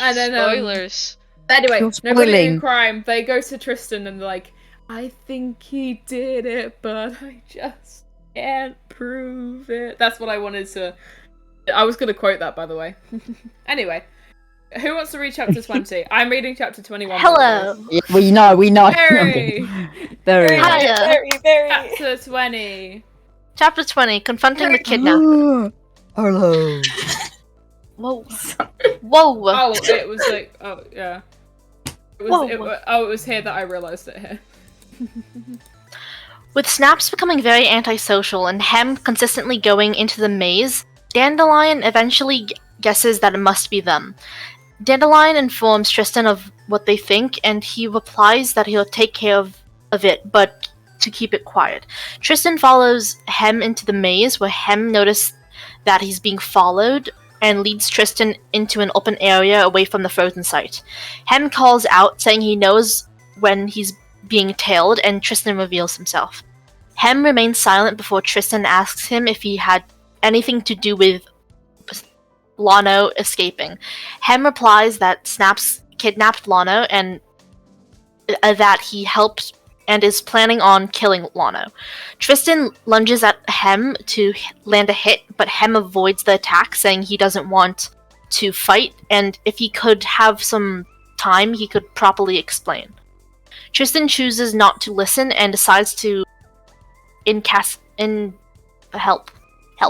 And then spoilers. Anyway, Nobody No Crime. They go to Tristan and they're like, I think he did it, but I just can't prove it. That's what I wanted to. I was going to quote that, by the way. Anyway, who wants to read chapter 20? I'm reading chapter 21. Hello. Yeah, we know. Berri. Berri. Chapter 20. Chapter 20, confronting the kidnapper. Hello. Whoa. Oh, it was like, oh, yeah. It was here that I realized it here. With Snaps becoming very antisocial and Hem consistently going into the maze, Dandelion eventually guesses that it must be them. Dandelion informs Tristan of what they think, and he replies that he'll take care of it, but to keep it quiet. Tristan follows Hem into the maze, where Hem notices that he's being followed, and leads Tristan into an open area away from the frozen site. Hem calls out, saying he knows when he's being tailed, and Tristan reveals himself. Hem remains silent before Tristan asks him if he had anything to do with Lano escaping. Hem replies that Snaps kidnapped Lano and that he helped and is planning on killing Lano. Tristan lunges at Hem to land a hit, but Hem avoids the attack, saying he doesn't want to fight, and if he could have some time, he could properly explain. Tristan chooses not to listen and decides to help.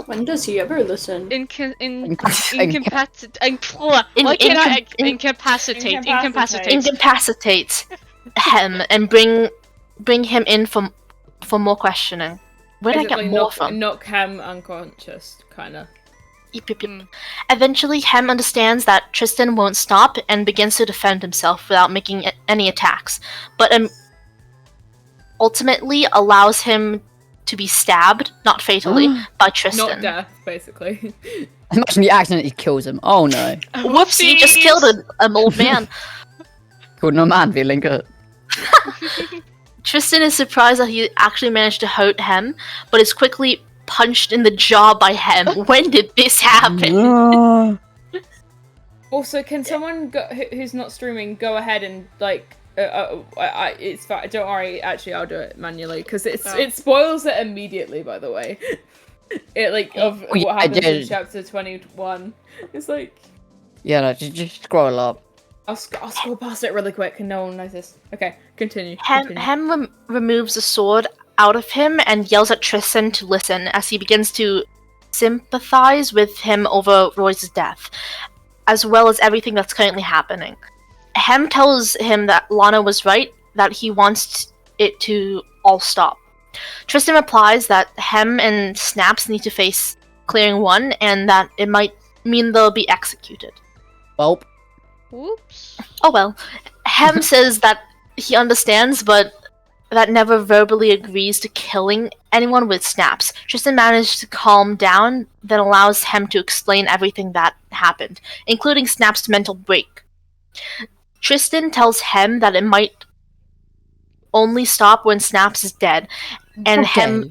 When does he ever listen? Incapacitate Hem and bring him in for more questioning. Where did I get more from? Knock Hem unconscious, kinda. Yep. Eventually, Hem understands that Tristan won't stop and begins to defend himself without making any attacks, but ultimately allows him to be stabbed, not fatally, by Tristan. Not death, basically. Imagine he accidentally kills him. Oh no. Whoops, he just killed an old man. Killed no man feeling good. Tristan is surprised that he actually managed to hurt Hem, but is quickly punched in the jaw by Hem. When did this happen? Also, can someone who's not streaming go ahead and like? It's fine. Don't worry. Actually, I'll do it manually because it spoils it immediately. By the way, what happens in chapter 21. It's like just scroll up. I'll scroll past it really quick and no one knows this. Okay, continue. Hem removes a sword out of him and yells at Tristan to listen as he begins to sympathize with him over Royce's death, as well as everything that's currently happening. Hem tells him that Lana was right, that he wants it to all stop. Tristan replies that Hem and Snaps need to face clearing one, and that it might mean they'll be executed. Well. Whoops. Oh well. Hem says that he understands, but that never verbally agrees to killing anyone with Snaps. Tristan managed to calm down, then allows Hem to explain everything that happened, including Snaps' mental break. Tristan tells Hem that it might only stop when Snaps is dead, and Hem's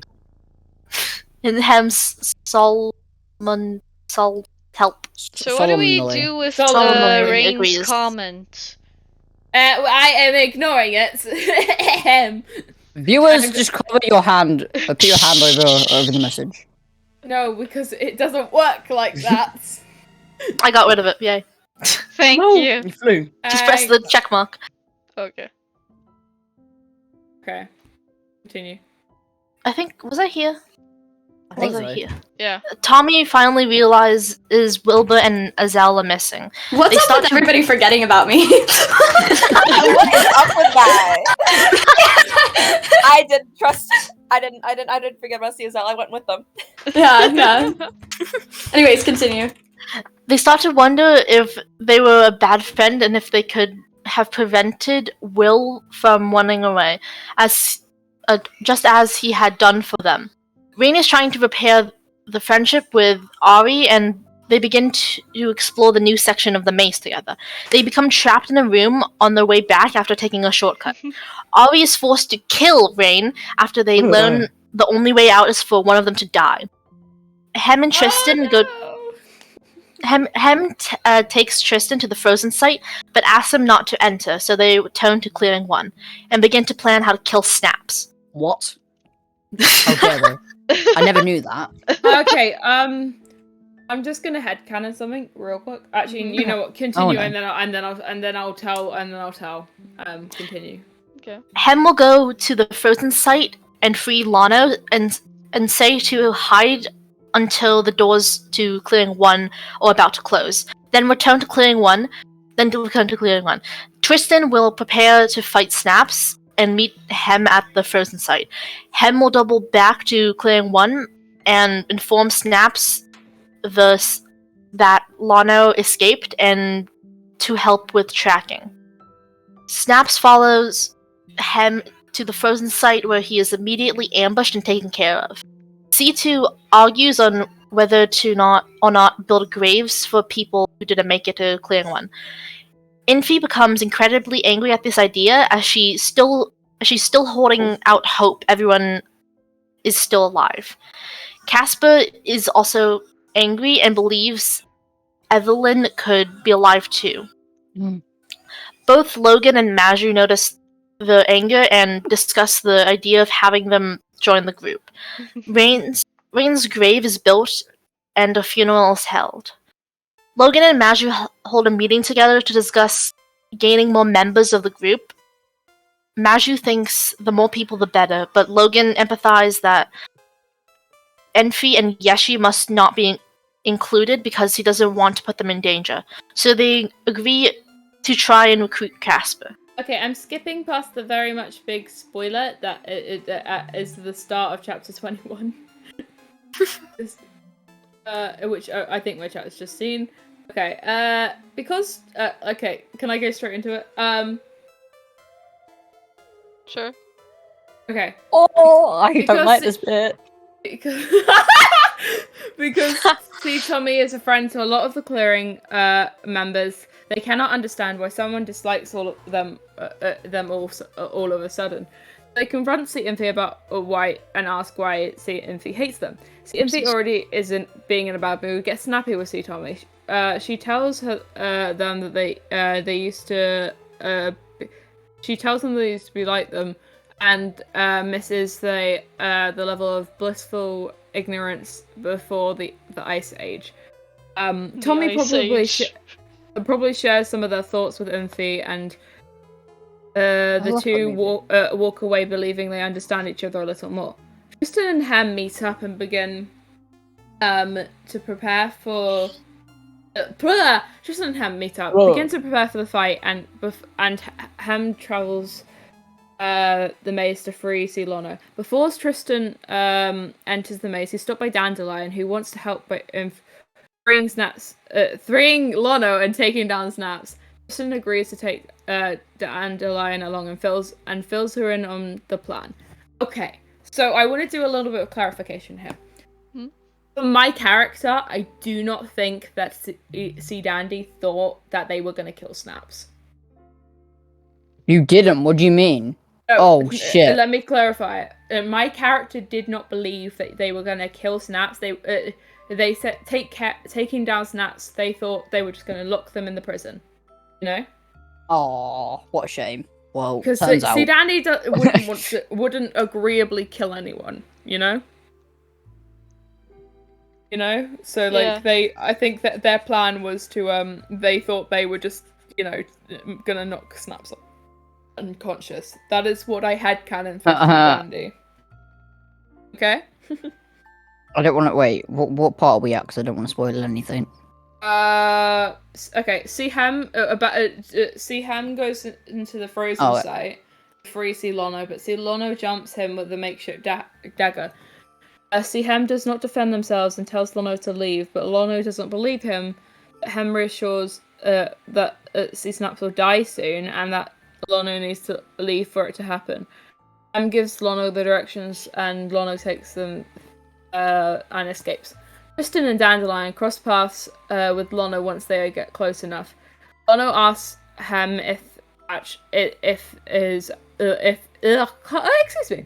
help. So what do we do with Rain's comment? I am ignoring it. Viewers, just cover your hand, put your hand over the message. No, because it doesn't work like that. I got rid of it, yay. Thank you. You flew. Just press the check mark. Okay. Okay. Continue. I think, was I here? I think was so. I here? Yeah. Tommy finally realizes Wilbur and Azele are missing. What's up with everybody forgetting about me? What is up with that? I didn't forget about Azele. I went with them. Yeah. Anyways, continue. They start to wonder if they were a bad friend and if they could have prevented Will from running away, just as he had done for them. Rain is trying to repair the friendship with Ari, and they begin to explore the new section of the maze together. They become trapped in a room on their way back after taking a shortcut. Ari is forced to kill Rain after they learn the only way out is for one of them to die. Hem and Tristan go. Hem takes Tristan to the frozen site, but asks him not to enter, so they return to clearing one, and begin to plan how to kill Snaps. What? Okay, though. I never knew that. Okay, I'm just gonna headcanon something real quick. Actually, you know what? Continue, and then I'll tell. Continue. Okay. Hem will go to the frozen site and free Lano, and say to hide until the doors to clearing one are about to close. Then return to clearing one. Tristan will prepare to fight Snaps and meet Hem at the frozen site. Hem will double back to clearing one and inform Snaps that Lano escaped and to help with tracking. Snaps follows Hem to the frozen site where he is immediately ambushed and taken care of. C2 argues on whether to not build graves for people who didn't make it to clearing one. Infy becomes incredibly angry at this idea as she's still holding out hope everyone is still alive. Casper is also angry and believes Evelyn could be alive too. Both Logan and Maju notice the anger and discuss the idea of having them join the group. Rain's grave is built and a funeral is held. Logan and Maju hold a meeting together to discuss gaining more members of the group. Maju thinks the more people the better, but Logan empathizes that Enfy and Yeshi must not be included because he doesn't want to put them in danger. So they agree to try and recruit Casper. Okay, I'm skipping past the very much big spoiler that is the start of chapter 21. Which I think my chat has just seen. Okay, okay, can I go straight into it? Sure. Okay. Oh, I don't like this bit. Because see, Tommy is a friend to a lot of the clearing members. They cannot understand why someone dislikes all of them all of a sudden. They confront C Infy about why and ask why C Infy hates them. C Infy already isn't being in a bad mood. Gets snappy with C Tommy. She tells them that they used to. She tells them they used to be like them, and misses the level of blissful ignorance before the Ice Age. Tommy probably shares some of their thoughts with Infy, and the two walk away believing they understand each other a little more. Tristan and Hem meet up and begin to prepare for. Tristan and Hem meet up, begin to prepare for the fight, and Hem travels the maze to free Lono. Before Tristan enters the maze, he's stopped by Dandelion, who wants to help by freeing Lono and taking down Snaps. Tristan agrees to take Dandelion along and fills her in on the plan. Okay, so I want to do a little bit of clarification here. For my character, I do not think that C Dandy thought that they were going to kill Snaps. You didn't? What do you mean? No, shit. Let me clarify it. My character did not believe that they were going to kill Snaps. They said taking down Snaps. They thought they were just going to lock them in the prison. You know? Oh, what a shame. Well, because C Dandy wouldn't agreeably kill anyone. You know? You know, so like I think that their plan was to they thought they were just gonna knock Snaps unconscious. That is what I had canon for Dandy. Okay. I don't want to wait. What part are we at? Because I don't want to spoil anything. Okay. Seaham goes into the frozen site, free Lono, but Lono jumps him with the makeshift dagger. Hem does not defend themselves and tells Lono to leave, but Lono doesn't believe him. Hem reassures that Snaps will die soon and that Lono needs to leave for it to happen. Hem gives Lono the directions and Lono takes them and escapes. Tristan and Dandelion cross paths with Lono once they get close enough. Lono asks Hem excuse me.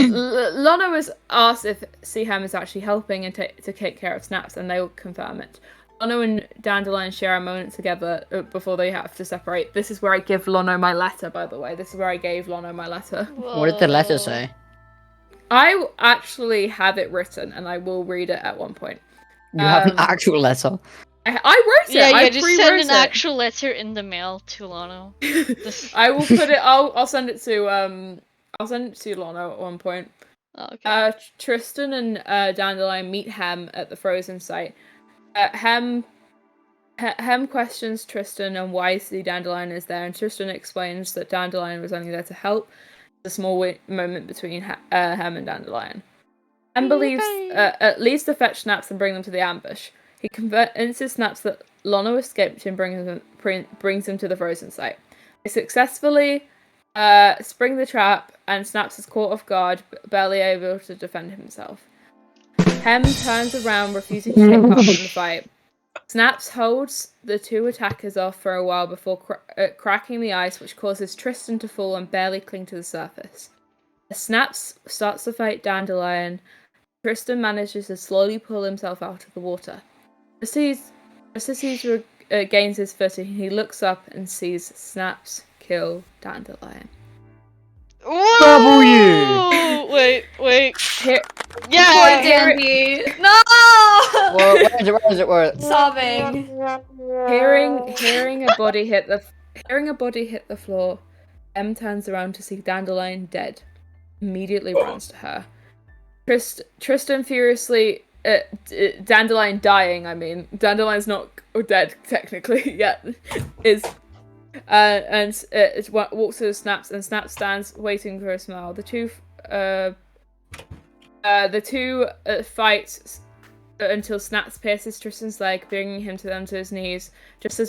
Lono was asked if Seaham is actually helping and to take care of Snaps, and they will confirm it. Lono and Dandelion share a moment together before they have to separate. This is where I give Lono my letter, by the way. This is where I gave Lono my letter. Whoa. What did the letter say? I actually have it written, and I will read it at one point. You have an actual letter? I wrote it. Yeah, I just send an actual letter in the mail to Lono. I will put it. I'll send it to Lono at one point. Oh, okay. Tristan and Dandelion meet Hem at the frozen site. Hem questions Tristan on why the Dandelion is there, and Tristan explains that Dandelion was only there to help. A small moment between Hem and Dandelion. Hem believes at least to fetch Snaps and bring them to the ambush. He convinces Snaps that Lono escaped and brings him to the frozen site. They successfully spring the trap, and Snaps is caught off guard, barely able to defend himself. Hem turns around, refusing to take part in the fight. Snaps holds the two attackers off for a while before cracking the ice, which causes Tristan to fall and barely cling to the surface. As Snaps starts to fight Dandelion, Tristan manages to slowly pull himself out of the water. Just as he gains his footing, he looks up and sees Snaps kill Dandelion. Whoa! Wait. Yeah! Dandy. No! Where is it? Sobbing. Hearing a body hit the floor, Em turns around to see Dandelion dead. Immediately runs to her. Tristan furiously, Dandelion dying. I mean, Dandelion's not dead technically yet. Walks to Snaps, and Snaps stands waiting for a smile. The two fight until Snaps pierces Tristan's leg, bringing him to his knees. Just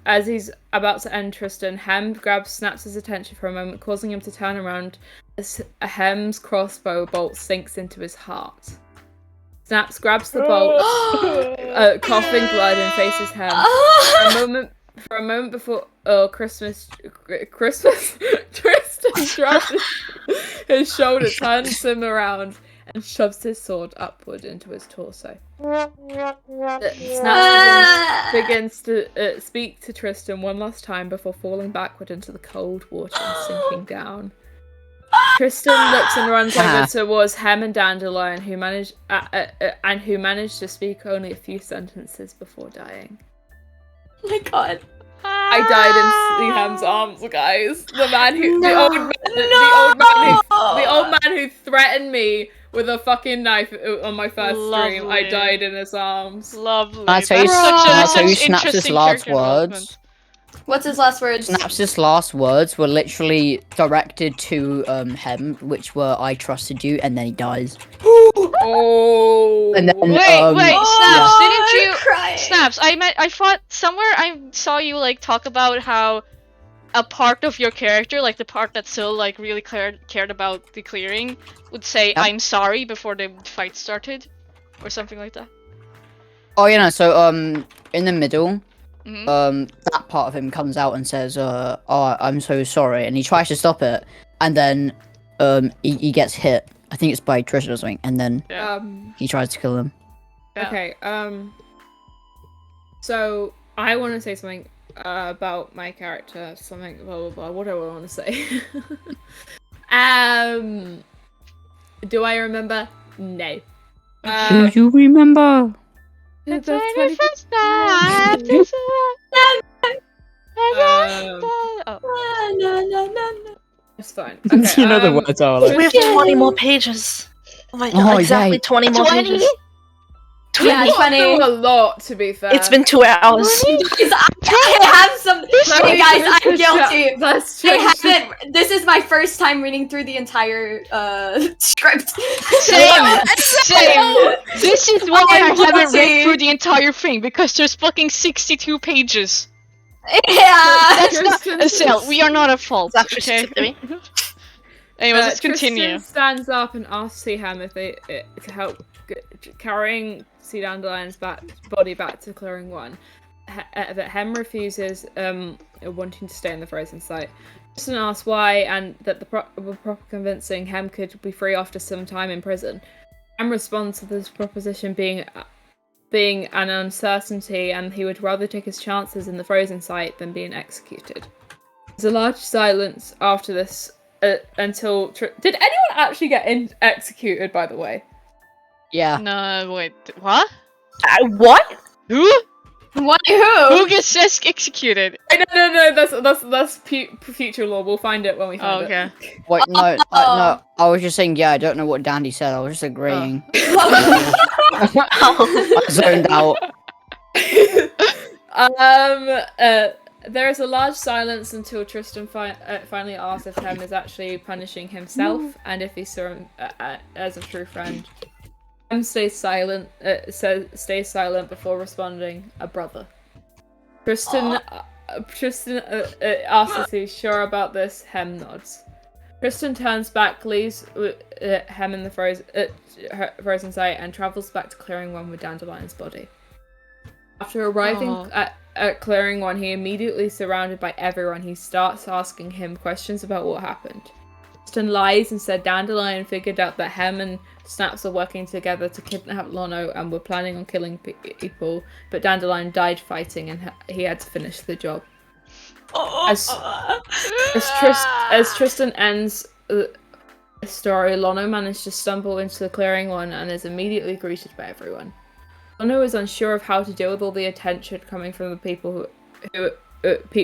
as he's about to end Tristan, Hem grabs Snaps' attention for a moment, causing him to turn around as Hem's crossbow bolt sinks into his heart. Snaps grabs the bolt, coughing blood, and faces Hem. For a moment before Christmas, Tristan shrugs his shoulder, turns him around, and shoves his sword upward into his torso. Snaps begins to speak to Tristan one last time before falling backward into the cold water and sinking down. Tristan looks and runs over towards Hem and Dandelion, who managed to speak only a few sentences before dying. Oh my god. I died in Hem's arms, guys. The old man who threatened me with a fucking knife on my first stream. I died in his arms. Lovely. Can I tell you Snaps' last words? What's his last words? Snaps' last words were literally directed to Hem, which were "I trusted you," and then he dies. Oh. And then, Wait, Snaps, didn't you? Crying. Snaps, I thought somewhere I saw you like talk about how a part of your character, like the part that Syl like really cared about the clearing, would say "I'm sorry" before the fight started, or something like that. Oh yeah, no. So in the middle. Mm-hmm. That part of him comes out and says, "Oh, I'm so sorry," and he tries to stop it, and then, he gets hit. I think it's by Tristan or something, and then he tries to kill him. Yeah. Okay. So I want to say something about my character. Something blah blah blah. What do I want to say? Do I remember? No. Do you remember? The 21st night. It's fine. Okay, You know the words are like. We have 20 more pages. Oh my god, exactly 20 more pages. Yeah, 20. A lot, to be fair. It's been 2 hours. I have some. Hey guys, I'm guilty. That's I haven't. This is my first time reading through the entire script. Same. This is why I haven't read guilty. through the entire thing, because there's fucking 62 pages. Yeah. That's not Azele. We are not at fault. It's actually Okay. 63. Anyway, let's continue. Tristan stands up and asks Seaham if they to help carrying Sea Dandelion's body back to Clearing 1. But Hem refuses, wanting to stay in the frozen site. Tristan asks why, and that the proper convincing Hem could be free after some time in prison. Hem responds to this proposition being an uncertainty, and he would rather take his chances in the frozen site than being executed. There's a large silence after this until... Did anyone actually get executed, by the way? Yeah. No, wait. What? What? Who? What? Who? Who gets executed? No. That's future lore. We'll find it when we find it. Okay. Wait, no. I was just saying. Yeah, I don't know what Dandy said. I was just agreeing. I zoned out. There is a large silence until Tristan finally asks if Hem is actually punishing himself and if he saw him as a true friend. Hem stays silent before responding, "A brother." Tristan asks if he's sure about this. Hem nods. Tristan turns back, leaves Hem in the frozen sight, and travels back to Clearing 1 with Dandelion's body. After arriving at Clearing 1, he immediately surrounded by everyone. He starts asking him questions about what happened. Tristan lies and said Dandelion figured out that Hem and Snaps are working together to kidnap Lono and were planning on killing people, but Dandelion died fighting and he had to finish the job. As Tristan ends the story, Lono managed to stumble into the Clearing 1 and is immediately greeted by everyone. Lono is unsure of how to deal with all the attention coming from the people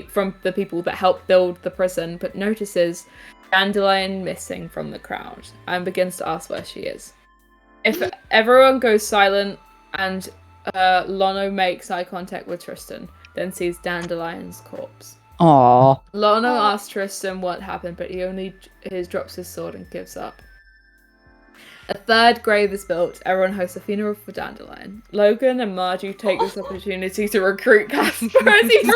from the people that helped build the prison, but notices Dandelion missing from the crowd and begins to ask where she is. If everyone goes silent and Lono makes eye contact with Tristan, then sees Dandelion's corpse. Aww. Lono asks Tristan what happened, but he drops his sword and gives up. A third grave is built. Everyone hosts a funeral for Dandelion. Logan and Margie take this opportunity to recruit Casper as he's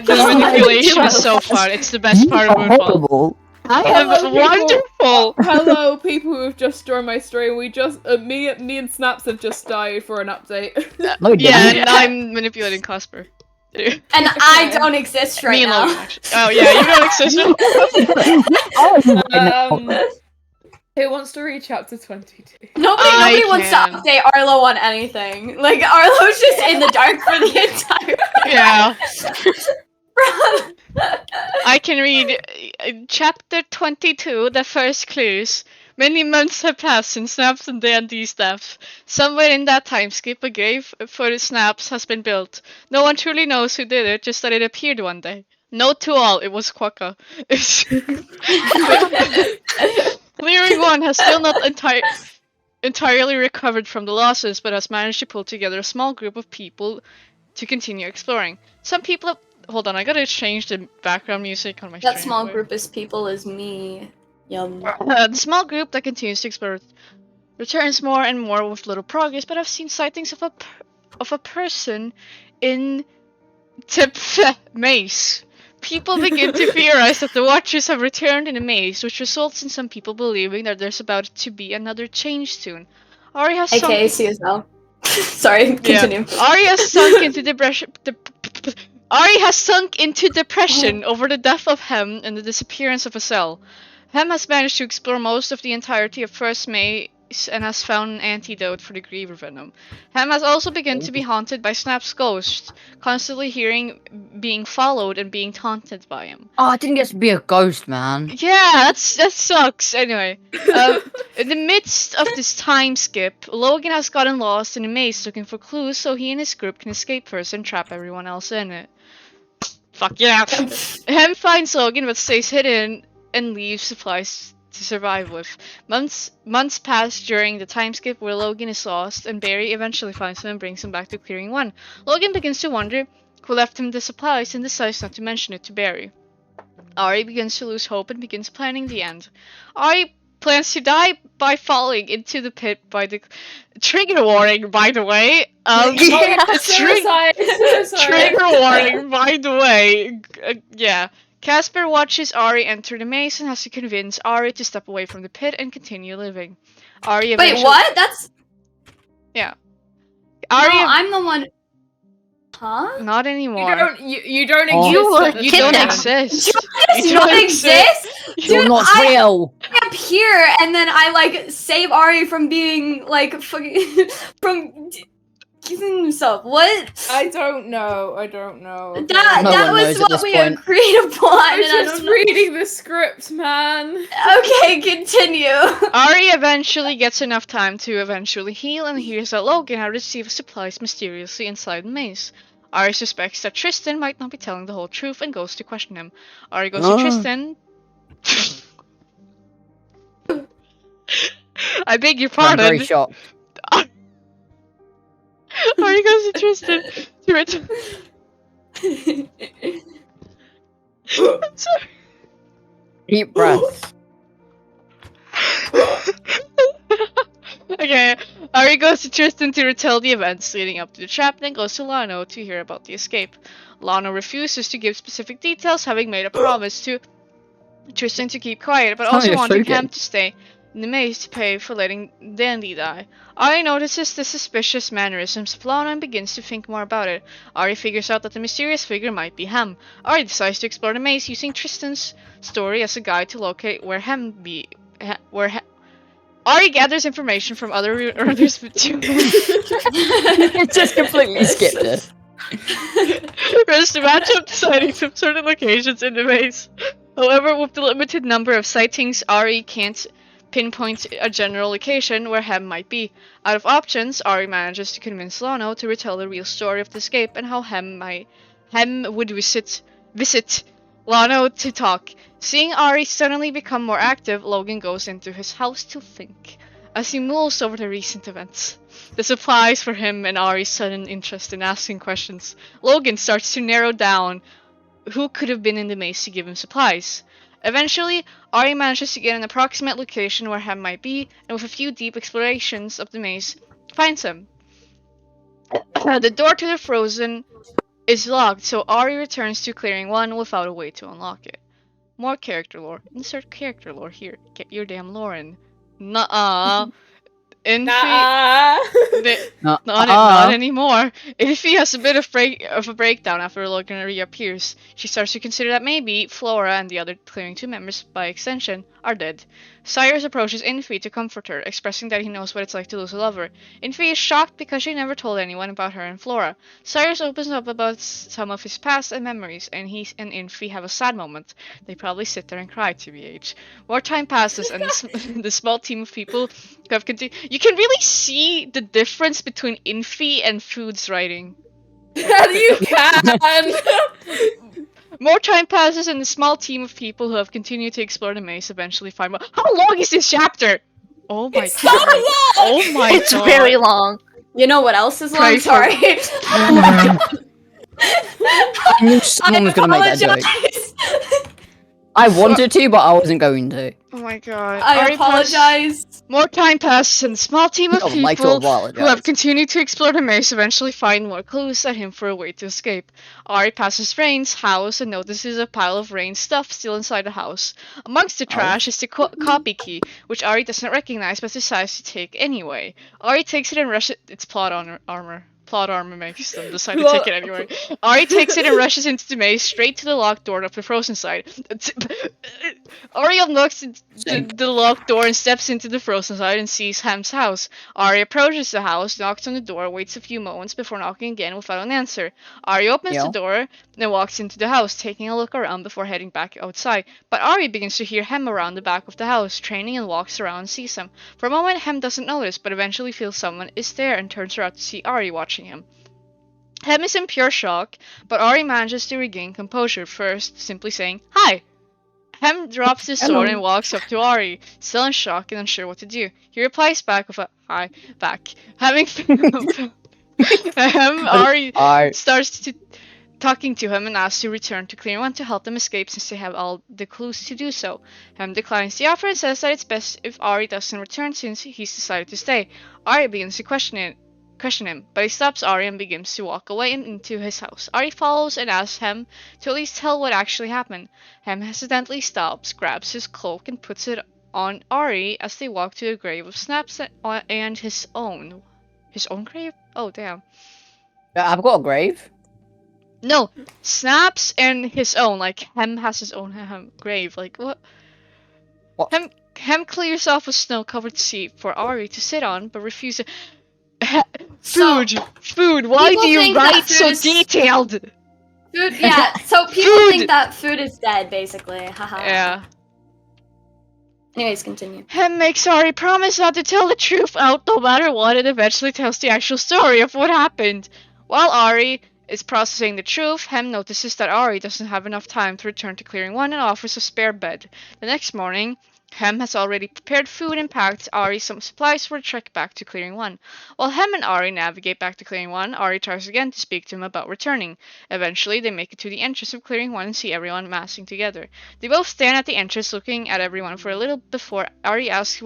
the manipulation is so fun. It's the best part of Moonfall. Wonderful! Hello, people who have just joined my stream. We just, me and Snaps have just died for an update. And I'm manipulating Casper. And I don't exist right now. Logan, oh yeah, you don't exist. Who wants to read chapter 22? Nobody wants to update Arlo on anything. Like, Arlo's just in the dark for the entire Yeah. I can read chapter 22, the first clues. Many months have passed since Snaps and Dande's death. Somewhere in that time skip, a grave for Snaps has been built. No one truly knows who did it, just that it appeared one day. Note to all, it was Quokka. Clearing 1 has still not entirely recovered from the losses, but has managed to pull together a small group of people to continue exploring. Some people have... Hold on, I gotta change the background music on my stream. That small group of people is me. Yum. The small group that continues to explore returns more and more with little progress, but I've seen sightings of a person in the maze. People begin to theorize that the Watchers have returned in a maze, which results in some people believing that there's about to be another change soon. Ari has AKA CSL. Sorry, continue. Yeah. Ari has sunk into depression. Ari has sunk into depression over the death of Hem and the disappearance of Azele. Hem has managed to explore most of the entirety of First Maze and has found an antidote for the Griever venom. Hem has also begun to be haunted by Snap's ghost, constantly being followed and being taunted by him. Oh, I didn't get to be a ghost, man. Yeah, that sucks. Anyway, in the midst of this time skip, Logan has gotten lost in a maze looking for clues so he and his group can escape first and trap everyone else in it. Fuck yeah. Hem finds Logan but stays hidden and leaves supplies to survive with. Months pass during the time skip where Logan is lost, and Berri eventually finds him and brings him back to Clearing 1. Logan begins to wonder who left him the supplies and decides not to mention it to Berri. Ari begins to lose hope and begins planning the end. Ari plans to die by falling into the pit by the... Trigger warning, by the way. Suicide. Trigger warning, by the way. Yeah. Casper watches Ari enter the maze and has to convince Ari to step away from the pit and continue living. Ari eventually... Wait, what? That's... Yeah. Ari... No, I'm the one... Huh? Not anymore. You don't exist. You don't exist. You don't exist? You're not real. I appear and then I like save Ari from being like fucking from killing himself. What? I don't know. That was what we agreed upon. I'm just reading the script, man. Okay, continue. Ari eventually gets enough time to eventually heal and hears that Logan had received supplies mysteriously inside the maze. Ari suspects that Tristan might not be telling the whole truth and goes to question him. Ari goes to Tristan. I beg your pardon. I'm very shocked. Ari goes to Tristan I'm sorry. Deep breaths. Okay. Ari goes to Tristan to retell the events leading up to the trap, then goes to Lano to hear about the escape. Lano refuses to give specific details, having made a promise to Tristan to keep quiet, but also wanting Hem to stay in the maze to pay for letting Dande die. Ari notices the suspicious mannerisms of Lana and begins to think more about it. Ari figures out that the mysterious figure might be Hem. Ari decides to explore the maze using Tristan's story as a guide to locate where Ari gathers information from other runners Just completely skipped it. First, to match up the sightings of certain locations in the maze. However, with the limited number of sightings, Ari can't pinpoint a general location where Hem might be. Out of options, Ari manages to convince Lano to retell the real story of the escape and how Hem would visit Lano to talk. Seeing Ari suddenly become more active, Logan goes into his house to think. As he mulls over the recent events, the supplies for him and Ari's sudden interest in asking questions, Logan starts to narrow down who could have been in the maze to give him supplies. Eventually, Ari manages to get an approximate location where Hem might be, and with a few deep explorations of the maze, finds him. The door to the frozen is locked, so Ari returns to clearing 1 without a way to unlock it. More character lore. Insert character lore here. Get your damn lore in. Nuh-uh. Not anymore. Infy has a bit of a breakdown after Logan reappears. She starts to consider that maybe Flora and the other Clearing 2 members, by extension, are dead. Cyrus approaches Infy to comfort her, expressing that he knows what it's like to lose a lover. Infy is shocked because she never told anyone about her and Flora. Cyrus opens up about some of his past and memories, and he and Infy have a sad moment. They probably sit there and cry, TBH. More time passes, and the small team of people who have continued. You can really see the difference between Infy and Food's writing. You can! More time passes and the small team of people who have continued to explore the maze eventually find out. How long is this chapter? Oh my god. So long! Oh my It's god. very long. You know what else is long? Sorry. I knew someone was gonna make that joke. I wanted to, but I wasn't going to. Oh my god. I apologize. More time passes and the small team of Like to people who apologize. have continued to explore the maze eventually find more clues at him for a way to escape. Ari passes Rain's house and notices a pile of Rain's stuff still inside the house. Amongst the trash is the copy key, which Ari doesn't recognize but decides to take anyway. Ari takes it and rushes. It's plot armor. Plot armor makes them decide to take it anyway. Ari takes it and rushes into the maze straight to the locked door of the frozen side. Ari unlocks the locked door and steps into the frozen side and sees Hem's house. Ari approaches the house, knocks on the door, waits a few moments before knocking again without an answer. Ari opens the door and walks into the house, taking a look around before heading back outside. But Ari begins to hear Hem around the back of the house, training and walks around and sees him. For a moment, Hem doesn't notice, but eventually feels someone is there and turns around to see Ari watching him. Hem is in pure shock, but Ari manages to regain composure, first simply saying, "Hi!" Hem drops his sword and walks up to Ari, still in shock and unsure what to do. He replies back with a "hi" back. Having Ari starts talking to him and asks to return to Clear 1 to help them escape since they have all the clues to do so. Hem declines the offer and says that it's best if Ari doesn't return since he's decided to stay. Ari begins to question him, but he stops Ari and begins to walk away into his house. Ari follows and asks Hem to at least tell what actually happened. Hem hesitantly stops, grabs his cloak, and puts it on Ari as they walk to the grave of Snaps and his own. His own grave? Oh, damn. I've got a grave. No, Snaps and his own. Like, Hem has his own grave. Like, what? Hem clears off a snow-covered seat for Ari to sit on, but refuses. Food. Why do you write so detailed? Food, yeah. So people think that Food is dead, basically. Haha. Yeah. Anyways, continue. Hem makes Ari promise not to tell the truth out no matter what, and eventually tells the actual story of what happened. While Ari is processing the truth, Hem notices that Ari doesn't have enough time to return to Clearing 1 and offers a spare bed. The next morning, Hem has already prepared food and packed Ari some supplies for a trek back to Clearing 1. While Hem and Ari navigate back to Clearing 1, Ari tries again to speak to him about returning. Eventually, they make it to the entrance of Clearing 1 and see everyone massing together. They both stand at the entrance looking at everyone for a little before Ari asks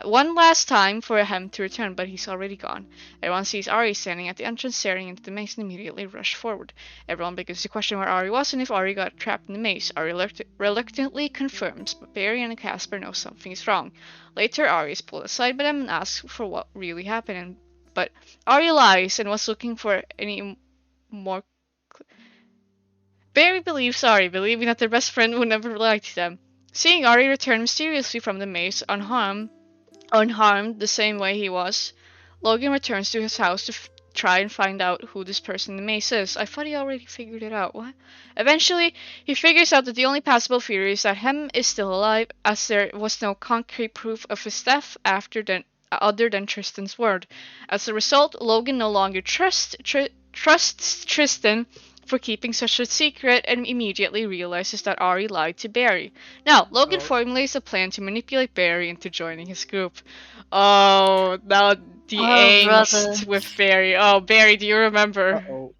one last time for him to return, but he's already gone. Everyone sees Ari standing at the entrance staring into the maze and immediately rush forward. Everyone begins to question where Ari was and if Ari got trapped in the maze. Ari reluctantly confirms, but Berri and Casper know something is wrong. Later, Ari is pulled aside by them and asks for what really happened, but Ari lies and was looking for any more. Berri believes Ari, believing that their best friend would never lie to them. Seeing Ari return mysteriously from the maze unharmed the same way he was, Logan returns to his house to try and find out who this person in the maze is. I thought he already figured it out. What? Eventually, he figures out that the only possible theory is that Hem is still alive, as there was no concrete proof of his death other than Tristan's word. As a result, Logan no longer trusts Tristan for keeping such a secret and immediately realizes that Ari lied to Berri. Now, Logan formulates a plan to manipulate Berri into joining his group. Oh, now the angst brother. with Berri. Oh, Berri, do you remember?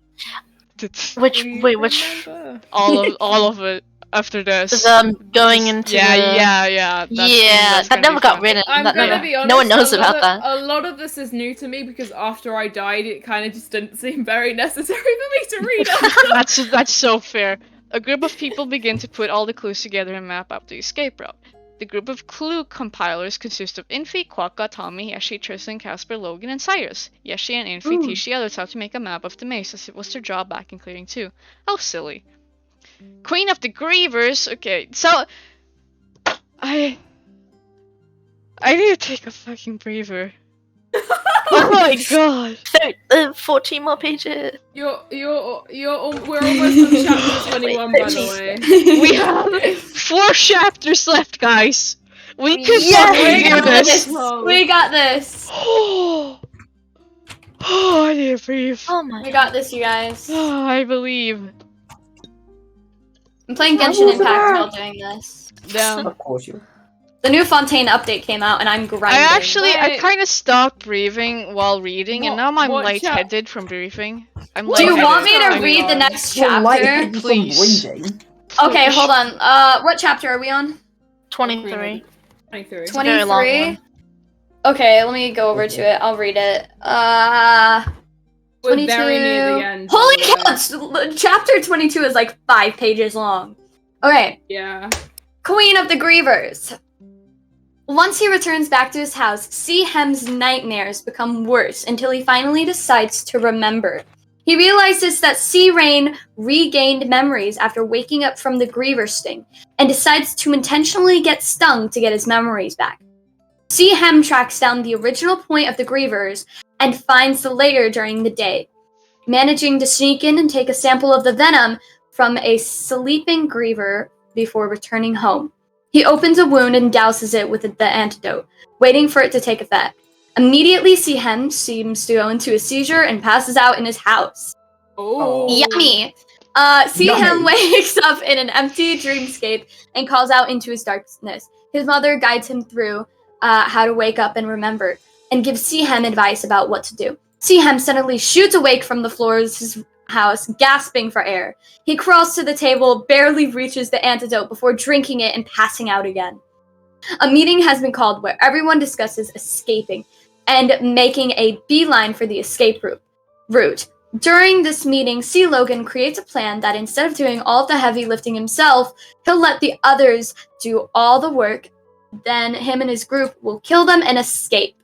Which all of it after this. Going into yeah. That never got written. I'm That gonna never, be honest, no one knows about that. A lot of this is new to me because after I died, it kind of just didn't seem very necessary for me to read on. That's so fair. A group of people begin to put all the clues together and map out the escape route. The group of clue compilers consists of Infy, Quokka, Tommy, Yeshi, Tristan, Casper, Logan, and Cyrus. Yeshi and Infy teach the others how to make a map of the maze, as it was their job back in Clearing 2. How silly. Queen of the Grievers. Okay, so I need to take a fucking breather. Oh my god. 14 more pages. We're almost on chapter 21, by the way. We have 4 chapters left, guys. We can fucking do this. We got this. Oh, I need to breathe. Oh my. We got this, you guys. Oh, I believe. I'm playing Genshin Impact while doing this. Damn. Of course you. The new Fontaine update came out, and I'm grinding. I kind of stopped breathing while reading, and now I'm lightheaded from breathing. Do you want me to read the next chapter? Please. Okay, hold on. What chapter are we on? 23. 23? Okay, let me go over to it. I'll read it. We're 22. very near the end. Holy cow! Chapter 22 is like 5 pages long. Okay. Yeah. Queen of the Grievers. Once he returns back to his house, Hem's nightmares become worse until he finally decides to remember. He realizes that Rain regained memories after waking up from the Griever sting, and decides to intentionally get stung to get his memories back. Hem tracks down the original point of the Grievers and finds the lair during the day, managing to sneak in and take a sample of the venom from a sleeping Griever before returning home. He opens a wound and douses it with the antidote, waiting for it to take effect. Immediately, Hem seems to go into a seizure and passes out in his house. Oh, yummy! Hem wakes up in an empty dreamscape and calls out into his darkness. His mother guides him through how to wake up and remember, and gives Hem advice about what to do. Hem suddenly shoots awake from the floors of his house, gasping for air. He crawls to the table, barely reaches the antidote before drinking it and passing out again. A meeting has been called where everyone discusses escaping and making a beeline for the escape route. During this meeting, Logan creates a plan that instead of doing all the heavy lifting himself, he'll let the others do all the work. Then him and his group will kill them and escape.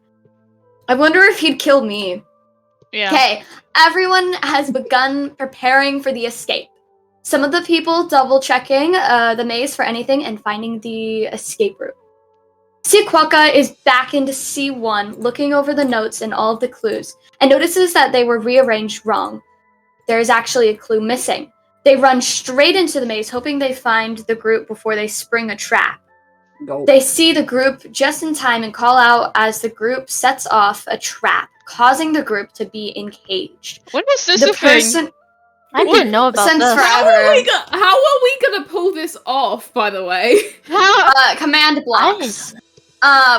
I wonder if he'd kill me. Yeah. Okay, everyone has begun preparing for the escape. Some of the people double-checking the maze for anything and finding the escape route. Quokka is back into C1, looking over the notes and all of the clues, and notices that they were rearranged wrong. There is actually a clue missing. They run straight into the maze, hoping they find the group before they spring a trap. They see the group just in time and call out as the group sets off a trap, causing the group to be encaged. When was this a thing? I didn't know about since this. forever. How are we gonna pull this off, by the way? Command blocks.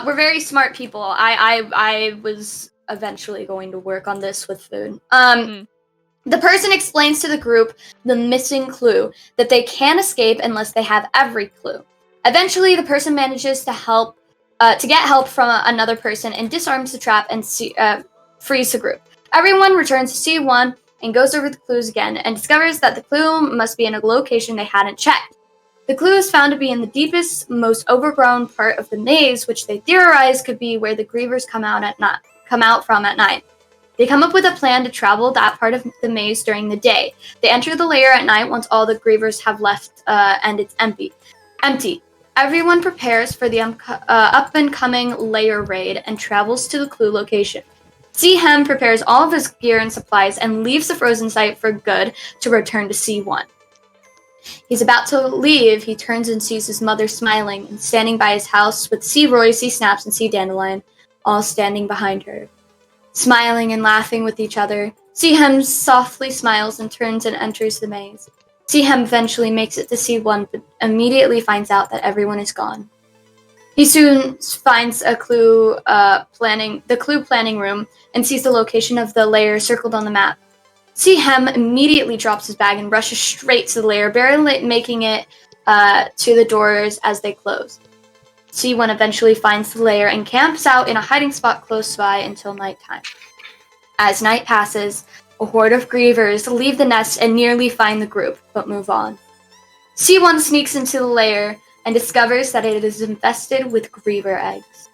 We're very smart people. I was eventually going to work on this with food. The person explains to the group the missing clue, that they can't escape unless they have every clue. Eventually, the person manages to help to get help from another person and disarms the trap and frees the group. Everyone returns to C1 and goes over the clues again and discovers that the clue must be in a location they hadn't checked. The clue is found to be in the deepest, most overgrown part of the maze, which they theorize could be where the grievers come out from at night. They come up with a plan to travel that part of the maze during the day. They enter the lair at night once all the grievers have left and it's empty. Everyone prepares for the up-and-coming lair raid and travels to the clue location. Seahem prepares all of his gear and supplies and leaves the frozen site for good to return to C1. He's about to leave, he turns and sees his mother smiling and standing by his house with C. Roy, C. Snaps, and C. Dandelion all standing behind her. Smiling and laughing with each other, Seahem softly smiles and turns and enters the maze. Seahem eventually makes it to C1, but immediately finds out that everyone is gone. He soon finds a clue planning room and sees the location of the lair circled on the map. Seahem immediately drops his bag and rushes straight to the lair, barely making it to the doors as they close. C1 eventually finds the lair and camps out in a hiding spot close by until nighttime. As night passes, a horde of grievers leave the nest and nearly find the group, but move on. C1 sneaks into the lair and discovers that it is infested with griever eggs.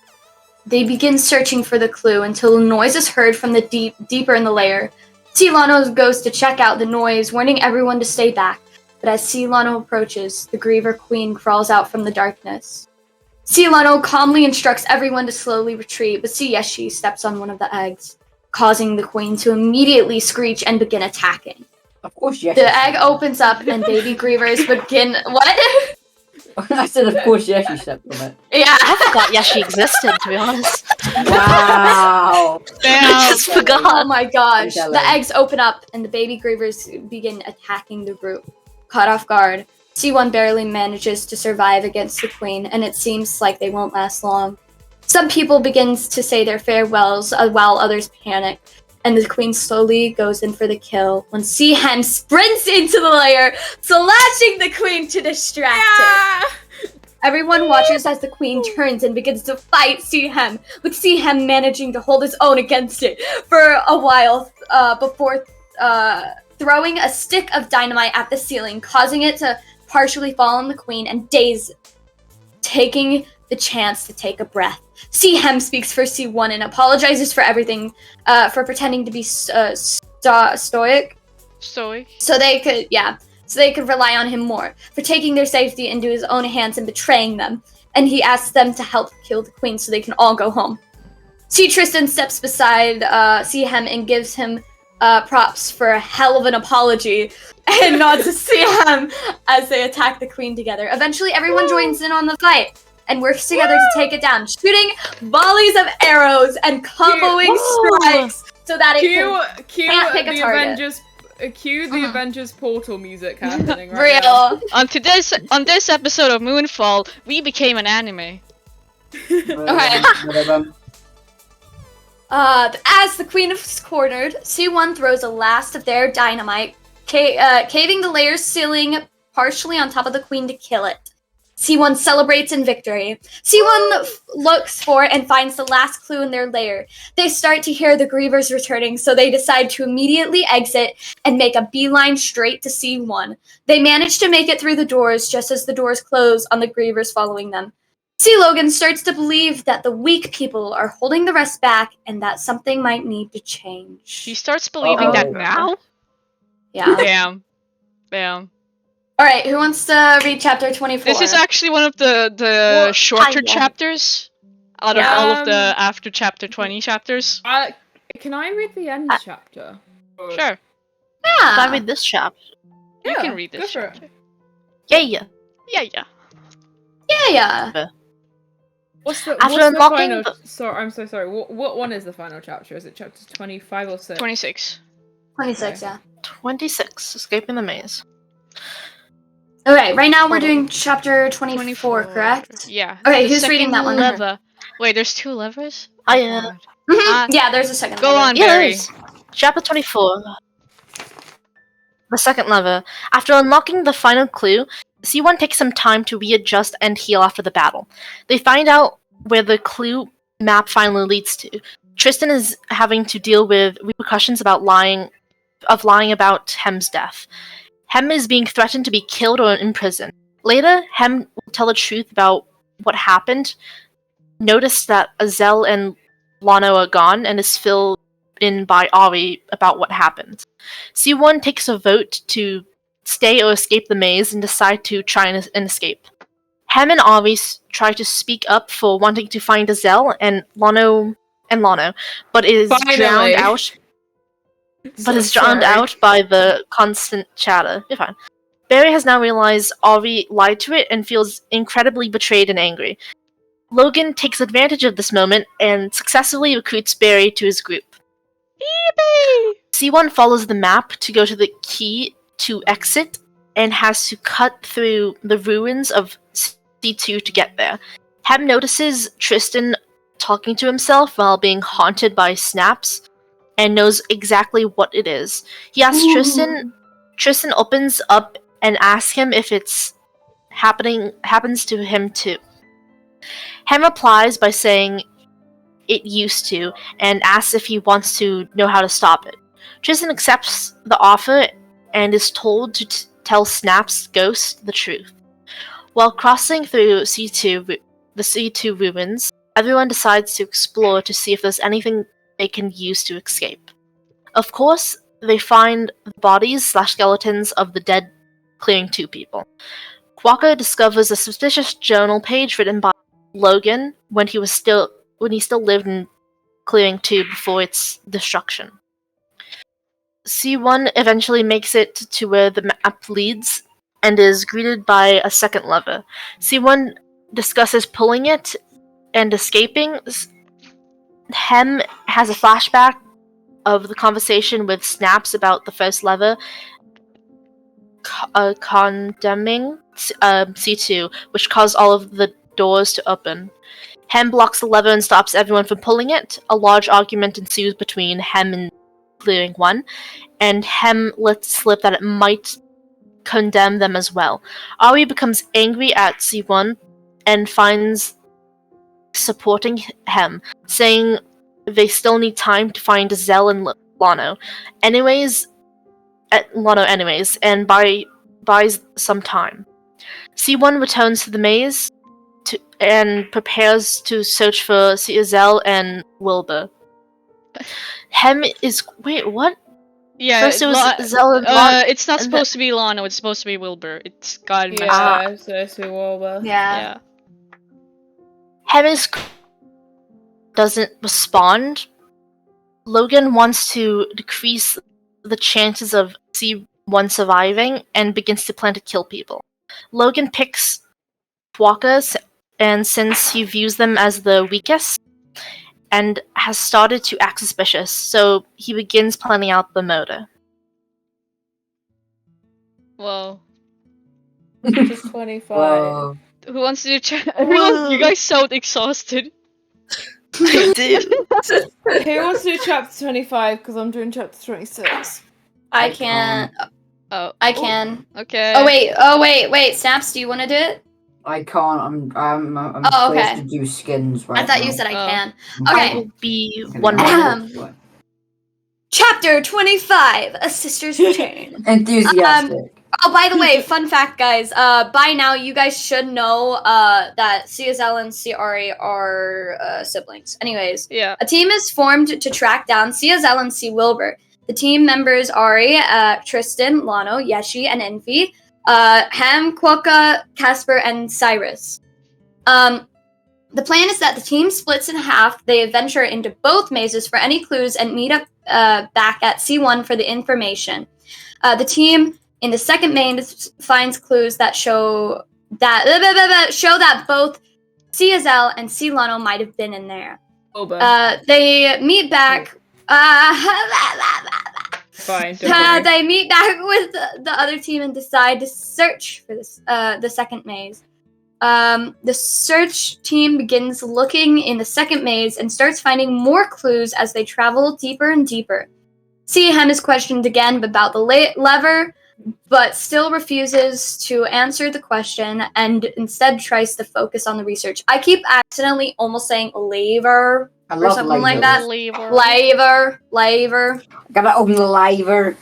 They begin searching for the clue until a noise is heard from the deeper in the lair. C-Lano goes to check out the noise, warning everyone to stay back, but as C-Lano approaches, the griever queen crawls out from the darkness. C-Lano calmly instructs everyone to slowly retreat, but C-Yeshi steps on one of the eggs, causing the queen to immediately screech and begin attacking. Of course, yes. The egg opens up and baby grievers begin... What? I said, of course, yes, you stepped on it. Yeah. I forgot Yeshi existed, to be honest. Wow. I just forgot. Oh my gosh. The eggs open up and the baby grievers begin attacking the group. Caught off guard, C1 barely manages to survive against the queen, and it seems like they won't last long. Some people begin to say their farewells while others panic, and the queen slowly goes in for the kill when Seahem sprints into the lair, slashing the queen to distract her. Everyone watches as the queen turns and begins to fight Seahem, with Seahem managing to hold his own against it for a while before throwing a stick of dynamite at the ceiling, causing it to partially fall on the queen and daze it, taking the chance to take a breath. Seahem speaks for C1 and apologizes for everything, for pretending to be stoic. Stoic? So they could rely on him more, for taking their safety into his own hands and betraying them. And he asks them to help kill the queen so they can all go home. C. Tristan steps beside Seahem and gives him props for a hell of an apology and nods to Seahem as they attack the queen together. Eventually, everyone joins in on the fight and works together to take it down, shooting volleys of arrows and comboing strikes so that it can't pick a target. Cue the Avengers portal music happening right now. Real. On this episode of Moonfall, we became an anime. Okay. As the queen is cornered, C1 throws a last of their dynamite, caving the lair's ceiling partially on top of the queen to kill it. C1 celebrates in victory. C1 looks for and finds the last clue in their lair. They start to hear the grievers returning, so they decide to immediately exit and make a beeline straight to C1. They manage to make it through the doors just as the doors close on the grievers following them. C. Logan starts to believe that the weak people are holding the rest back and that something might need to change. She starts believing that now? Yeah. Damn. Alright, who wants to read chapter 24? This is actually one of the shorter chapters out of all of the after chapter 20 chapters. Can I read the end chapter? Sure. Can I read this chapter? You can read this chapter. Yeah. What's the unlocking final... Sorry, I'm so sorry. What one is the final chapter? Is it chapter 25 or 6? 26. 26, yeah. 26, Escaping the Maze. Okay, right now we're doing chapter 24, correct? Yeah. Okay, The who's reading that one? Lever. Wait, there's 2 levers? Yeah, there's a second Go lever. on, Berri. Chapter 24. The second lever. After unlocking the final clue, C1 takes some time to readjust and heal after the battle. They find out where the clue map finally leads to. Tristan is having to deal with repercussions about lying about Hem's death. Hem is being threatened to be killed or imprisoned. Later, Hem will tell the truth about what happened, notice that Azele and Lano are gone, and is filled in by Ari about what happened. C1 takes a vote to stay or escape the maze and decide to try and escape. Hem and Ari try to speak up for wanting to find Azele and Lano, but is drowned out. But is drowned out by the constant chatter. You're fine. Berri has now realized Ari lied to it and feels incredibly betrayed and angry. Logan takes advantage of this moment and successfully recruits Berri to his group. Yippee! C1 follows the map to go to the key to exit and has to cut through the ruins of C2 to get there. Hem notices Tristan talking to himself while being haunted by snaps and knows exactly what it is. He asks Tristan opens up and asks him if it's happens to him too. Hem replies by saying it used to, and asks if he wants to know how to stop it. Tristan accepts the offer and is told to tell Snap's ghost the truth. While crossing through the C2 ruins, everyone decides to explore to see if there's anything they can use to escape. Of course, they find the bodies/skeletons of the dead Clearing 2 people. Quokka discovers a suspicious journal page written by Logan when he still lived in Clearing 2 before its destruction. C1 eventually makes it to where the map leads and is greeted by a second lever. C1 discusses pulling it and escaping. Hem has a flashback of the conversation with Snaps about the first lever condemning C2, which caused all of the doors to open. Hem blocks the lever and stops everyone from pulling it. A large argument ensues between Hem and Clearing 1, and Hem lets slip that it might condemn them as well. Ari becomes angry at C1 and finds supporting Hem, saying they still need time to find Azele and Lano. And buys some time. C1 returns to the maze and prepares to search for Azele and Wilbur. Hem is... Wait, what? Yeah, First it was Azele and Lano. it's not supposed to be Lano, it's supposed to be Wilbur. It's gotten messed Yeah, up. it's supposed to be Wilbur. Yeah. Hem doesn't respond. Logan wants to decrease the chances of C1 surviving and begins to plan to kill people. Logan picks Quokka, and since he views them as the weakest, and has started to act suspicious, so he begins planning out the murder. Whoa. Just 25. Whoa. Who wants to do chat? Everyone, you guys sound exhausted. I do. Who wants to do chapter 25? Because I'm doing chapter 26. I can't. Oh. I can. Okay. Oh wait. Snaps, do you want to do it? I can't. I'm Oh, supposed okay. to do skins right I thought now. you said I Oh. can. I Okay. will be Okay, one now- minute. Chapter 25: A Sister's Return. Enthusiastic. Oh, by the way, fun fact, guys. By now, you guys should know that Azele and Ari are siblings. Anyways, Yeah. a team is formed to track down Azele and Wilbur. The team members are Tristan, Lano, Yeshi, and Infy. Ham, Quokka, Casper, and Cyrus. The plan is that the team splits in half. They venture into both mazes for any clues and meet up back at C1 for the information. The team in the second maze finds clues that show that both Azele and Lano might have been in there. Wilbur. They meet back. Fine. Don't worry. They meet back with the other team and decide to search for this the second maze. The search team begins looking in the second maze and starts finding more clues as they travel deeper and deeper. Hem is questioned again about the lever. but still refuses to answer the question and instead tries to focus on the research. I keep accidentally almost saying laver I or love something like lasers. that. Laver. Gotta open the laver.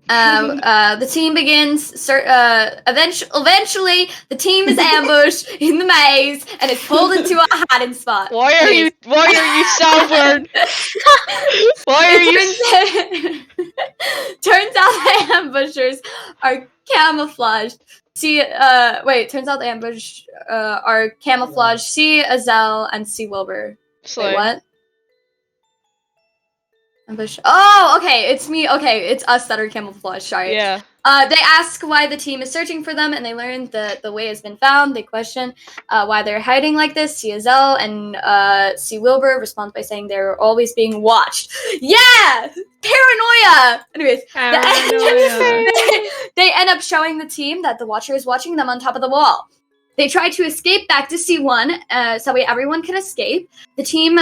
The team begins. Eventually, the team is ambushed in the maze and is pulled into a hiding spot. Why are you southward? Why are you? Turns out the ambushers are camouflaged. Turns out the ambush are camouflaged. See Azele and see Wilbur. Wait, what? Ambush. Oh, okay, it's me. Okay, it's us that are camouflaged. Sorry. Yeah. They ask why the team is searching for them, and they learn that the way has been found. They question why they're hiding like this. See Azele and see Wilbur responds by saying they're always being watched. Yeah! Paranoia! Anyways, they end up showing the team that the Watcher is watching them on top of the wall. They try to escape back to C1, so everyone can escape. The team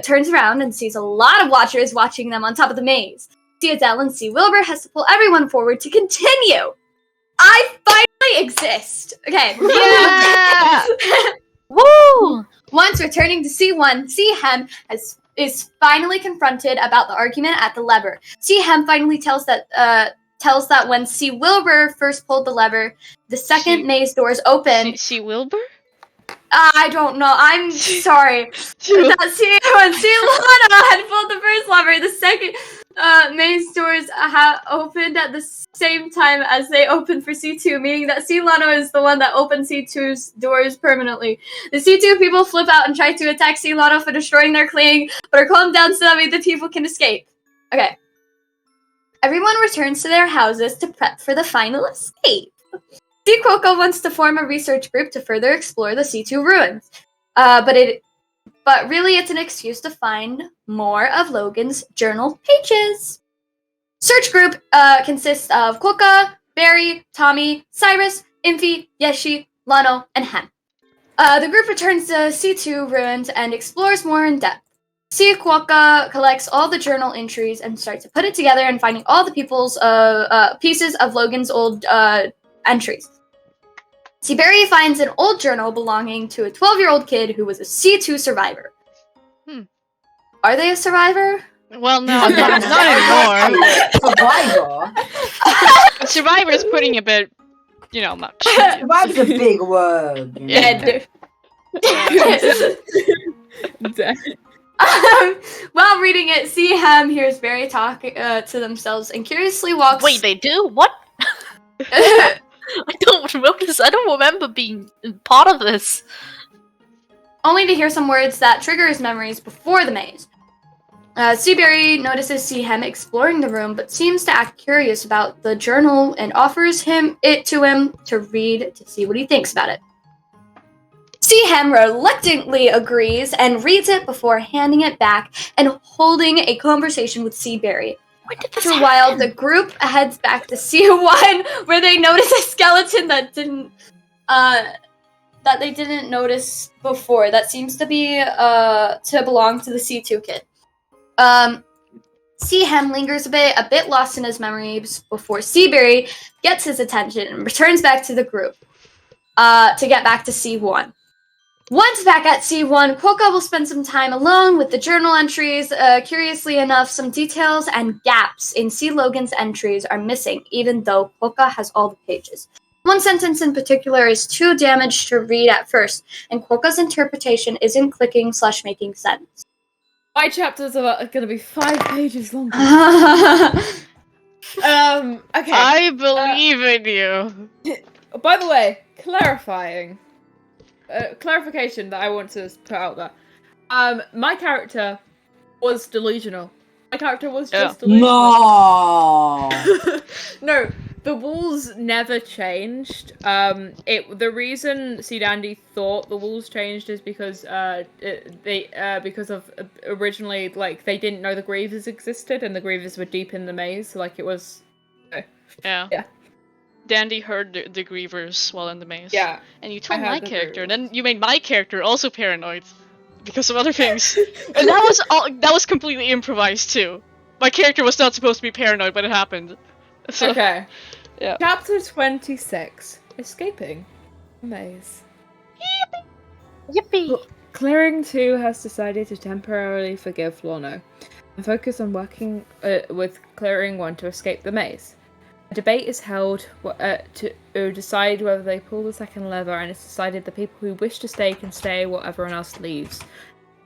turns around and sees a lot of Watchers watching them on top of the maze. C. Azele and C. Wilbur has to pull everyone forward to continue. I finally exist. Okay. Yeah! Woo! Once returning to C1, C. Hem is finally confronted about the argument at the lever. C. Hem finally tells that when C. Wilbur first pulled the lever, the second maze doors opened. C. Wilbur? I don't know. I'm sorry. When C. Lana had pulled the first lever, the second maze doors opened at the same time as they opened for C2, meaning that C. Lana is the one that opened C2's doors permanently. The C2 people flip out and try to attack C. Lana for destroying their cling, but are calmed down so that way the people can escape. Okay. Everyone returns to their houses to prep for the final escape. C. Quokka wants to form a research group to further explore the C2 ruins, but really it's an excuse to find more of Logan's journal pages. Search group consists of Quokka, Berri, Tommy, Cyrus, Infy, Yeshi, Lano, and Hem. The group returns to C2 ruins and explores more in depth. C. Quokka collects all the journal entries and starts to put it together and finding all the people's pieces of Logan's old entries. C. Berri finds an old journal belonging to a 12-year-old kid who was a C2 survivor. Are they a survivor? Well, no, not anymore. Survivor? Survivor is putting a bit, much. Survivor's a big word. Dead. Dead. While reading it, C. Hem hears Berri talk to themselves and curiously walks... Wait, they do? What? I don't remember being part of this. Only to hear some words that trigger his memories before the maze. C. Berri notices C. Hem exploring the room, but seems to act curious about the journal and offers it to him to read to see what he thinks about it. C. Hem reluctantly agrees and reads it before handing it back and holding a conversation with C. Berri. When did this For a happen? while, the group heads back to C1, where they notice a skeleton that they didn't notice before. That seems to be to belong to the C2 kid. C. Hem lingers a bit lost in his memories before C. Berri gets his attention and returns back to the group to get back to C1. Once back at C1, Quokka will spend some time alone with the journal entries. Curiously enough, some details and gaps in C. Logan's entries are missing, even though Quokka has all the pages. One sentence in particular is too damaged to read at first, and Quokka's interpretation isn't clicking/making sense. My chapters are going to be 5 pages long. Okay. I believe in you. By the way, clarification that I want to put out there. My character was delusional. My character was just delusional. No. No, the walls never changed. The reason C. Dande thought the walls changed is because originally they didn't know the Grievers existed and the Grievers were deep in the maze. So it was. Yeah. Dande heard the Grievers while in the maze. Yeah. And you told my character, and then you made my character also paranoid because of other things. And that was completely improvised too. My character was not supposed to be paranoid, but it happened. So, Okay. Yeah. Chapter 26. Escaping the maze. Yippee! Clearing 2 has decided to temporarily forgive Lorno and focus on working with Clearing 1 to escape the maze. A debate is held to decide whether they pull the second lever, and it's decided the people who wish to stay can stay while everyone else leaves.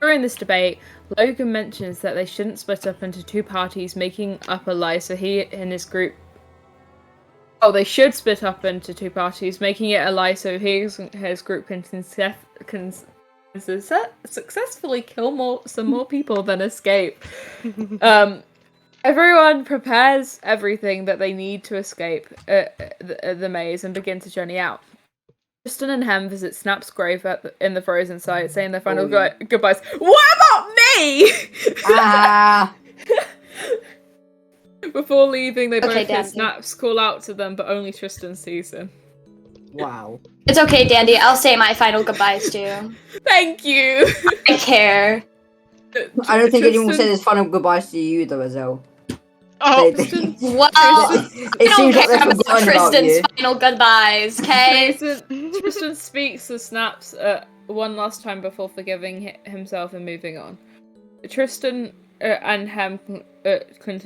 During this debate, Logan mentions that they shouldn't split up into two parties, making up a lie so he and his group... Oh, they should split up into two parties, making it a lie so he and his group can successfully kill some more people than escape. Everyone prepares everything that they need to escape the maze and begin to journey out. Tristan and Hem visit Snap's grave in the frozen site, saying their final goodbyes. What about me? Before leaving, they both hear Snaps call out to them, but only Tristan sees him. Wow. It's okay, Dandy. I'll say my final goodbyes too. Thank you. I care. I don't think anyone said his final goodbyes to you, though, Azele. Oh, well, it seems like they've forgotten about Tristan's you. final goodbyes, okay? Tristan speaks to Snaps one last time before forgiving himself and moving on. Tristan and Hem return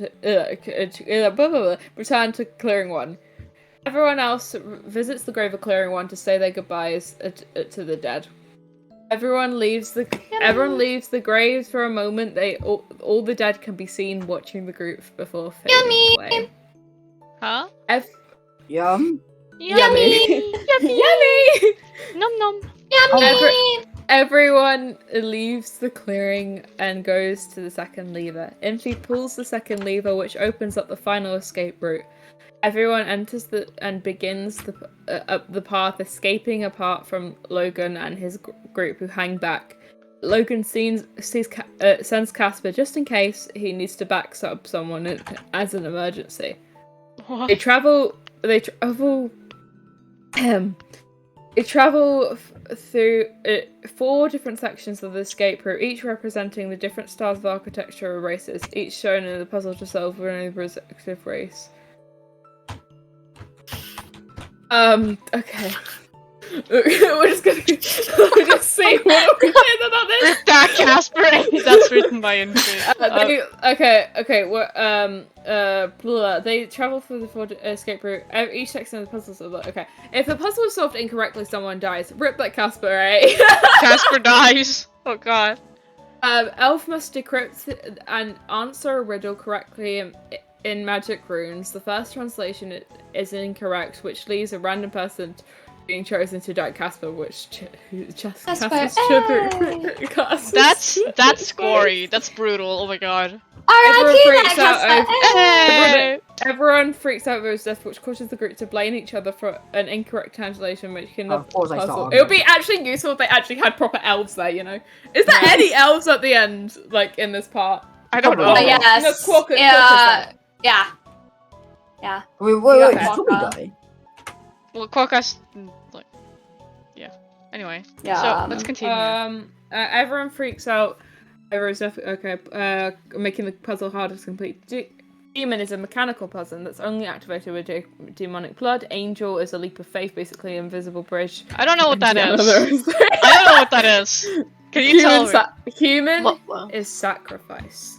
to Clearing 1. Everyone else visits the grave of Clearing 1 to say their goodbyes to the dead. Everyone leaves the graves for a moment. All the dead can be seen watching the group before fading away. Huh? Yum. Yummy! Yummy! Nom nom. Yummy! Everyone leaves the clearing and goes to the second lever. Infy pulls the second lever, which opens up the final escape route. Everyone enters and begins up the path, escaping apart from Logan and his group, who hang back. Logan sends Casper just in case he needs to backstab someone as an emergency. What? They travel through 4 different sections of the escape route, each representing the different styles of architecture or races, each shown in the puzzle to solve for any respective race. Okay. We're just gonna see what we say about this. That Casper, that's written by Infy. They travel through the 4 escape route. Each section of the puzzle is okay. If the puzzle is solved incorrectly, someone dies. Rip that Casper, right? Casper dies. Oh god. Elf must decrypt and answer a riddle correctly in magic runes. The first translation is incorrect, which leaves a random person being chosen to die. Casper, which Casper's That's gory. That's brutal. Oh my god. Everyone freaks out over his death, which causes the group to blame each other for an incorrect translation, making the puzzle. It would be actually useful if they actually had proper elves there, you know? Is there any elves at the end, like, in this part? I don't know. Yes. No, Yeah. Wait, Okay. should we die? Well, Quokka's like, yeah. Anyway, so let's continue. Everyone freaks out. Everyone's making the puzzle harder to complete. Demon is a mechanical puzzle that's only activated with demonic blood. Angel is a leap of faith, basically invisible bridge. I don't know what that is. I don't know what that is. Can you tell me? Human is sacrifice.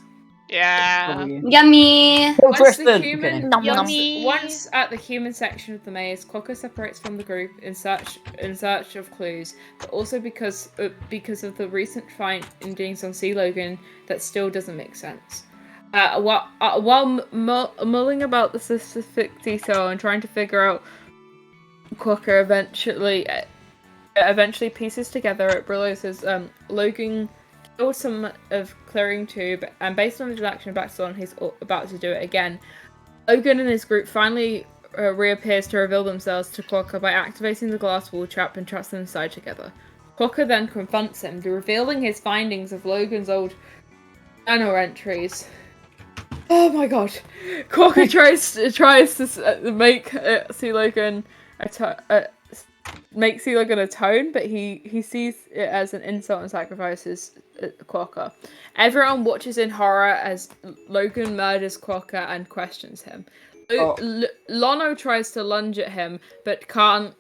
Yeah. Yummy. Once at the human section of the maze, Quokka separates from the group in search of clues, but also because of the recent findings on Sea Logan that still doesn't make sense. While mulling about the specific detail and trying to figure out, Quokka eventually pieces together. It realizes Logan killed some of Clearing 2, and based on his reaction back on, he's about to do it again. Logan and his group finally reappears to reveal themselves to Quokka by activating the glass wall trap and traps them inside together. Quokka then confronts him, revealing his findings of Logan's old journal entries. Oh my god! Quokka tries to make Sea Logan atone, but he sees it as an insult and sacrifices Quokka. Everyone watches in horror as Logan murders Quokka and questions him. Lono tries to lunge at him, but can't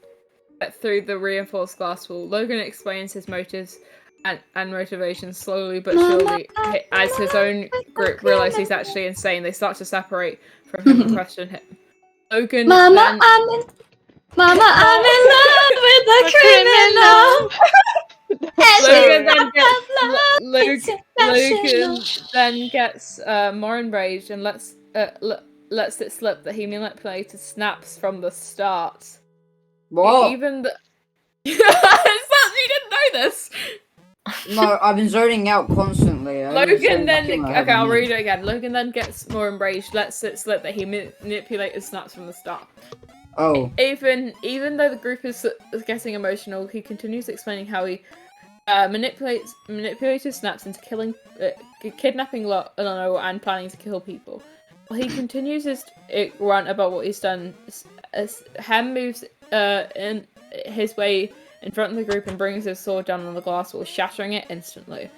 get through the reinforced glass wall. Logan explains his motives and motivations slowly but surely. As his own group realize he's actually insane, they start to separate from him and question him. Logan Mama, I'm in love with a criminal. Logan then gets more enraged and lets it slip that he manipulated snaps from the start. What? Even the you didn't know this. No, I've been zoning out constantly. Logan then I'll read it again. Logan then gets more enraged, lets it slip that he manipulated snaps from the start. Oh. Even though the group is getting emotional, he continues explaining how he manipulated snaps into kidnapping Lono and planning to kill people. While he continues his rant about what he's done, Hem moves in his way in front of the group and brings his sword down on the glass wall, shattering it instantly.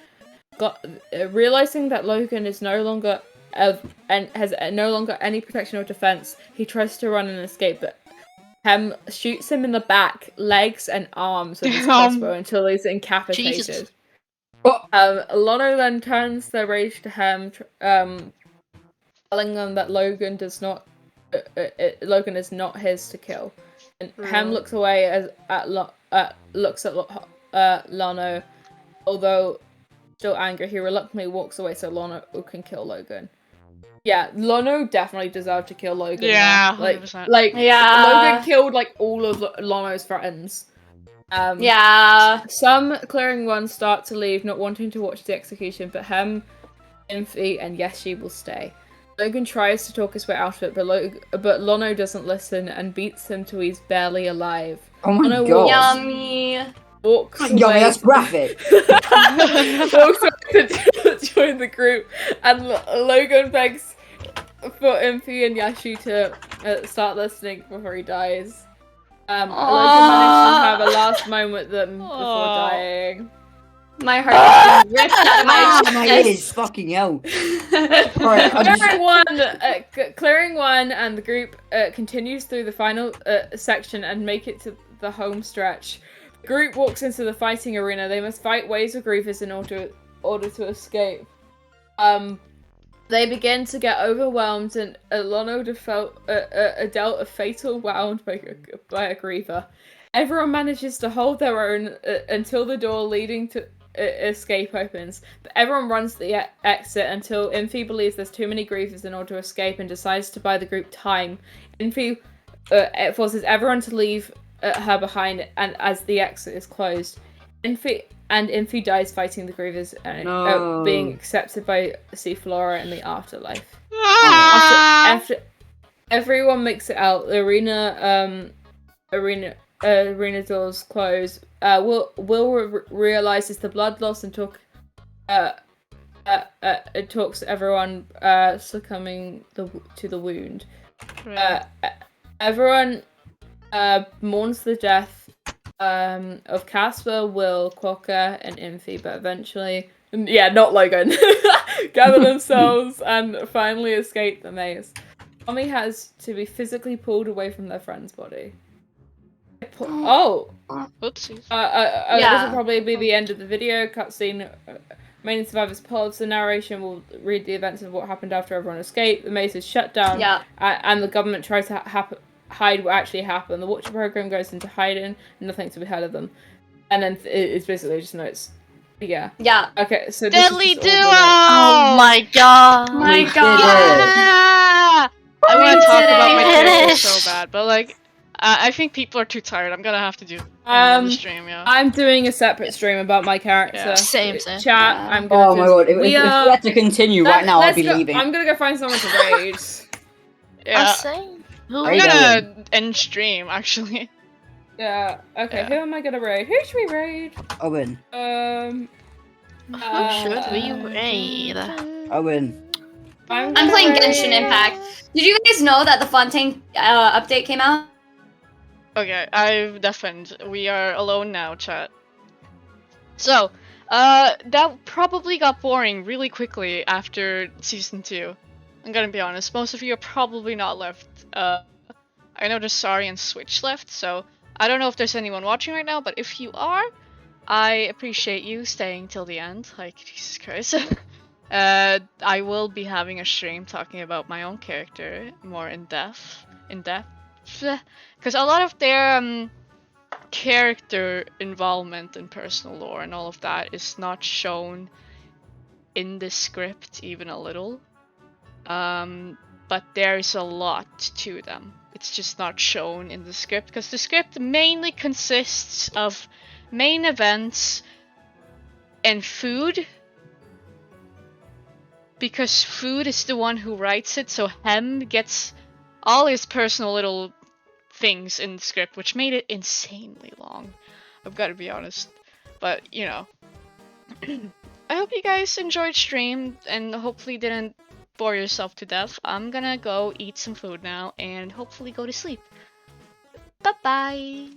Realizing that Logan is no longer and has no longer any protection or defense, he tries to run and escape, but Hem shoots him in the back, legs, and arms with his crossbow until he's incapacitated. Lono then turns their rage to Hem, telling them that Logan is not his to kill. And Hem looks away looks at Lono, although still angry. He reluctantly walks away so Lono can kill Logan. Yeah, Lono definitely deserved to kill Logan. Yeah, 100%. Yeah. Logan killed all of Lono's friends. Some clearing ones start to leave, not wanting to watch the execution, but Hem, Infy, and Yeshi will stay. Logan tries to talk his way out of it, but Lono doesn't listen and beats him till he's barely alive. Oh my Lono god. Yummy. Walks away. Yummy, that's graphic. Walks away to join the group, and Logan begs for Infy and Yashi to start listening before he dies. Logan manages to have a last moment with them before dying. My heart is being ripped out of my My head is fucking hell. Right, Clearing one, and the group continues through the final section and make it to the home stretch. The group walks into the fighting arena. They must fight waves of grievous in order to escape. They begin to get overwhelmed, and Lono dealt a fatal wound by a griever. Everyone manages to hold their own until the door leading to escape opens, but everyone runs to the exit until Infy believes there's too many grievers in order to escape and decides to buy the group time. Infy forces everyone to leave her behind, and as the exit is closed, Infy dies fighting the grievers and being accepted by Seaflora in the afterlife. After everyone makes it out, the arena doors close. Will realizes the blood loss and talks to everyone succumbing to the wound. Everyone mourns the death of Casper, Will, Quokka, and Infy, but eventually, not Logan, gather themselves and finally escape the maze. Tommy has to be physically pulled away from their friend's body. Oopsies. This will probably be the end of the video. Cutscene. Main survivors pause. The narration will read the events of what happened after everyone escaped. The maze is shut down, and the government tries to hide what actually happened. The Watcher program goes into hiding, and nothing to be heard of them. And then it's basically just notes. Yeah. Okay, so Deadly Duo! Oh my god! My god! I want to talk about my character so bad, but I think people are too tired. I'm gonna have to do on the stream, I'm doing a separate stream about my character. Yeah. Same. Chat. I'm gonna. Oh my god! If we had to continue right now, I'd be leaving. I'm gonna go find someone to raid. I'm gonna end stream actually. Yeah. Okay. Who am I gonna raid? Who should we raid? Owen. Who should we raid? Owen. I'm playing Genshin Impact. Did you guys know that the Fontaine update came out? Okay, I've deafened. We are alone now, chat. So, that probably got boring really quickly after Season 2. I'm gonna be honest, most of you are probably not left I know there's Sari and Switch left, so I don't know if there's anyone watching right now, but if you are, I appreciate you staying till the end. Like, Jesus Christ. I will be having a stream talking about my own character more in depth, because a lot of their character involvement and personal lore and all of that is not shown in the script even a little. But there's a lot to them. It's just not shown in the script because the script mainly consists of main events and food. Because Food is the one who writes it, so Hem gets all his personal little things in the script, which made it insanely long. I've got to be honest. But, you know. I hope you guys enjoyed stream and hopefully didn't bore yourself to death. I'm gonna go eat some food now and hopefully go to sleep. Bye-bye!